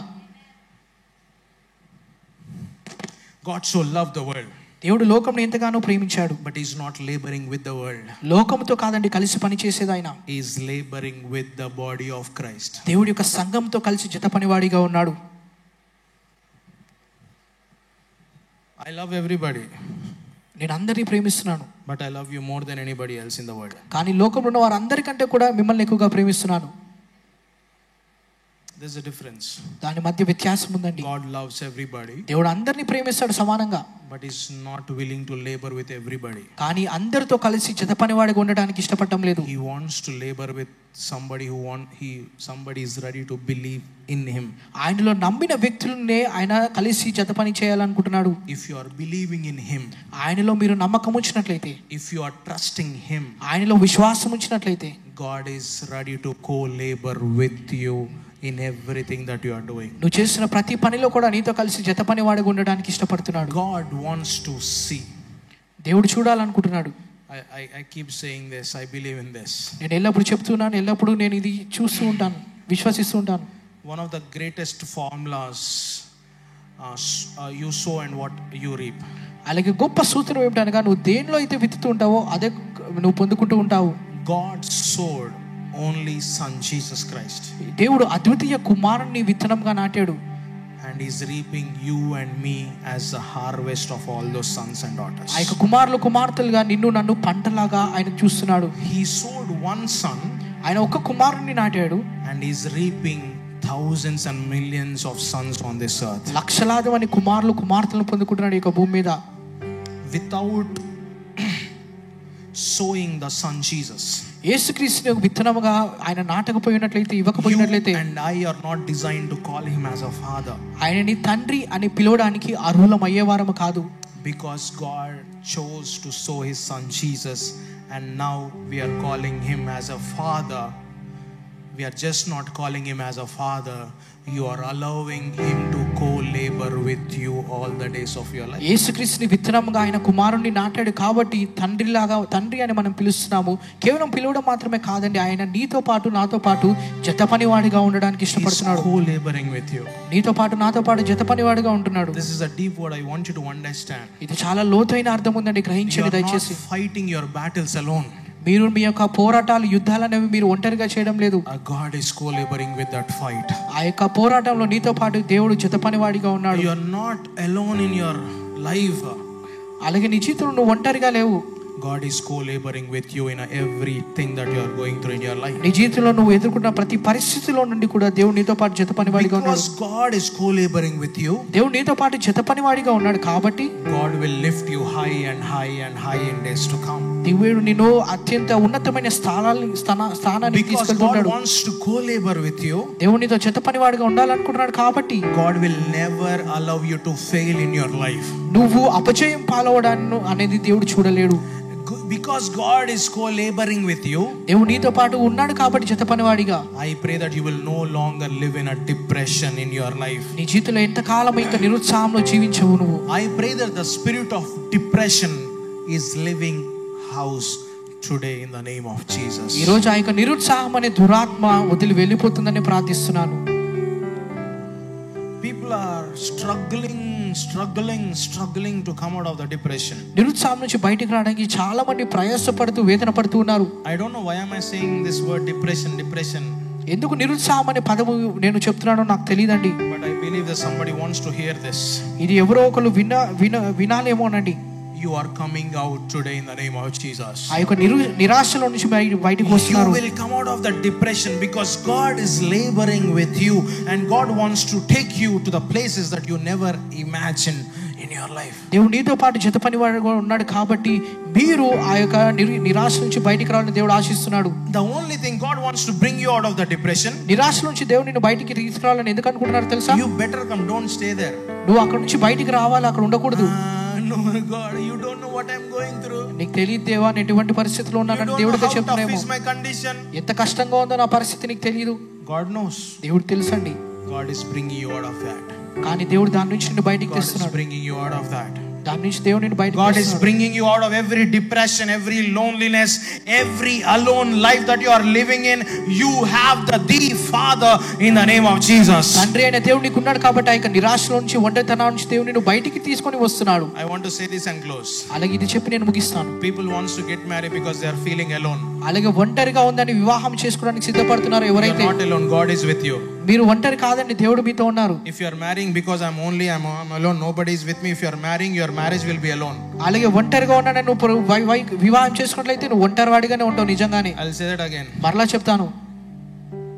God so loved the world. దేవుడు లోకమును ఎంతగానో ప్రేమించాడు. But he is not laboring with the world. లోకముతో కాదండి కలిసి పని చేసేది ఆయన. He is laboring with the body of Christ. దేవుడి యొక్క సంఘంతో కలిసి జత పనివాడిగా ఉన్నాడు. I love everybody. నేను అందరినీ ప్రేమిస్తున్నాను. But I love you more than anybody else in the world. కానీ లోకంలో ఉన్న వారందరికంటే కూడా మిమ్మల్ని ఎక్కువగా ప్రేమిస్తున్నాను. There's a difference. దాని మధ్య వ్యత్యాసం ఉందండి. God loves everybody. దేవుడు అందరినీ ప్రేమిస్తాడు సమానంగా. But is not willing to labor with everybody. కానీ అందరితో కలిసి జత పనివాడిగా ఉండడానికి ఇష్టపడటం లేదు. He wants to labor with somebody somebody is ready to believe in him. ఆయనలో నమ్మిన వ్యక్తులనే ఆయన కలిసి జత పని చేయాలనుకుంటున్నాడు. If you are believing in him, ఆయనలో మీరు నమ్మకం ఉంచినట్లయితే, if you are trusting him, ఆయనలో విశ్వాసం ఉంచినట్లయితే, God is ready to co-labor with you in everything that you are doing. నువ్వు చేసిన ప్రతి పనిలో కూడా నీతో కలిసి జత పనివాడిగా ఉండడానికి ఇష్టపడుతున్నాడు. God wants to see. దేవుడు చూడాలనుకుంటున్నాడు. I keep saying this. I believe in this. నేను ఎల్లప్పుడూ చెప్తున్నాను, ఎల్లప్పుడూ నేను ఇది చూస్తూ ఉంటాను, విశ్వసిస్తూ ఉంటాను. One of the greatest formulas, you sow and what you reap. అలాగే గొప్ప సూత్రం ఏమిటనగా నువ్వు దేనిలో అయితే విత్తుతూ ఉంటావో అదే నువ్వు పొందుకుంటూ ఉంటావు. God sowed only son Jesus Christ. దేవుడు అద్వితీయ కుమారుని విత్తనంగా నాటాడు. And he's reaping you and me as a harvest of all those sons and daughters. ఆ యొక్క కుమారులు కుమార్తెలుగా నిన్ను నన్ను పంటలాగా ఆయన చూస్తున్నాడు. He sowed one son. ఆయన ఒక కుమారుని నాటాడు. And he's reaping thousands and millions of sons on this earth. లక్షలాది మంది కుమారులు కుమార్తెలను పొందుకుంటున్నాడు ఈ యొక్క భూమి మీద. Without sowing the son Jesus, యేసుక్రీస్తుని విత్తనముగా ఆయన నాటకపోయినట్లయితే, ఇవ్వకపోయినట్లయితే, you and I are not designed to call him as a father. ఆయనని తండ్రి అని పిలవడానికి అర్హులం అయ్యేవారము కాదు. Because God chose to sow his son Jesus, and now we are calling him as a father. We are just not calling him as a father. You are allowing him to co-labor with you all the days of your life. యేసుక్రీస్తుని విత్తనముగా ఆయన కుమారుణ్ణి నాటాడు కాబట్టి తండ్రి అని మనం పిలుస్తున్నాము. కేవలం పిలవడం మాత్రమే కాదండి, ఆయన నీతో పాటు నాతో పాటు జత పనివాడిగా ఉండడానికి ఇష్టపడుతున్నాడు. Co-laboring with you. నీతో పాటు నాతో పాటు జత పనివాడిగా ఉంటున్నాడు. This is a deep word. I want you to understand. ఇది చాలా లోతైన అర్థం ఉందండి, గ్రహించండి దయచేసి. You are not fighting your battles alone. మీరు మీ యొక్క పోరాటాలు యుద్ధాలు అనేవి మీరు ఒంటరిగా చేయడం లేదు. God is co-laboring with that fight. ఆ యొక్క పోరాటంలో నీతో పాటు దేవుడు జత పనివాడిగా ఉన్నాడు. You are not alone in your life. అలాగే నీ జీవితంలో నువ్వు ఒంటరిగా లేవు. God is co-laboring with you in everything that you are going through in your life. నీ జీవితంలో నువ్వు ఎదుర్కొన్న ప్రతి పరిస్థితిలో నుండి కూడా దేవుడు నీతో పాటు జత పనివాడిగా ఉన్నాడు. Because God is co-laboring with you, దేవుడు నీతో పాటు జత పనివాడిగా ఉన్నాడు కాబట్టి God will lift you high and high and high in days to come. దేవుడు నిన్ను అత్యంత ఉన్నతమైన స్థానానికి తీసుకెళ్తున్నాడు. God wants to co-labor with you. దేవుడు నీతో జత పనివాడిగా ఉండాలనుకుంటున్నాడు కాబట్టి God will never allow you to fail in your life. నువ్వు అపజయం పాలవడాన్ని అనేది దేవుడు చూడలేడు. Because God is co-laboring with you, దేవుడు నీతో పాటు ఉన్నాడు కాబట్టి జత పనివాడిగా. I pray that you will no longer live in a depression in your life. నీ జీవితంలో ఎంతకాలం ఇంకా నిరుత్సాహంలో జీవించవు నువ్వు. I pray that the spirit of depression is living house today in the name of Jesus. ఈ రోజు ఆ యొక్క నిరుత్సాహం అనే దురాత్మ వదిలి వెళ్ళిపోతుందని ప్రార్థిస్తున్నాను. People are struggling to come out of the depression. నిరుత్సాహం నుంచి బయటికి రావడానికి చాలా మంది ప్రయాసపడుతూ వేదన పడుతూ ఉన్నారు. I don't know why am I saying this word depression. ఎందుకు నిరుత్సాహం అనే పదము నేను చెప్తున్నానో నాకు తెలియదండి. But I believe that somebody wants to hear this. ఇది ఎవరో ఒకరు వినాలేమోనండి. You are coming out today in the name of Jesus. ఆ యొక్క నిరాశలో నుంచి బయటికి వస్తున్నారు. You will come out of that depression because God is laboring with you and God wants to take you to the places that you never imagined in your life. దేవుడు నీతో పాటు జత పనివాడుగా ఉన్నాడు కాబట్టి మీరు ఆ యొక్క నిరాశ నుంచి బయటికి రావాలని దేవుడు ఆశిస్తున్నాడు. The only thing God wants to bring you out of the depression. నిరాశ నుంచి దేవుడు నిన్ను బయటికి తీసుకురావాలని ఎందుకు అనుకుంటున్నారో తెలుసా? You better come, don't stay there. నువ్వు అక్కడ నుంచి బయటికి రావాలి, అక్కడ ఉండకూడదు. No God, you don't know what I'm going through. నీకు తెలియదు దేవా నేను ఎటువంటి పరిస్థితిలో ఉన్నానని దేవుడితో చెప్తున్నామో. My condition. ఎంత కష్టంగా ఉందో నా పరిస్థితి నీకు తెలియదు. God knows. దేవుడు తెలుసండి. God is bringing you out of that. కానీ దేవుడు దాని నుంచి నిన్ను బయటికి తెస్తున్నాడు. God is bringing you out of that. దాని నుంచి దేవుడు నిన్ను బయటికి God తెస్తున్నాడు. is bringing you out of every depression, every loneliness, every alone life that you are living in. You have the Father in the name of Jesus. తండ్రి అయిన దేవుడు నీకు ఉన్నాడు కాబట్టి ఆ యొక్క నిరాశలో నుంచి ఒంటరితనం నుంచి దేవుడు నిన్ను బయటికి తీసుకొని వస్తున్నాడు. I want to say this and close. అలాగే ఇది చెప్పి నేను ముగిస్తాను. People wants to get married because they are feeling alone. అలాగే ఒంటరిగా ఉందని వివాహం చేసుకోవడానికి సిద్ధపడుతున్నారు ఎవరైతే. You are not alone, God is with you. మీరు ఒంటరి కాదండి, దేవుడు మీతో ఉన్నారు. If you are marrying because I'm alone, nobody is with me. If you are marrying, your marriage will be alone. అలాగే ఒంటరిగా ఉన్నానని నువ్వు వివాహం చేసుకున్నట్లయితే నువ్వు ఒంటరివాడిగానే ఉంటావు నిజంగానే. I'll say that again. మరలా చెప్తాను.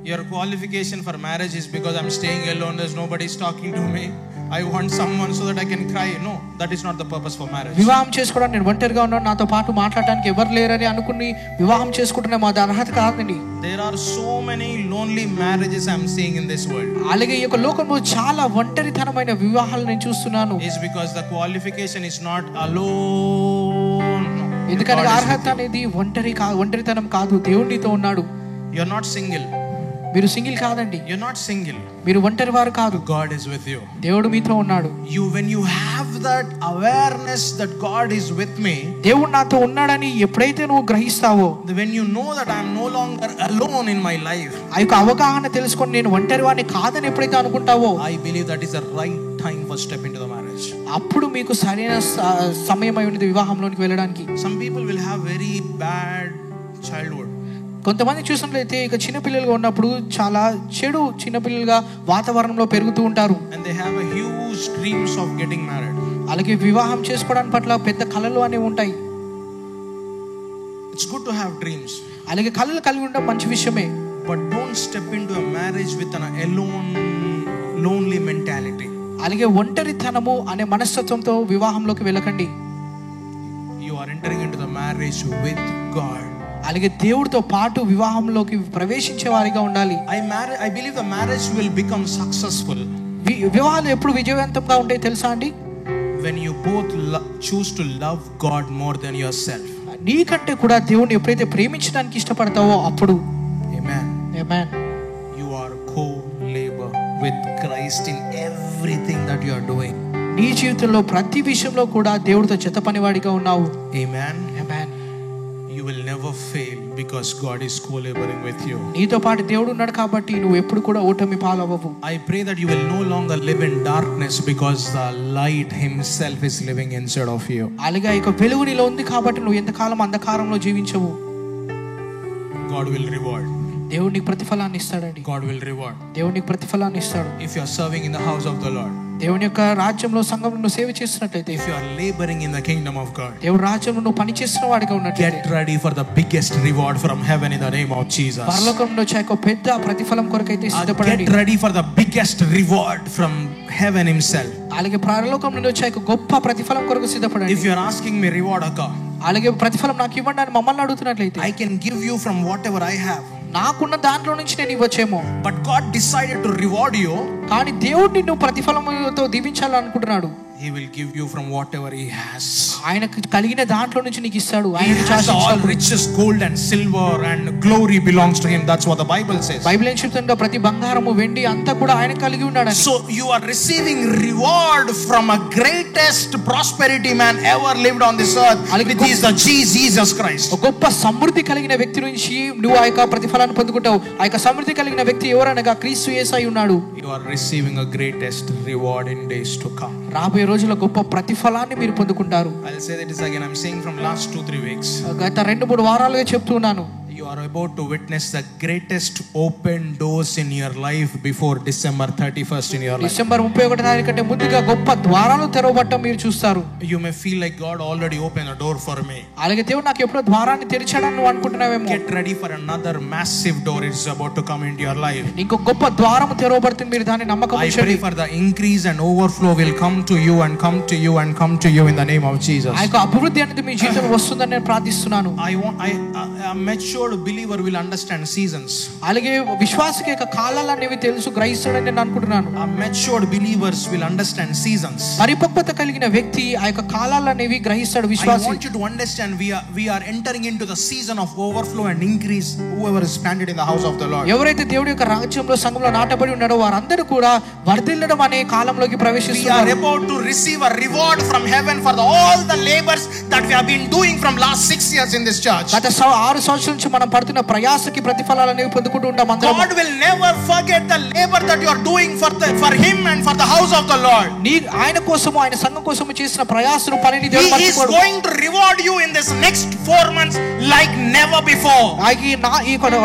Your qualification for marriage is because I'm staying alone, there's nobody talking to me, I want someone so that I can cry. No, that is not the purpose for marriage. వివాహం చేసుకోవడానికి నేను ఒంటరిగా ఉన్నాను, నాతో పాటు మాట్లాడడానికి ఎవరు లేరని అనుకుని వివాహం చేసుకుంటున్నా మా అర్హత కాదండి. There are so many lonely marriages I'm seeing in this world. అలాగే ఈ యొక్క లోకంలో చాలా ఒంటరితనమైన వివాహాలు నేను చూస్తున్నాను. Is because the qualification is not alone. ఎందుకంటే అర్హత అనేది ఒంటరితనం కాదు, దేవుడు నీతో ఉన్నాడు. You're not single. మీరు సింగిల్ కాదండి. You're not single. మీరు ఒంటరి వారు కాదు. God is with you. దేవుడు మీతో ఉన్నాడు. When you have that awareness that God is with me, దేవుడు నాతో ఉన్నాడని ఎప్పుడైతే నువ్వు గ్రహిస్తావో, when you know that I am no longer alone in my life, ఆ యొక్క అవగాహన తెలుసుకొని నేను ఒంటరి వాడిని కాదని ఎప్పుడైతే అనుకుంటావో, I believe that is the right time for step into the marriage. అప్పుడు మీకు సరైన సమయం అయి ఉన్నది వివాహంలోనికి వెళ్ళడానికి. Some people will have very bad childhood. కొంతమంది చూసినట్లయితే ఇక చిన్నపిల్లలుగా ఉన్నప్పుడు చాలా చెడు చిన్నపిల్లలుగా వాతావరణంలో పెరుగుతూ ఉంటారు. And they have a huge dreams of getting married. అలాగే వివాహం చేసుకోవడానికి పట్ల పెద్ద కలలు అనేవి ఉంటాయి. It's good to have dreams. అలాగే కలలు కలిగి ఉండడం మంచి విషయమే. But don't step into a marriage with an alone, lonely mentality. అలాగే ఒంటరితనము అనే మనస్తత్వంతో వివాహంలోకి వెళ్ళకండి. You are entering into the marriage with God. అలాగే దేవుడితో పాటు వివాహంలోకి ప్రవేశించే వారిగా ఉండాలి. I believe the marriage will become successful. వివాహాలు ఎప్పుడు విజయవంతంగా ఉంటాయి తెలుసా అండి? When you both choose to love God more than yourself. నీకంటే కూడా దేవుని ఎప్పుడైతే ప్రేమించడానికి ఇష్టపడతావో అప్పుడు. Amen. Amen. You are co-labor with Christ in everything that you are doing. నీ జీవితంలో ప్రతి విషయంలో కూడా దేవుడితో జత పనివాడిగా ఉన్నావు. Amen. Amen. You will never fail because God is co-laboring with you. నీతో పాటు దేవుడు ఉన్నాడు కాబట్టి నువ్వు ఎప్పుడు కూడా ఓటమి పాలవ్వవు. I pray that you will no longer live in darkness because the light himself is living inside of you. అలాగే ఇక వెలుగు నీలో ఉంది కాబట్టి నువ్వు ఎంతకాలం అంధకారంలో జీవించవు. God will reward. దేవుడు నీకు ప్రతిఫలాన్ని ఇస్తాడండి. God will reward. దేవుడు నీకు ప్రతిఫలాన్ని ఇస్తాడు. If you are serving in the house of the Lord. దేవుని యొక్క రాజ్యంలో సంఘంలో సేవ చేస్తున్నట్లయితే, if you are laboring in the kingdom of God, దేవుని రాజ్యంలో నువ్వు పని చేస్తున్న వాడిగా ఉన్నట్లయితే, get ready for the biggest reward from heaven in the name of Jesus. పరలోకంలో వచ్చే పెద్ద ప్రతిఫలం కొరకైతే సిద్ధపడండి. Get ready for the biggest reward from heaven himself. అలాగే పరలోకంలో వచ్చే గొప్ప ప్రతిఫలం కొరకు సిద్ధపడండి. If you are asking me reward akka, అలాగే ప్రతిఫలం నాకు ఇవ్వండి అని మమ్మల్ని అడుగుతున్నట్లయితే, I can give you from whatever I have. నాకున్న దాంట్లో నుంచి నేను ఇవ్వచ్చేమో. But God decided to reward you. కానీ దేవుడు నిన్ను ప్రతిఫలంతో దీవించాలనుకుంటున్నాడు. He will give you from whatever he has. ఆయనకు కలిగిన దాంట్లో నుంచి నీకు ఇస్తాడు. All riches, gold and silver and glory belongs to him. That's what the Bible says. Bible ఏం చెప్తుందో ప్రతి బంగారము వెండి అంతా కూడా ఆయన కలిగి ఉన్నాడని. So you are receiving reward from a greatest prosperity man ever lived on this earth. It is the Jesus Christ. గొప్ప సమృద్ధి కలిగిన వ్యక్తి నుంచి నువ్వు ఆ యొక్క ప్రతిఫలాన్ని పొందుకుంటావు. ఆ యొక్క సమృద్ధి కలిగిన వ్యక్తి ఎవరనగా క్రీస్తు యేసై ఉన్నాడు. You are receiving a greatest reward in days to come. రాబోయే రోజుల్లో గొప్ప ప్రతిఫలాన్ని మీరు పొందుకుంటారు. I'll say that again. I'm saying from last 2-3 weeks. గత 2-3 వారాలుగా చెప్తున్నాను. You are about to witness the greatest open doors in your life before December 31st in your life. December 31వ తారీఖు కంటే ముందుగా గొప్ప ద్వారాలు తెరవబడటం మీరు చూస్తారు. You may feel like God already opened a door for me. అలాగే దేవుడు నాకు ఎప్పుడో ద్వారాన్ని తెరిచాడని నువ్వు అనుకుంటున్నావేమో. Get ready for another massive door is about to come into your life. ఇంకో గొప్ప ద్వారం తెరవబడుతుంది, మీరు దాన్ని నమ్మకం ఉంచండి. I pray for the increase and overflow will come to you and come to you and come to you in the name of Jesus. ఆ యొక్క అభివృద్ధి అనేది మీ జీవితంలో వస్తుందని నేను ప్రార్థిస్తున్నాను. A matured believer will understand seasons. అలాగే విశ్వాసికి యొక్క కాలాలు అనేవి తెలుసు, గ్రహిస్తాడని నేను అనుకుంటున్నాను. A matured believers will understand seasons. పరిపక్వత కలిగిన వ్యక్తి ఆ యొక్క కాలాలు అనేవి గ్రహిస్తాడు విశ్వాసి. I want you to understand we are entering into the season of overflow and increase. Whoever is planted in the house of the Lord. ఎవరైతే దేవుడి యొక్క రాజ్యంలో సంఘంలో నాటబడి ఉన్నారో వారందరూ కూడా వర్ధిల్లడం అనే కాలంలోకి We ప్రవేశిస్తున్నారు. are about to receive a reward from heaven for all the labors that we have been doing from last 6 years in this church. గత 6 సంవత్సరాల నుంచి మనం పడుతున్న ప్రయాసకి ప్రతిఫలాలు అనేవి పొందుకుంటూ ఉంటాం అందరం. God will never forget the labor that you are doing for him and for the house of the Lord. నీ ఆయన కోసము ఆయన సంఘం కోసము చేసిన ప్రయాసను పనిని దేవుడు He is going to reward you in this next 4 months like never before. ఈ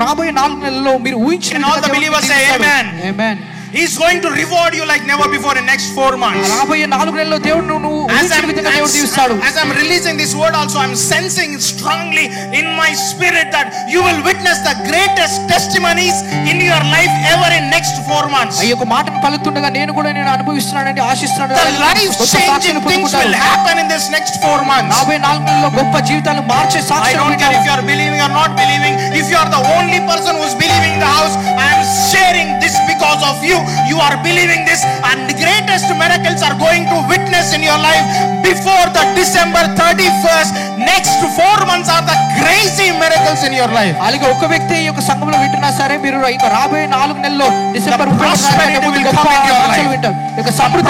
రాబోయే 4 నెలల్లో మీరు ఊహించిన And all the believers say amen. Amen. He is going to reward you like never before in next 4 months. రాబోయే 4 నెలల్లో దేవుడు నువ్వు ఊహించిన విధంగా దేవుడు దీవిస్తాడు. As I'm releasing this word also, I'm sensing strongly in my spirit that you will witness the greatest testimonies in your life ever in next 4 months. ఈ యొక్క మాటను పలుకుతుండగా నేను కూడా అనుభవిస్తున్నానని ఆశిస్తున్నాను. The life changing things will happen in this next 4 months. రాబోయే 4 నెలల్లో గొప్ప జీవితాలు మార్చే సాక్ష్యాలు. I don't care if you are believing or not believing. If you are the only person who is believing the house, I am sharing this because of you. You are believing this, and the greatest miracles are going to witness in your life before the December 31st. Next 4 months are the crazy miracles in your life. అలాగే ఒక వ్యక్తి ఈ యొక్క సంఘంలో వింటున్నా సరే, మీరు ఇక రాబోయే 4 నెలల్లో December 31st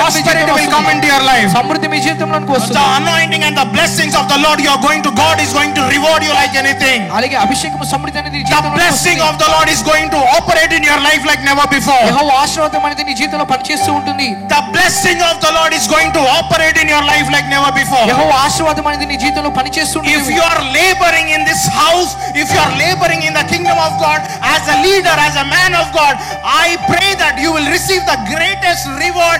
Prosperity will come into your life. సమృద్ధి మీ జీవితంలోకి వస్తుంది. The anointing and the blessings of the Lord God is going to reward you like anything. అలాగే అభిషేకము సమృద్ధి అనేది The blessing of the Lord is going to operate in your life like never before. యెహోవా ఆశీర్వాదం అనేది నీ జీవితంలో పనిచేస్తూ ఉంటుంది. The blessing of the Lord is going to operate in your life like never before. యెహోవా ఆశీర్వాదం అనేది నీ జీవితంలో పనిచేస్తూ ఉంటుంది. If you are laboring in this house, if you are laboring in the kingdom of God as a leader, as a man of God, I pray that you will receive the greatest reward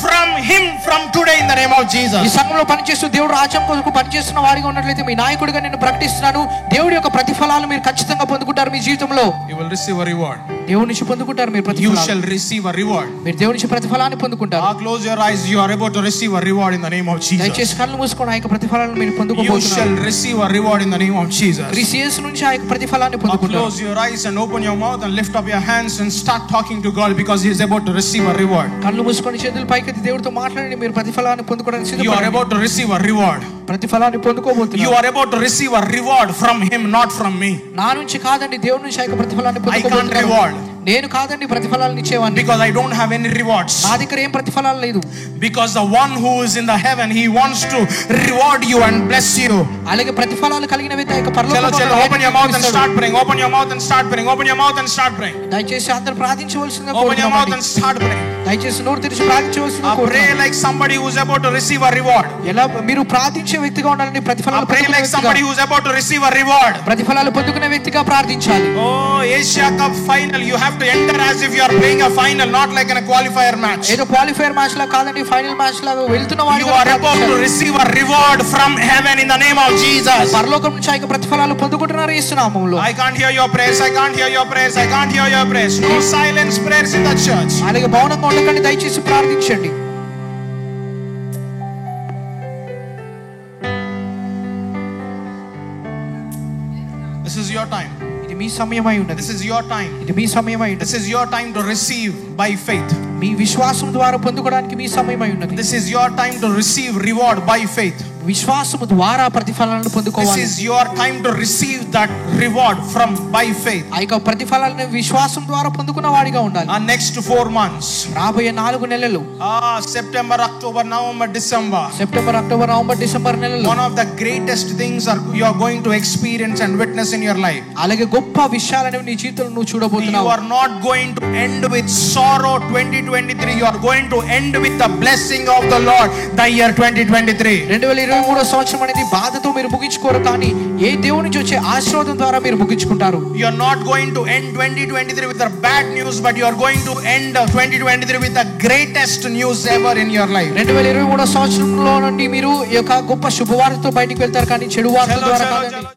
from him from today in the name of Jesus. ఈ సంఘంలో పనిచేస్తూ దేవుడు రాజ్యం కొరకు పనిచేస్తున్న వాడిగా ఉన్నట్లయితే మీ నాయకుడిగా నేను ప్రకటిస్తున్నాను, దేవుడి యొక్క ప్రతిఫలాలు మీరు ఖచ్చితంగా పొందుకుంటారు మీ జీవితంలో. You will receive a reward. దేవుడి నుంచి పొందుకుంటారు మీరు You ప్రతిఫలాలు. shall receive a reward. మీరు దేవుడి నుంచి ప్రతిఫలాన్ని పొందుకుంటారు. Close your eyes. You are about to receive a reward in the name of Jesus. దయచేసి కళ్ళు మూసుకొని ఆ యొక్క ప్రతిఫలాలను మీరు You పొందుకోబోతున్నారు. shall receive a reward in the name of Jesus. క్రీస్తు నుంచి ఆ యొక్క ప్రతిఫలాన్ని పొందుకుంటారు. Close your eyes and open your mouth and lift up your hands and start talking to God because he is about to receive a reward. కళ్ళు మూసుకొని చేతులు పైకెత్తి దేవుడితో మాట్లాడండి. మీరు ప్రతిఫలాన్ని పొందుకోవడానికి You are about to receive a reward. ప్రతిఫలాన్ని పొందుకోబోతున్నారు. You are about to receive a reward from him, not from me. నా నుంచి కాదండి, దేవుడి నుంచి ఆ యొక్క ప్రతిఫలాన్ని I can't పొందుకోబోతున్నారు. reward. నేను కాదండి ప్రతిఫలాలను ఇచ్చేవాడిని. Because I don't have any rewards. నా దగ్గర ఏం ప్రతిఫలాలు లేదు. Because the one who is in the heaven, he wants to reward you and bless you. అలాగే ప్రతిఫలాలు కలిగిన వ్యక్తి ఆ యొక్క Chalo, పరలోకంలో open your mouth and start praying. Open your mouth and start praying. Open your mouth and start praying. దయచేసి అందరూ ప్రార్థించవలసిందిగా Open your mouth కోరుతున్నామండి. and start praying. దయచేసి నోరు తెరిచి ప్రార్థించవలసిందిగా Pray కోరుతున్నాను. like somebody who is about to receive a reward. ఎలా మీరు ప్రార్థించే వ్యక్తిగా ఉండాలండి. ప్రతిఫలాలు Pray పొందుకునే like somebody వ్యక్తిగా. who is about to receive a reward. ప్రతిఫలాలు పొందుకునే వ్యక్తిగా ప్రార్థించాలి. Oh, Asia Cup final. You have to enter as if you are playing a final, not like in a qualifier match. ఏదో qualifier match లా కాదండి, final match లాగా వెళ్తున్న You వాడిగా are about to receive a reward from heaven in the name of Jesus. పరలోకం నుంచి ఆ యొక్క ప్రతిఫలాలు పొందుకుంటున్నారు యేసు నామములో. I can't hear your prayers. I can't hear your prayers. I can't hear your prayers. No silence prayers in the church. అలాగే మౌనంగా ఉండకండి, దయచేసి ప్రార్థించండి. This is your time. ఇది మీ సమయమై ఉన్నది. This is your time. ఇది మీ సమయమై ఉన్నది. This is your time to receive by faith. మీ విశ్వాసం ద్వారా పొందుకోవడానికి మీ సమయమై ఉన్నది. This is your time to receive reward by faith. విశ్వాసము ద్వారా ప్రతిఫలాలను This పొందుకోవాలి. is your time to receive that reward from by faith. ఆ యొక్క ప్రతిఫలాలను విశ్వాసం ద్వారా పొందుకున్న వాడిగా ఉండాలి. Next 4 months. రాబోయే 4 నెలలు, September, October, November, December. September, October, November, December నెలలు One of the greatest things you are going to experience and witness in your life. అలాగే గొప్ప విషయాలను నీ జీవితంలో నువ్వు You చూడబోతున్నావు. are not going to end with sorrow 2023. You are going to end with the blessing of the Lord the year 2023. 2023 2023 సంవత్సరం అనేది బాధతో మీరు ముగించుకోరు, కానీ ఏ దేవుని నుంచి వచ్చే ఆశీర్వాదం ద్వారా మీరు ముగించుకుంటారు. You are not going to end 2023 with the bad news, but you are going to end 2023 with the greatest news ever in your life. 2023 సంవత్సరంలో నుండి మీరు ఈ యొక్క గొప్ప శుభవార్తతో బయటికి వెళ్తారు, కానీ చెడు వార్త ద్వారా కాదు.